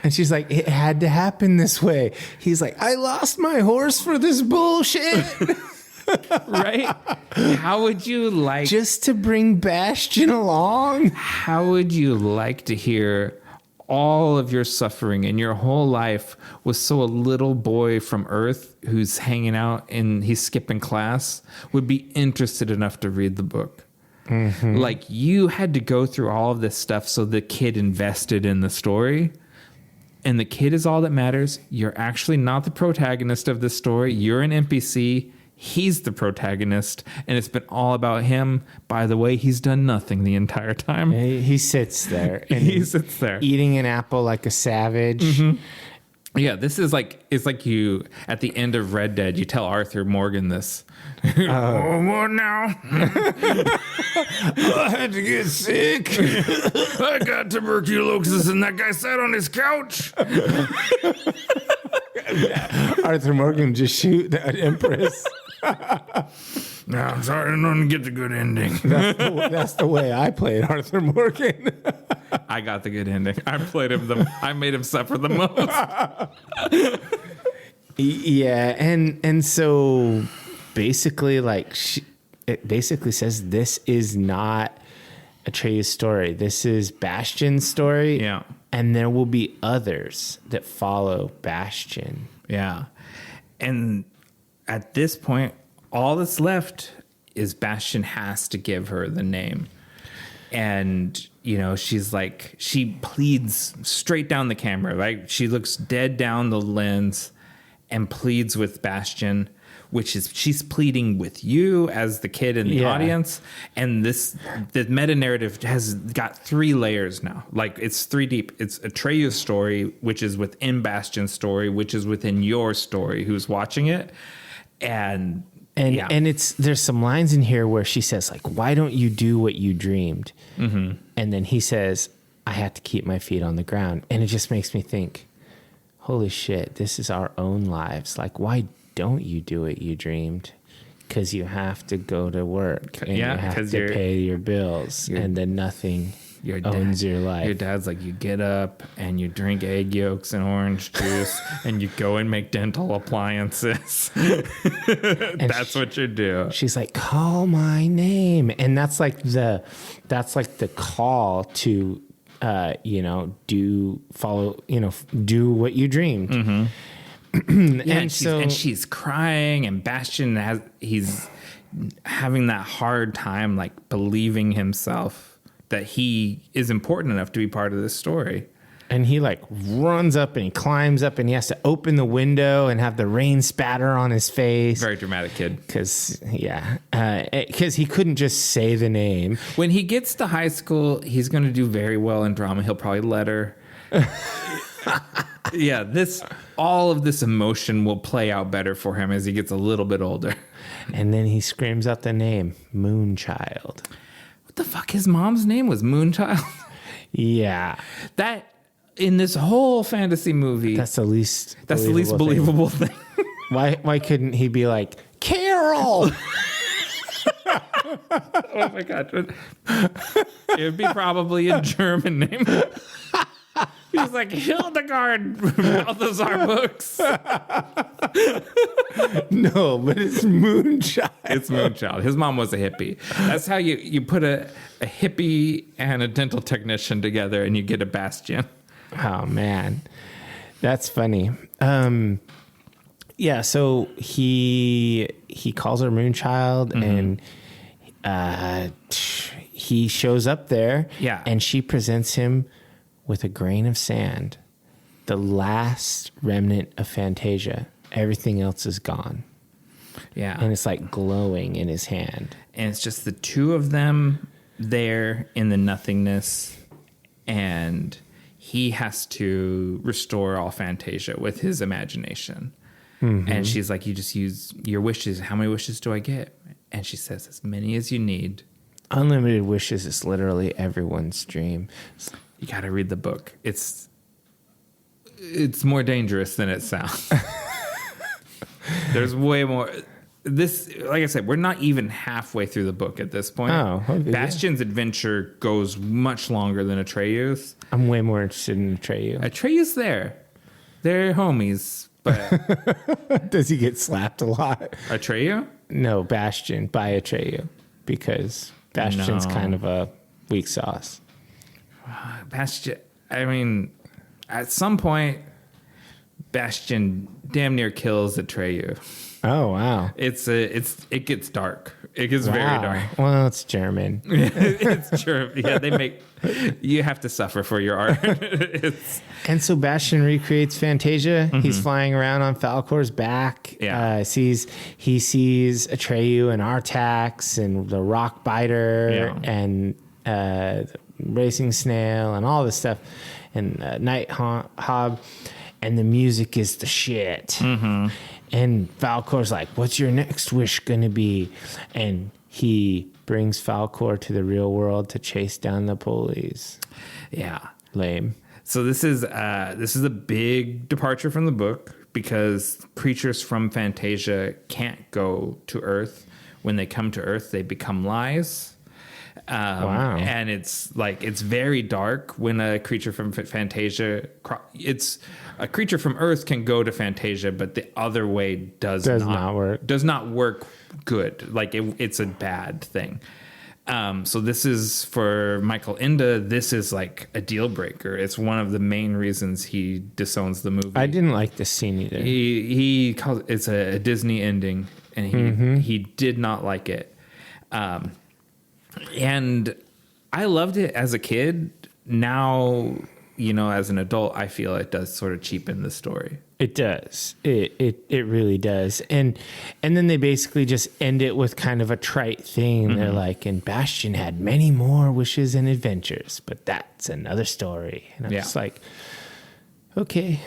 And she's like, it had to happen this way. He's like, I lost my horse for this bullshit. Right? How would you like... Just to bring Bastion along? How would you like to hear all of your suffering and your whole life was so a little boy from Earth who's hanging out and he's skipping class would be interested enough to read the book? Like, you had to go through all of this stuff so the kid invested in the story. And the kid is all that matters. You're actually not the protagonist of this story. You're an NPC. He's the protagonist, and it's been all about him. By the way, he's done nothing the entire time. He sits there. And he sits there eating an apple like a savage. Yeah, this is like, it's like you, at the end of Red Dead, you tell Arthur Morgan this. Oh, what now? I had to get sick. I got tuberculosis and that guy sat on his couch. Arthur Morgan just shoot that Empress. No, I'm sorry, I didn't get the good ending. That's the way I played Arthur Morgan. I got the good ending. I played him I made him suffer the most. Yeah, and so basically, like, it basically says this is not Atreyu's story. This is Bastion's story. Yeah. And there will be others that follow Bastion. Yeah. And at this point, all that's left is Bastion has to give her the name. And, you know, she's like, she pleads straight down the camera, right? She looks dead down the lens and pleads with Bastion, which is, she's pleading with you as the kid in the audience. And the meta narrative has got 3 layers now. Like, it's 3 deep. It's Atreyu's story, which is within Bastion's story, which is within your story, who's watching it. And it's, there's some lines in here where she says, like, why don't you do what you dreamed? And then he says, I had to keep my feet on the ground. And it just makes me think, holy shit, this is our own lives. Like, why don't you do what you dreamed? Because you have to go to work and you have to pay your bills, and then nothing owns your life. Your dad's like, you get up and you drink egg yolks and orange juice and you go and make dental appliances. That's what you do. She's like, call my name. And that's like the call to, do what you dreamed. And she's crying, and Bastion he's having that hard time, like, believing himself that he is important enough to be part of this story. And he, like, runs up and he climbs up and he has to open the window and have the rain spatter on his face. Very dramatic kid. Because he couldn't just say the name. When he gets to high school, he's going to do very well in drama. He'll probably let her. Yeah, all of this emotion will play out better for him as he gets a little bit older. And then he screams out the name, Moonchild. What the fuck? His mom's name was Moonchild? Yeah. That, in this whole fantasy movie, that's the least believable thing. Why couldn't he be like, Carol? Oh my God. It would be probably a German name. He's like, Hildegard, Balthazar books. No, but it's Moonchild. It's Moonchild. His mom was a hippie. That's how you put a hippie and a dental technician together and you get a Bastion. Oh, man. That's funny. Yeah, so he calls her Moonchild, and he shows up there, and she presents him with a grain of sand, the last remnant of Fantasia. Everything else is gone. Yeah. And it's like glowing in his hand. And it's just the two of them there in the nothingness, and he has to restore all Fantasia with his imagination. Mm-hmm. And she's like, you just use your wishes. How many wishes do I get? And she says, as many as you need. Unlimited wishes is literally everyone's dream. You got to read the book. It's more dangerous than it sounds. There's way more. This, like I said, we're not even halfway through the book at this point. Oh, okay. Bastion's adventure goes much longer than Atreyu's. I'm way more interested in Atreyu. Atreyu's there. They're homies, but... Does he get slapped a lot? Atreyu? No, Bastion by Atreyu, because Bastion's kind of a weak sauce. Bastion, I mean, at some point, Bastion damn near kills Atreyu. Oh, wow. It gets dark. It gets very dark. Well, it's German. It's German. Yeah, you have to suffer for your art. And so Bastion recreates Fantasia. Mm-hmm. He's flying around on Falkor's back. Yeah. He sees Atreyu and Artax and the rock biter and the racing snail and all this stuff and Night Hob. And the music is the shit. Mm-hmm. And Falkor's like, what's your next wish going to be? And he brings Falkor to the real world to chase down the police. Yeah. Lame. So this is a big departure from the book because creatures from Fantasia can't go to Earth. When they come to Earth, they become lies. Wow. And it's very dark when a creature from Fantasia, it's a creature from Earth can go to Fantasia, but the other way does not work good. Like it's a bad thing. So this is for Michael Ende. This is like a deal breaker. It's one of the main reasons he disowns the movie. I didn't like this scene either. He calls it's a Disney ending, and he did not like it. And I loved it as a kid. Now, as an adult, I feel it does sort of cheapen the story. It does. It really does. And then they basically just end it with kind of a trite thing. Mm-hmm. They're like, and Bastion had many more wishes and adventures, but that's another story. And I'm just like, okay.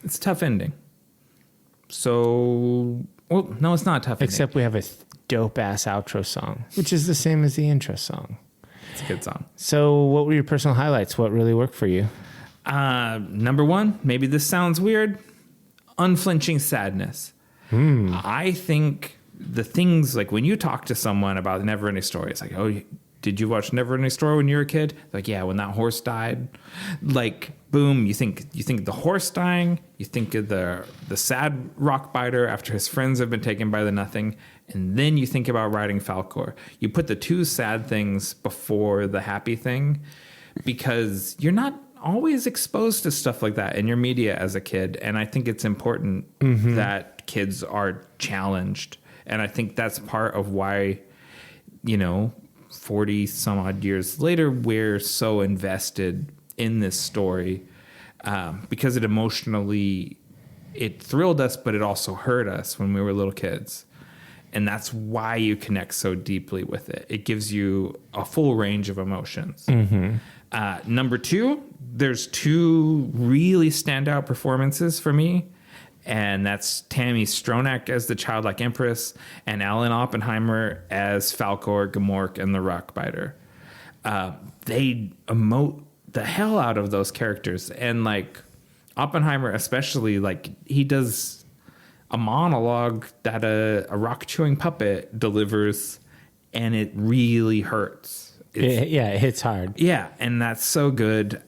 It's a tough ending. So, well, no, it's not a tough ending. Except we have a dope-ass outro song, which is the same as the intro song. It's a good song. So what were your personal highlights? What really worked for you? Number one, maybe this sounds weird, unflinching sadness. I think the things, like when you talk to someone about the Neverending Story, it's like, oh, did you watch Neverending Story when you were a kid? Like, yeah, when that horse died. Like, boom, you think the horse dying, you think of the sad rock biter after his friends have been taken by the nothing, and then you think about riding Falkor. You put the two sad things before the happy thing because you're not always exposed to stuff like that in your media as a kid, and I think it's important that kids are challenged, and I think that's part of why, 40 some odd years later, we're so invested in this story because it thrilled us, but it also hurt us when we were little kids. And that's why you connect so deeply with it. It gives you a full range of emotions. Mm-hmm. Number two, there's two really standout performances for me. And that's Tammy Stronach as the childlike empress and Alan Oppenheimer as Falkor, Gamork, and the Rockbiter. They emote the hell out of those characters. And like Oppenheimer especially, like he does a monologue that a rock-chewing puppet delivers, and it really hurts. It hits hard. Yeah, and that's so good.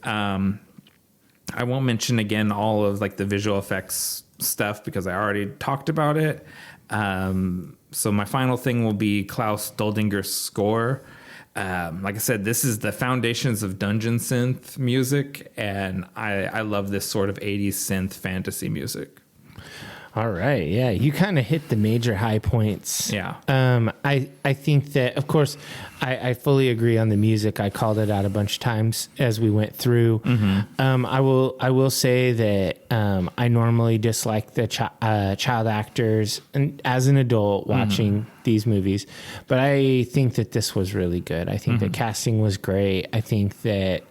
I won't mention again all of like the visual effects stuff because I already talked about it. So my final thing will be Klaus Doldinger's score. Like I said, this is the foundations of dungeon synth music, and I love this sort of 80s synth fantasy music. All right. Yeah. You kind of hit the major high points. Yeah. I think that, of course, I fully agree on the music. I called it out a bunch of times as we went through. Mm-hmm. I will say that I normally dislike the child actors and as an adult watching these movies, but I think that this was really good. I think the casting was great. I think that,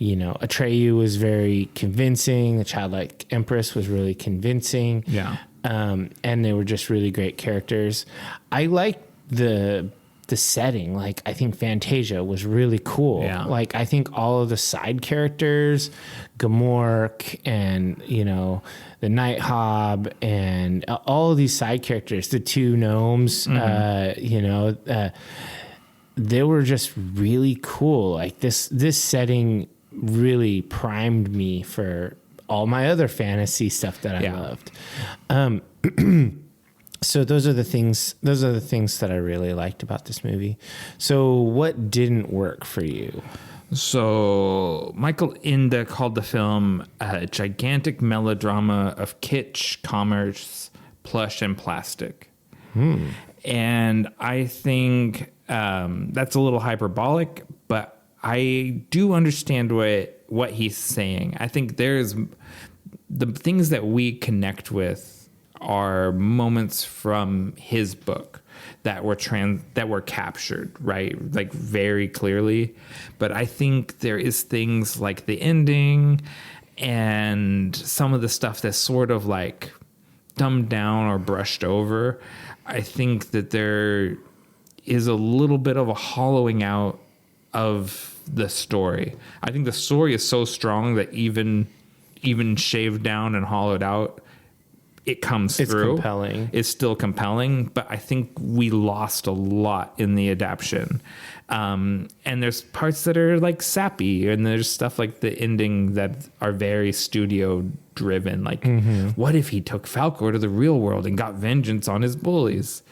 Atreyu was very convincing. The childlike empress was really convincing. Yeah. And they were just really great characters. I like the setting. Like, I think Fantasia was really cool. Yeah. Like, I think all of the side characters, Gamork and, the Night Hob and all of these side characters, the two gnomes, they were just really cool. Like this setting really primed me for all my other fantasy stuff that I loved. So those are the things that I really liked about this movie. So what didn't work for you? So Michael Ende called the film a gigantic melodrama of kitsch, commerce, plush, and plastic. And I think that's a little hyperbolic, but I do understand what he's saying. I think there's the things that we connect with are moments from his book that were captured, right? Like very clearly. But I think there is things like the ending and some of the stuff that's sort of like dumbed down or brushed over. I think that there is a little bit of a hollowing out of the story. I think the story is so strong that even shaved down and hollowed out, it comes through. Compelling. It's still compelling, but I think we lost a lot in the adaptation. And there's parts that are like sappy, and there's stuff like the ending that are very studio driven. Like, what if he took Falkor to the real world and got vengeance on his bullies?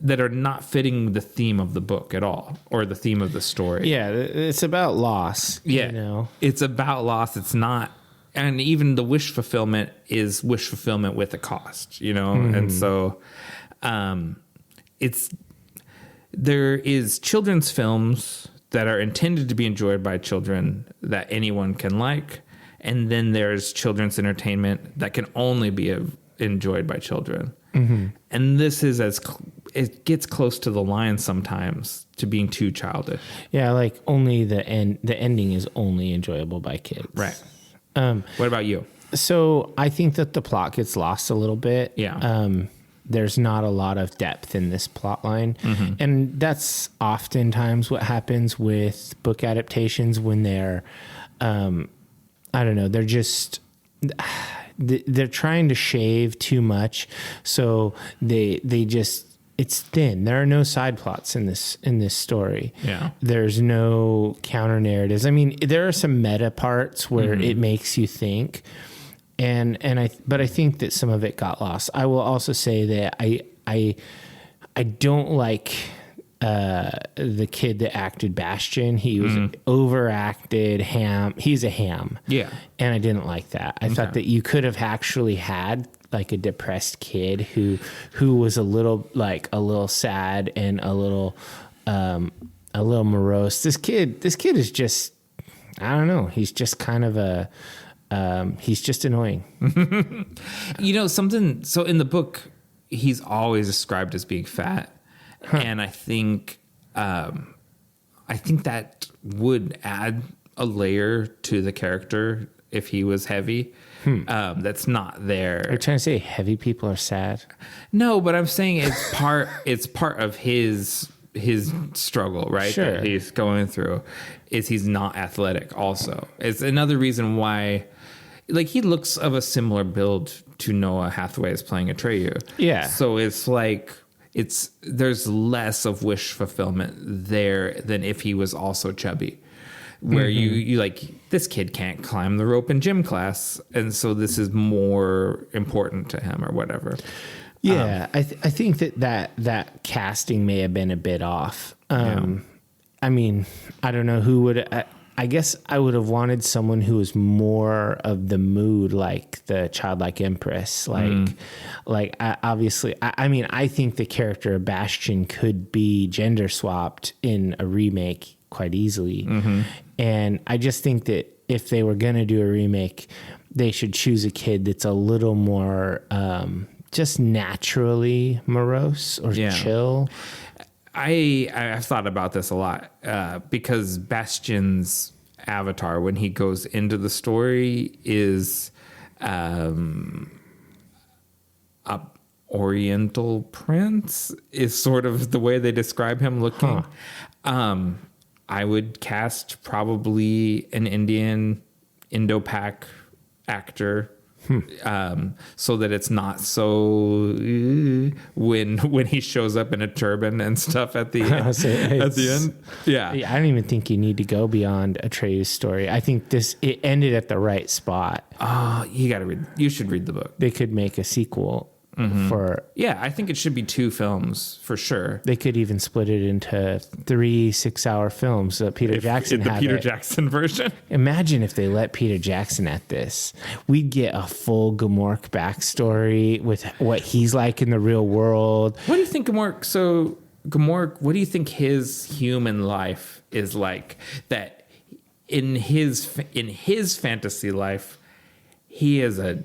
That are not fitting the theme of the book at all, or the theme of the story. Yeah, it's about loss. Yeah, it's about loss. It's not. And even the wish fulfillment is wish fulfillment with a cost, And so there is children's films that are intended to be enjoyed by children that anyone can like. And then there's children's entertainment that can only be enjoyed by children. And this is it gets close to the line sometimes to being too childish. Yeah, like only the ending is only enjoyable by kids. Right. What about you? So I think that the plot gets lost a little bit. Yeah. There's not a lot of depth in this plot line. And that's oftentimes what happens with book adaptations when they're, they're just, they're trying to shave too much. So they just, it's thin. There are no side plots in this story. Yeah. There's no counter narratives. I mean, there are some meta parts where it makes you think, but I think that some of it got lost. I will also say that I don't like the kid that acted Bastion. He was overacted ham. He's a ham. Yeah. And I didn't like that. I thought that you could have actually had like a depressed kid who was a little sad and a little morose. This kid is just, I don't know. He's just kind of he's just annoying. Something. So in the book, he's always described as being fat. And I think that would add a layer to the character if he was heavy. That's not there. Are you trying to say heavy people are sad? No, but I'm saying it's part of his struggle, right? Sure. That he's going through is he's not athletic also. It's another reason why, like, he looks of a similar build to Noah Hathaway as playing Atreyu. Yeah. So it's like there's less of wish fulfillment there than if he was also chubby. where you like, this kid can't climb the rope in gym class, and so this is more important to him or whatever. Yeah, I think that casting may have been a bit off. I mean, I don't know who would. I guess I would have wanted someone who was more of the mood, like the childlike empress. Obviously, I mean, I think the character of Bastion could be gender swapped in a remake quite easily. And I just think that if they were going to do a remake, they should choose a kid that's a little more just naturally morose or chill. I've thought about this a lot because Bastion's avatar, when he goes into the story, is a Oriental prince, is sort of the way they describe him looking. I would cast probably an Indian Indo-Pac actor. So that it's not so when he shows up in a turban and stuff at the end. Yeah, I don't even think you need to go beyond Atreyu's story. I think it ended at the right spot. You should read the book. They could make a sequel for. Yeah, I think it should be 2 films for sure. They could even split it into 3 6-hour films. Peter Jackson had the Peter Jackson version. Imagine if they let Peter Jackson at this. We'd get a full Gamork backstory with what he's like in the real world. What do you think Gamork, what do you think his human life is like? That in his fantasy life, he is a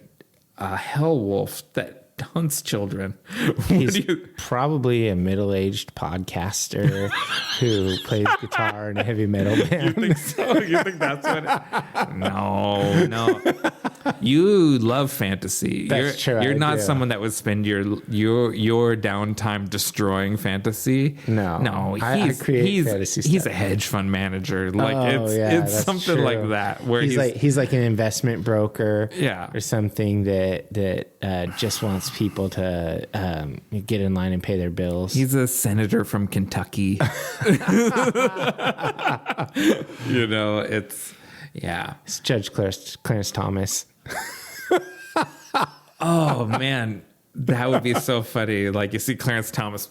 hell wolf that hunts children. He's probably a middle-aged podcaster who plays guitar in a heavy metal band. You think so? You think that's what? No. You love fantasy. That's true. You're not someone that would spend your downtime destroying fantasy. No. He's fantasy stuff. He's a hedge fund manager. Like it's something true. like that. Where he's like an investment broker, or something that just wants people to get in line and pay their bills. He's a senator from Kentucky. It's Judge Clarence Thomas. Oh man, that would be so funny. Like, you see Clarence Thomas,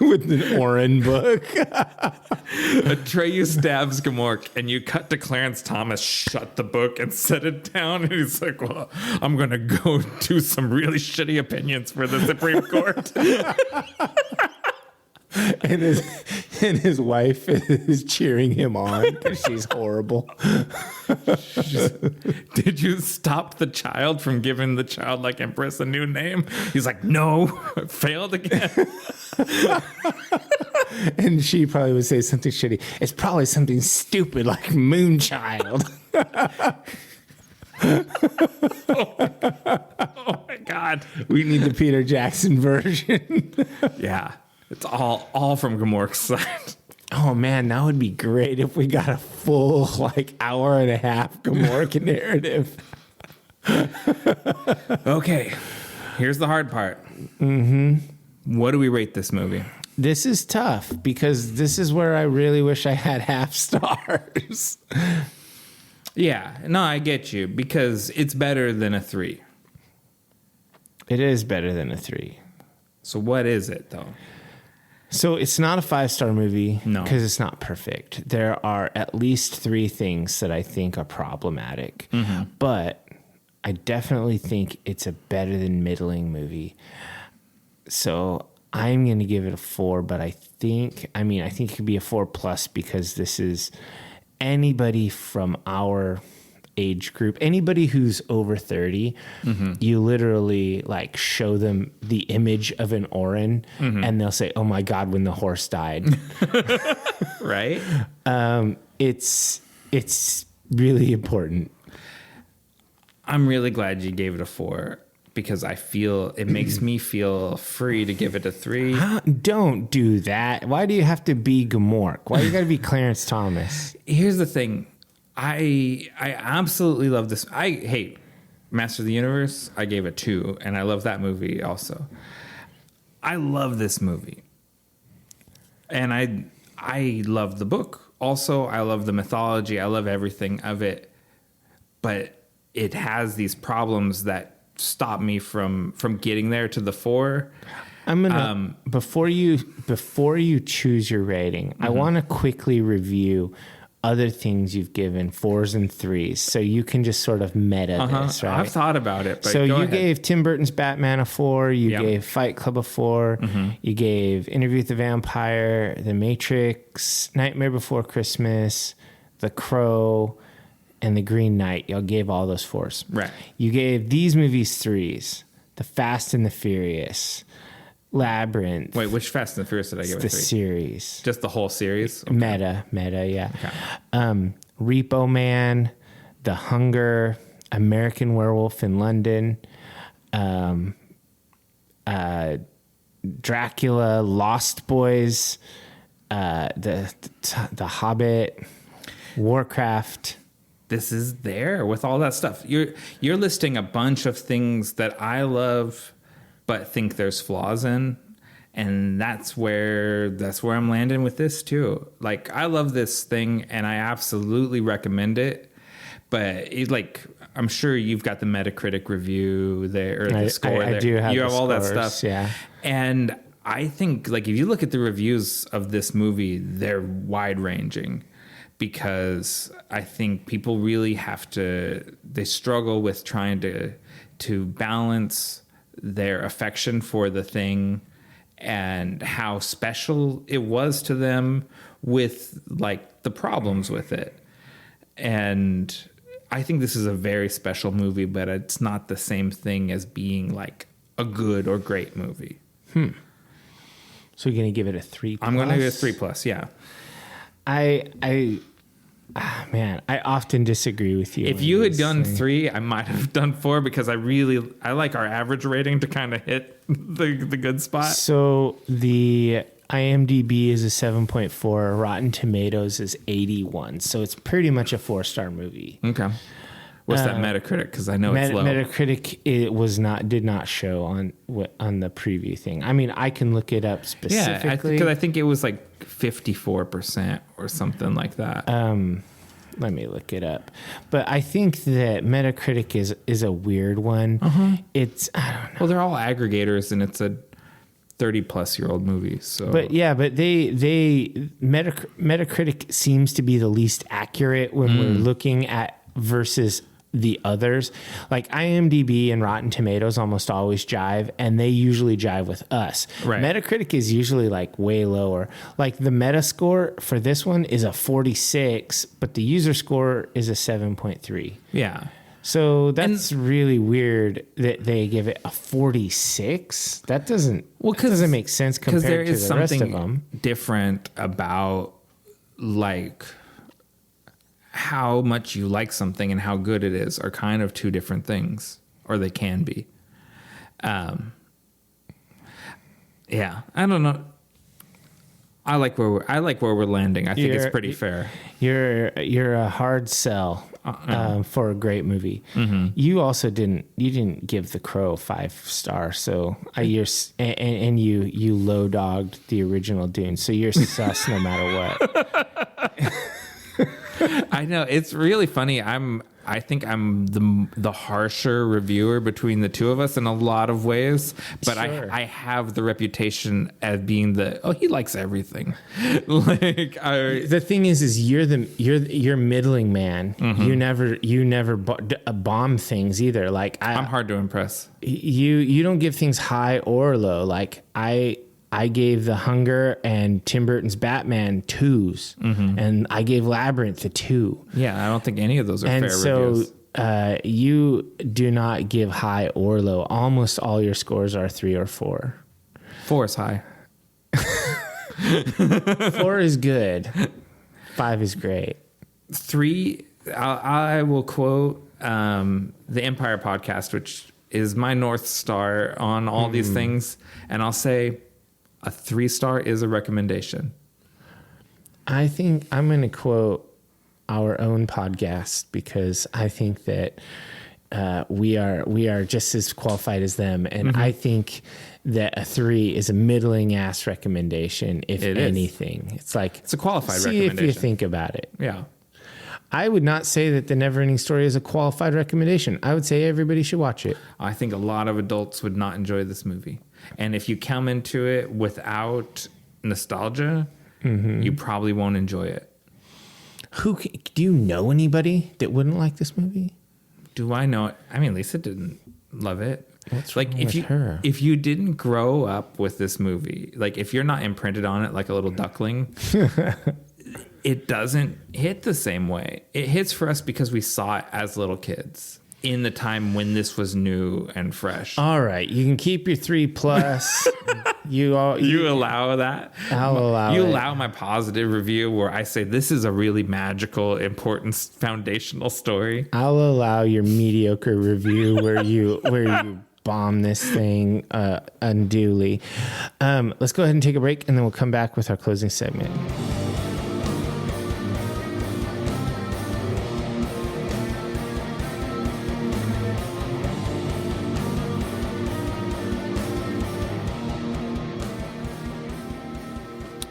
with an Oren book. Atreyu stabs Gamork, and you cut to Clarence Thomas shut the book and set it down, and he's like, "Well, I'm gonna go do some really shitty opinions for the Supreme Court." And his wife is cheering him on because she's horrible. Did you stop the child from giving the childlike empress a new name? He's like, no, failed again. And she probably would say something shitty. It's probably something stupid like Moonchild. Oh my God. We need the Peter Jackson version. Yeah. It's all from Gamork's side. Oh man, that would be great if we got a full hour and a half Gamork narrative. Okay, here's the hard part. What do we rate this movie? This is tough because this is where I really wish I had half stars. Yeah, no, I get you, because it's better than a 3. It is better than a 3. So what is it though? So it's not a 5-star movie because it's not perfect. There are at least 3 things that I think are problematic, but I definitely think it's a better than middling movie. So I'm going to give it a 4, but I think it could be a 4+ because this is anybody from our age group, anybody who's over 30, you literally show them the image of an Orin and they'll say, oh my God, when the horse died. Right? It's really important. I'm really glad you gave it a 4 because I feel it makes me feel free to give it a 3. Don't do that. Why do you have to be Gamork? Why you got to be Clarence Thomas? Here's the thing. I absolutely love this. I hate Master of the Universe. I gave it 2, and I love that movie also. I love this movie, and I love the book also, I love the mythology. I love everything of it. But it has these problems that stop me from getting there to the 4. I'm gonna before you choose your rating, I want to quickly review other things you've given 4s and 3s, so you can just sort of meta this, right? I've thought about it. But so you ahead. gave Tim Burton's Batman a 4. You gave Fight Club a 4. You gave Interview with the Vampire, The Matrix, Nightmare Before Christmas, The Crow, and The Green Knight. Y'all gave all those 4s. Right. You gave these movies 3s. The Fast and the Furious, Labyrinth. Wait, which Fast and the Furious did I give it 3? The series. Just the whole series? Okay. Meta, yeah. Okay. Repo Man, The Hunger, American Werewolf in London, Dracula, Lost Boys, the Hobbit, Warcraft. This is there with all that stuff. You're listing a bunch of things that I love but think there's flaws in, and that's where I'm landing with this too. Like, I love this thing and I absolutely recommend it, but I'm sure you've got the Metacritic review there, or the score there. I do have. You have all scores, that stuff, yeah. And I think, like, if you look at the reviews of this movie, they're wide ranging, because I think people really they struggle with trying to balance their affection for the thing and how special it was to them with, like, the problems with it. And I think this is a very special movie, but it's not the same thing as being like a good or great movie. So you're going to give it a 3+? I'm going to give it a 3+, yeah. Man, I often disagree with you. If you had done 3, I might have done 4, because I like our average rating to kind of hit the good spot. So the IMDb is a 7.4, Rotten Tomatoes is 81. So it's pretty much a 4-star movie. Okay. What's that Metacritic? Because I know it's low. Metacritic did not show on the preview thing. I mean, I can look it up specifically. Yeah, because I think it was like 54% or something like that. Let me look it up. But I think that Metacritic is a weird one. It's, I don't know. Well, they're all aggregators, and it's a 30-plus-year-old movie. So, but Metacritic seems to be the least accurate when we're looking at versus the others. Like IMDb and Rotten Tomatoes almost always jive, and they usually jive with us. Right. Metacritic is usually like way lower. Like the meta score for this one is a 46, but the user score is a 7.3. Yeah. So that's really weird that they give it a 46. That doesn't make sense compared to the rest of them. Because there is something different about, like, how much you like something and how good it is are kind of two different things, or they can be. Yeah, I don't know. I like where we're landing. I think it's pretty fair. You're a hard sell for a great movie. Mm-hmm. You also didn't give The Crow 5 stars, so you low dogged the original Dune, so you're sus no matter what. I know, it's really funny. I think I'm the harsher reviewer between the two of us in a lot of ways, but sure. I have the reputation as being he likes everything. The thing is you're middling man. Mm-hmm. You never bomb things either. Like I'm hard to impress. You don't give things high or low. Like I gave The Hunger and Tim Burton's Batman 2s, mm-hmm. and I gave Labyrinth a 2. Yeah, I don't think any of those are fair reviews. And so you do not give high or low. Almost all your scores are 3 or 4. 4 is high. 4 is good. 5 is great. 3, I will quote the Empire podcast, which is my North Star on all these things, and I'll say a 3-star is a recommendation. I think I'm going to quote our own podcast, because I think that we are just as qualified as them. And I think that a 3 is a middling ass recommendation, if anything. It's like, it's a qualified see recommendation. if you think about it. Yeah. I would not say that the Neverending Story is a qualified recommendation. I would say everybody should watch it. I think a lot of adults would not enjoy this movie. And if you come into it without nostalgia, you probably won't enjoy it. Do you know anybody that wouldn't like this movie? Do I know it? I mean, Lisa didn't love it. What's like wrong if with you her? if you didn't grow up with this movie, like if you're not imprinted on it like a little duckling, it doesn't hit the same way. It hits for us because we saw it as little kids in the time when this was new and fresh. All right, you can keep your 3+. You allow that? I'll allow You it. allow my positive review where I say this is a really magical, important, foundational story. I'll allow your mediocre review where you bomb this thing unduly. Let's go ahead and take a break, and then we'll come back with our closing segment.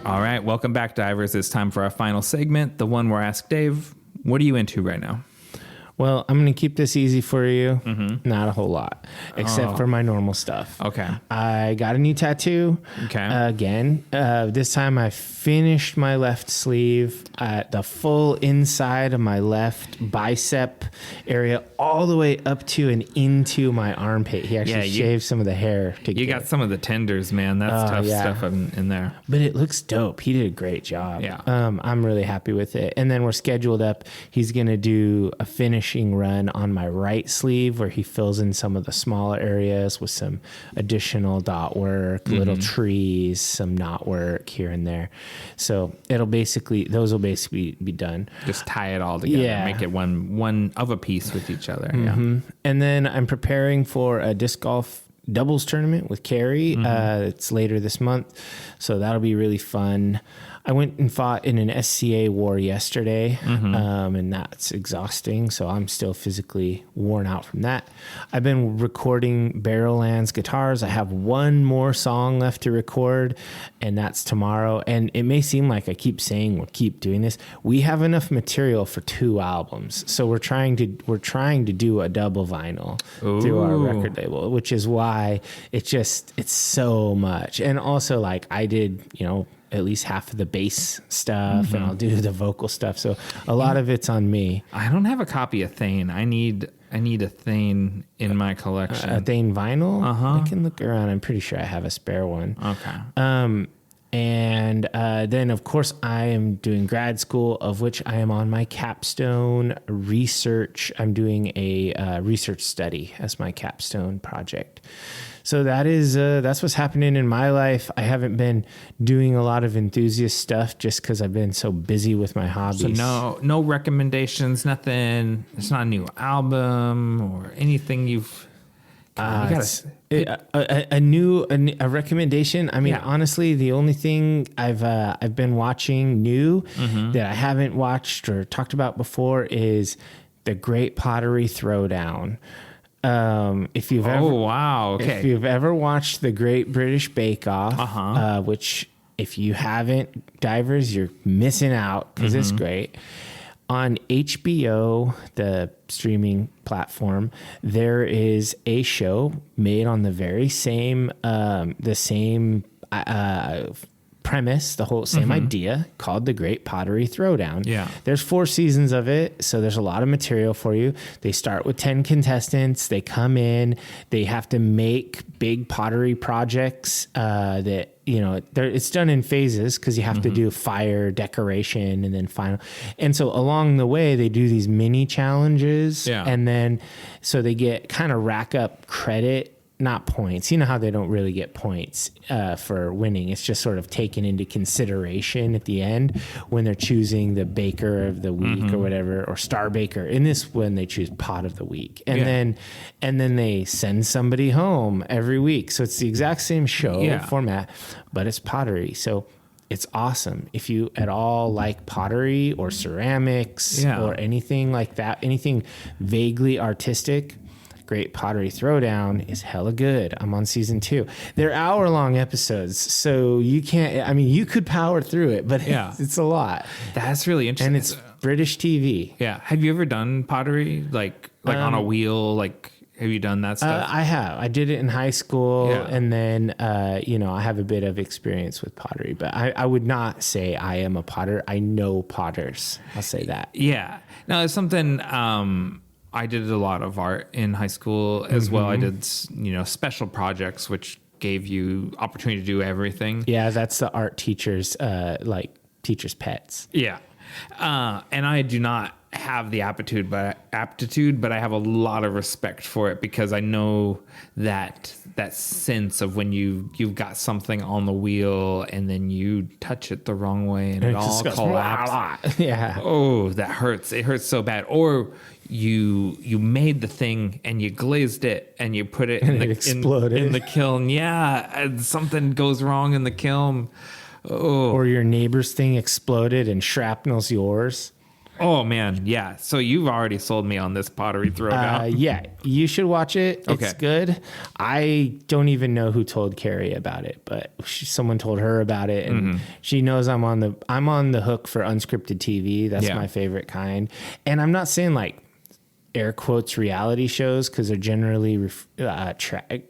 All right, welcome back, divers. It's time for our final segment, the one where I ask Dave, what are you into right now? Well, I'm going to keep this easy for you. Not a whole lot, except for my normal stuff. Okay. I got a new tattoo. Okay. Again, this time I finished my left sleeve, the full inside of my left bicep area, all the way up to and into my armpit. He actually shaved some of the hair to get. You got some of the tenders, man. That's tough stuff in there. But it looks dope. He did a great job. Yeah. I'm really happy with it. And then we're scheduled up. He's going to do a finishing run on my right sleeve where he fills in some of the smaller areas with some additional dot work, little trees, some knot work here and there. So those will basically be done. Just tie it all together. Yeah. Make it one of a piece with each other. Yeah. And then I'm preparing for a disc golf doubles tournament with Carrie. It's later this month, so that'll be really fun. I went and fought in an SCA war yesterday, and that's exhausting, so I'm still physically worn out from that. I've been recording Barrowlands guitars. I have one more song left to record, and that's tomorrow. And it may seem like I keep saying we'll keep doing this. We have enough material for 2 albums, so we're trying to do a double vinyl through our record label, which is why it's so much. And also, like, I did, at least half of the bass stuff, and I'll do the vocal stuff. So a lot of it's on me. I don't have a copy of Thane. I need a Thane in my collection. A Thane vinyl? I can look around. I'm pretty sure I have a spare one. Okay. And then, of course, I am doing grad school, of which I am on my capstone research. I'm doing a research study as my capstone project. So that's what's happening in my life. I haven't been doing a lot of enthusiast stuff just because I've been so busy with my hobbies. So no recommendations, nothing. It's not a new album or anything you've. A recommendation. I mean, honestly, the only thing I've been watching new that I haven't watched or talked about before is The Great Pottery Throwdown. If you've ever watched The Great British Bake Off, which if you haven't, divers, you're missing out because it's great. On HBO, the streaming platform, there is a show made on the very same premise, the whole same idea, called The Great Pottery Throwdown. Yeah. There's 4 seasons of it, so there's a lot of material for you. They start with 10 contestants. They come in. They have to make big pottery projects that, it's done in phases because you have to do fire, decoration, and then final. And so along the way, they do these mini challenges. Yeah. And then so they get kind of rack up credit. Not points. You know how they don't really get points for winning. It's just sort of taken into consideration at the end when they're choosing the baker of the week or whatever, or star baker. In this one, they choose pot of the week, and then they send somebody home every week. So it's the exact same show format, but it's pottery. So it's awesome. If you at all like pottery or ceramics or anything like that, anything vaguely artistic, Great Pottery Throwdown is hella good. I'm on season 2. They're hour-long episodes, so you can't. I mean, you could power through it, but it's a lot. That's really interesting. And it's British TV. Yeah. Have you ever done pottery, like on a wheel? Like, have you done that stuff? I have. I did it in high school, and then I have a bit of experience with pottery. But I would not say I am a potter. I know potters. I'll say that. Yeah. No, it's something. I did a lot of art in high school as well. I did, special projects, which gave you opportunity to do everything. Yeah, that's the art teachers, teachers' pets. Yeah. And I do not have the aptitude, but I have a lot of respect for it, because I know that sense of when you've got something on the wheel and then you touch it the wrong way and it all collapses. Yeah. Oh, that hurts. It hurts so bad. Or you made the thing and you glazed it and you put it in the kiln. Yeah. And something goes wrong in the kiln. Oh. Or your neighbor's thing exploded and shrapnel's yours. Oh, man. Yeah. So you've already sold me on this pottery throwdown. Yeah. You should watch it. Okay. It's good. I don't even know who told Carrie about it, but someone told her about it. And she knows I'm on the hook for unscripted TV. That's my favorite kind. And I'm not saying like air quotes reality shows, because they're generally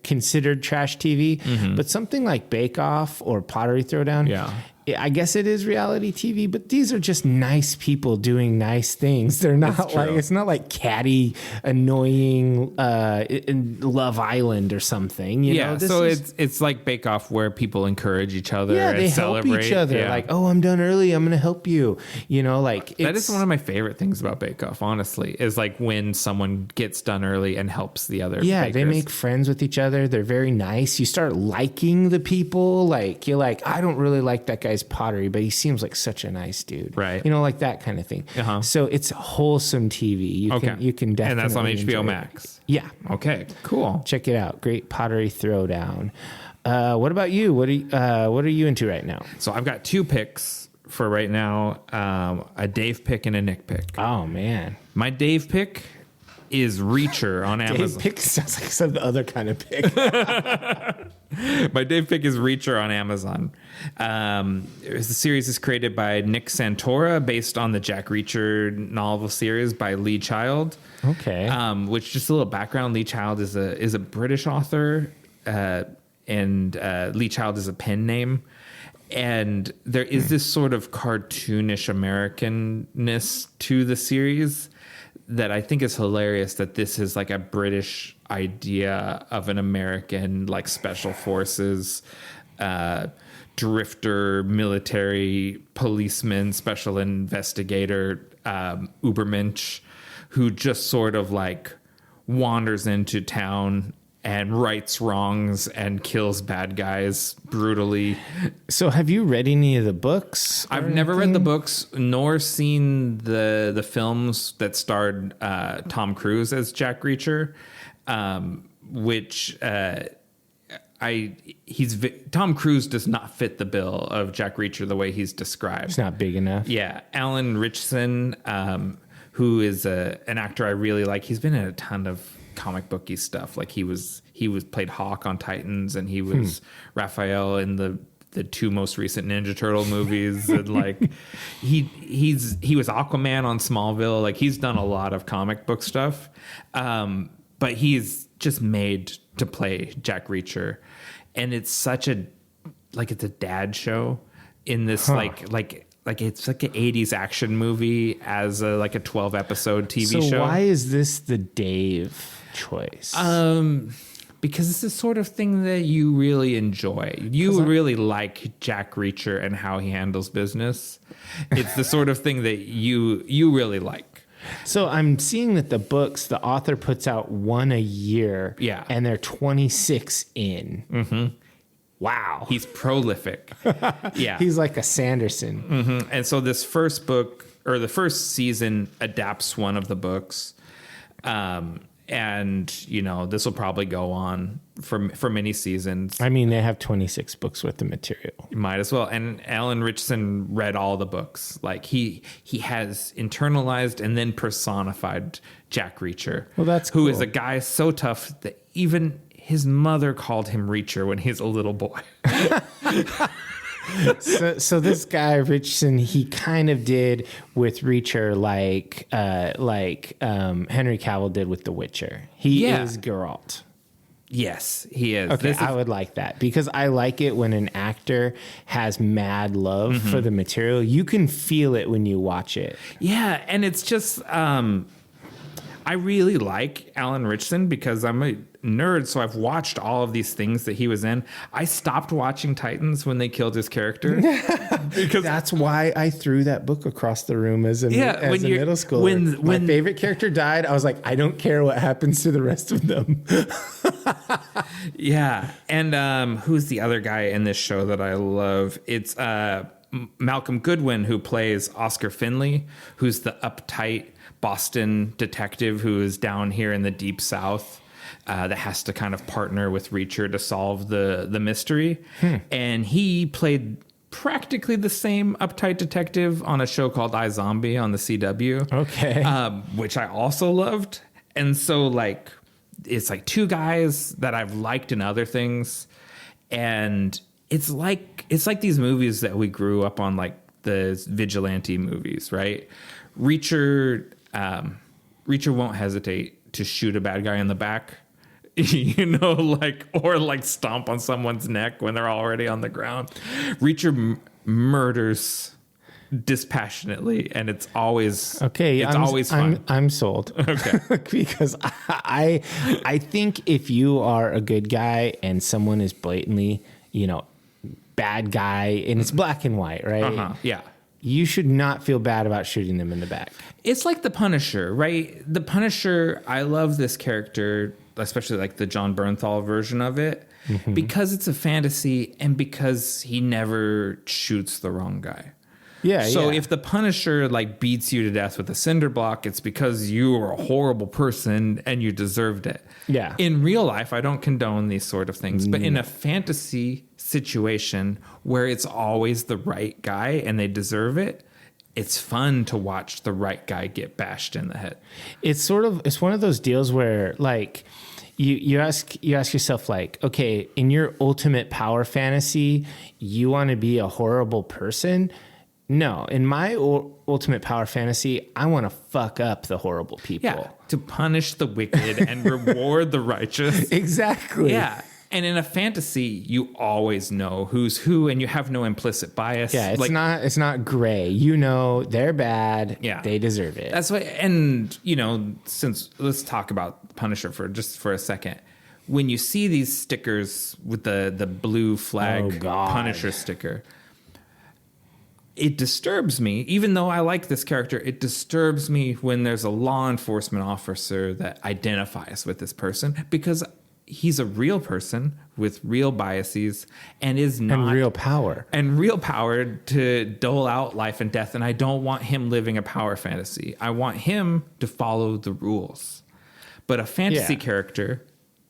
considered trash TV. But something like Bake Off or Pottery Throwdown, I guess it is reality TV, but these are just nice people doing nice things. They're not it's not like catty, annoying in Love Island or something. You know? So it's like Bake Off, where people encourage each other. Yeah, and they celebrate. help each other. Yeah. Like, oh, I'm done early, I'm going to help you. That is one of my favorite things about Bake Off, honestly, is like when someone gets done early and helps the other. Yeah, bakers. they make friends with each other. They're very nice. You start liking the people. Like, you're like, I don't really like that guy's pottery, but he seems like such a nice dude. Right. Like that kind of thing. So it's wholesome TV. You can definitely. And that's on HBO Max. Yeah. Okay, cool. Check it out. Great Pottery Throwdown. What about you? What are you into right now? So I've got 2 picks for right now, a Dave pick and a Nick pick. Oh, man. My Dave pick is Reacher on Amazon. Dave pick sounds like some other kind of pick. My Dave pick is Reacher on Amazon. The series is created by Nick Santora, based on the Jack Reacher novel series by Lee Child. Okay. Which, just a little background, Lee Child is a British author, and Lee Child is a pen name. And there is this sort of cartoonish Americanness to the series that I think is hilarious, that this is like a British idea of an American, like, special forces, drifter, military, policeman, special investigator, Ubermensch, who just sort of like wanders into town and rights wrongs and kills bad guys brutally. So have you read any of the books? I've never read the books, nor seen the films that starred Tom Cruise as Jack Reacher, which Tom Cruise does not fit the bill of Jack Reacher the way he's described. It's not big enough. Yeah. Alan Ritchson, who is an actor I really like. He's been in a ton of comic booky stuff. Like he played Hawk on Titans, and he was Raphael in the 2 most recent Ninja Turtle movies. And like he was Aquaman on Smallville. Like, he's done a lot of comic book stuff. But he's just made to play Jack Reacher. And it's such it's a dad show in this like it's like an 80s action movie as a 12 episode TV show. So why is this the Dave choice? Because it's the sort of thing that you really enjoy. You really like Jack Reacher and how he handles business. It's the sort of thing that you really like. So I'm seeing that the author puts out 1 a year. Yeah. And they're 26 in. Mm-hmm. Wow. He's prolific. Yeah. He's like a Sanderson. Mm-hmm. And so this first book, or the first season, adapts one of the books. And, this will probably go on for many seasons. I mean, they have 26 books worth of material. You might as well. And Alan Richardson read all the books. Like he has internalized and then personified Jack Reacher. Well, that's who cool. is a guy so tough that even his mother called him Reacher when he's a little boy. So this guy Richardson, he kind of did with Reacher like Henry Cavill did with The Witcher. He is Geralt. Yes, he is. Okay, I would like that because I like it when an actor has mad love for the material. You can feel it when you watch it. Yeah, and it's just I really like Alan Richardson because I'm a nerd, so I've watched all of these things that he was in. I stopped watching Titans when they killed his character. Because that's why I threw that book across the room as a middle schooler. When my favorite character died, I was like, I don't care what happens to the rest of them. Yeah. And who's the other guy in this show that I love? It's Malcolm Goodwin, who plays Oscar Finley, who's the uptight Boston detective who is down here in the Deep South. That has to kind of partner with Reacher to solve the mystery. And he played practically the same uptight detective on a show called iZombie on the CW. Okay. Which I also loved. And so it's like two guys that I've liked in other things. And it's like these movies that we grew up on, like the vigilante movies, right? Reacher won't hesitate to shoot a bad guy in the back. Or stomp on someone's neck when they're already on the ground. Reacher murders dispassionately, and it's always okay. It's always fun. I'm sold. Okay, because I think if you are a good guy and someone is blatantly, bad guy, and it's black and white, right? Yeah. You should not feel bad about shooting them in the back. It's like the Punisher, right? The Punisher, I love this character, especially like the John Bernthal version of it, because it's a fantasy and because he never shoots the wrong guy. Yeah. So if the Punisher beats you to death with a cinder block, it's because you are a horrible person and you deserved it. Yeah. In real life, I don't condone these sort of things, but in a fantasy situation where it's always the right guy and they deserve it, it's fun to watch the right guy get bashed in the head. It's one of those deals where you ask yourself okay, in your ultimate power fantasy, you want to be a horrible person? No, in my ultimate power fantasy, I want to fuck up the horrible people. Yeah, to punish the wicked and reward the righteous. Exactly. Yeah. And in a fantasy, you always know who's who, and you have no implicit bias. Yeah, it's not gray. They're bad. Yeah, they deserve it. That's why. And since let's talk about Punisher for a second. When you see these stickers with the blue flag Punisher sticker, it disturbs me. Even though I like this character, it disturbs me when there's a law enforcement officer that identifies with this person because he's a real person with real biases and real power to dole out life and death. And I don't want him living a power fantasy. I want him to follow the rules. But a fantasy character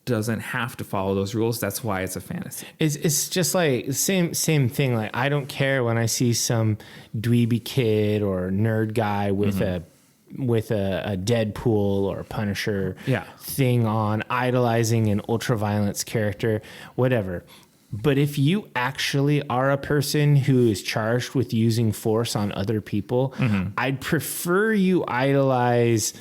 doesn't have to follow those rules. That's why it's a fantasy. It's just like same thing. Like I don't care when I see some dweeby kid or nerd guy with a Deadpool or Punisher thing on, idolizing an ultraviolence character, whatever. But if you actually are a person who is charged with using force on other people, I'd prefer you idolize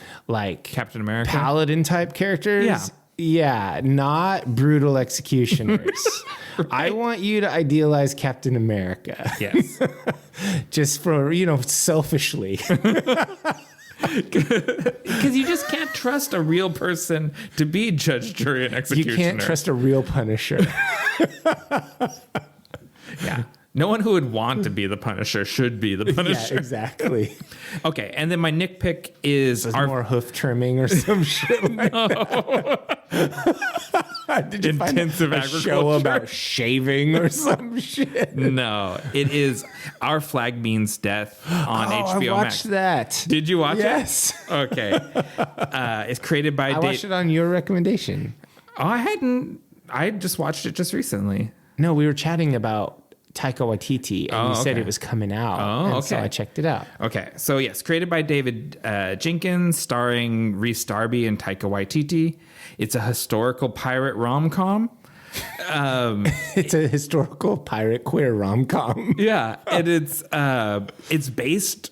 Captain America, paladin type characters. Yeah, not brutal executioners. Right. I want you to idealize Captain America. Yes. Just for, selfishly. Because you just can't trust a real person to be judge, jury, and executioner. You can't trust a real Punisher. Yeah. No one who would want to be the Punisher should be the Punisher. Yeah, exactly. Okay, and then my nitpick is more hoof trimming or some shit like that. Did you intensive find a agriculture show about shaving or some shit? No, it is Our Flag Means Death on HBO I Max. watched that. Did you watch Yes. it? Okay. It's created by I watched it on your recommendation. Oh, I hadn't. I just watched it just recently. No, we were chatting about Taika Waititi, and you said okay. it was coming out. Oh, So okay. I checked it out. Okay, so yes, created by David Jenkins, starring Rhys Darby and Taika Waititi. It's a historical pirate rom-com. It's a historical pirate queer rom-com. Yeah, and it's based,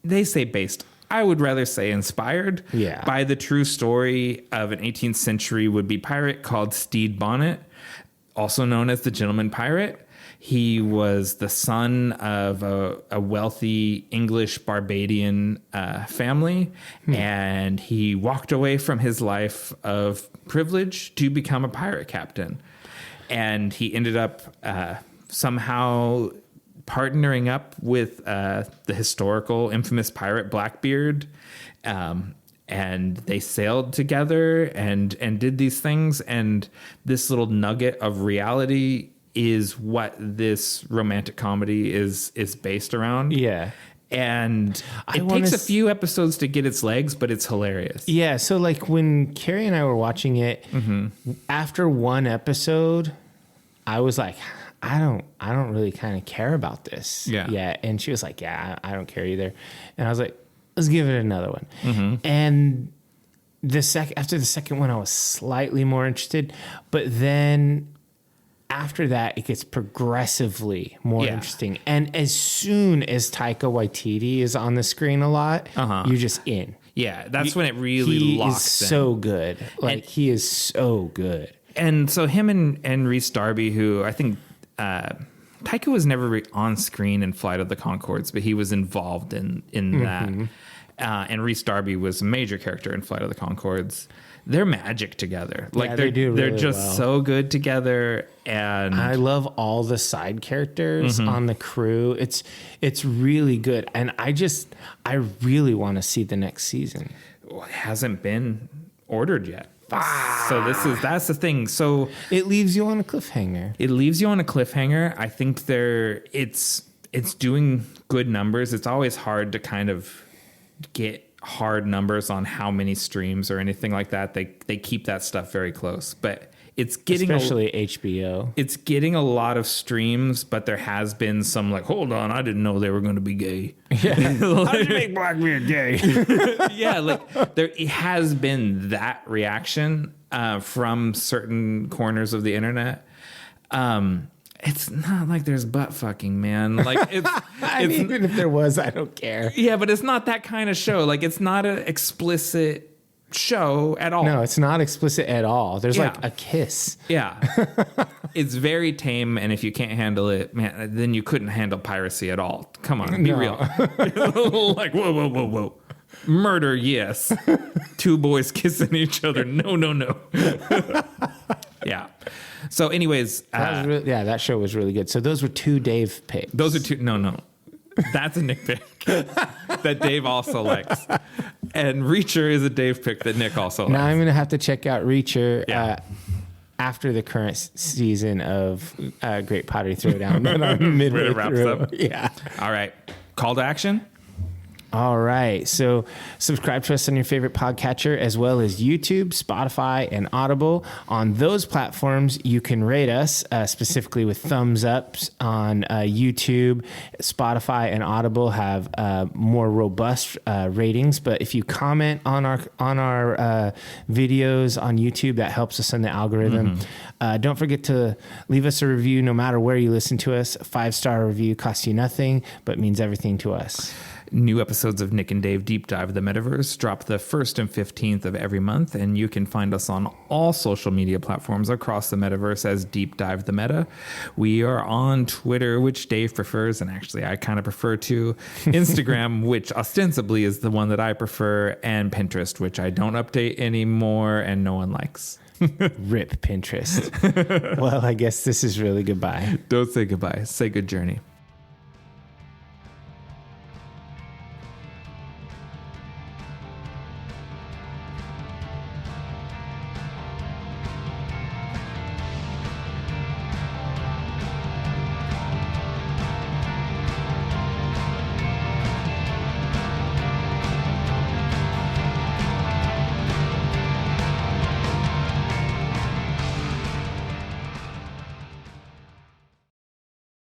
they say based. I would rather say inspired by the true story of an 18th century would-be pirate called Stede Bonnet, also known as the Gentleman Pirate. He was the son of a wealthy English Barbadian family, and he walked away from his life of privilege to become a pirate captain. And he ended up somehow partnering up with the historical infamous pirate Blackbeard, and they sailed together and did these things. And this little nugget of reality is what this romantic comedy is based around. Yeah. And it takes a few episodes to get its legs, but it's hilarious. Yeah. So like when Carrie and I were watching it, after one episode, I was like, I don't really kind of care about this. Yeah. And she was like, yeah, I don't care either. And I was like, let's give it another one. And after the second one, I was slightly more interested, but then after that, it gets progressively more interesting. And as soon as Taika Waititi is on the screen a lot, you're just in. Yeah, that's when it really locks in. He is so good. He is so good. And so him and Rhys Darby, who I think Taika was never on screen in Flight of the Conchords, but he was involved in that. And Rhys Darby was a major character in Flight of the Conchords. They're magic together. They're just so good together. And I love all the side characters on the crew. It's really good. And I really want to see the next season. Well, it hasn't been ordered yet. So that's the thing. So it leaves you on a cliffhanger. I think it's doing good numbers. It's always hard to kind of get hard numbers on how many streams or anything like that. They keep that stuff very close, but it's getting especially HBO. It's getting a lot of streams, but there has been some like, hold on, I didn't know they were going to be gay. Yeah, how did you make Blackbeard gay? Yeah, like there has been that reaction from certain corners of the internet. It's not like there's butt fucking, man. Like it's even if there was, I don't care. Yeah, but it's not that kind of show. Like it's not an explicit show at all. No, it's not explicit at all. There's like a kiss. Yeah. It's very tame, and if you can't handle it, man, then you couldn't handle piracy at all. Come on, be real. Like whoa. Murder, yes. Two boys kissing each other. No. Yeah. So anyways. That show was really good. So those were two Dave picks. Those are two. No. That's a Nick pick that Dave also likes. And Reacher is a Dave pick that Nick also likes. Now I'm going to have to check out Reacher after the current season of Great Pottery Throwdown. When it wraps up. Yeah. All right. Call to action. All right. So subscribe to us on your favorite podcatcher, as well as YouTube, Spotify, and Audible. On those platforms, you can rate us specifically with thumbs ups on YouTube. Spotify and Audible have more robust ratings. But if you comment on our videos on YouTube, that helps us in the algorithm. Don't forget to leave us a review no matter where you listen to us. A 5-star review costs you nothing, but means everything to us. New episodes of Nick and Dave Deep Dive the Metaverse drop the 1st and 15th of every month, and you can find us on all social media platforms across the Metaverse as Deep Dive the Meta. We are on Twitter, which Dave prefers, and actually I kind of prefer to, Instagram, which ostensibly is the one that I prefer, and Pinterest, which I don't update anymore and no one likes. Rip Pinterest. Well, I guess this is really goodbye. Don't say goodbye. Say good journey.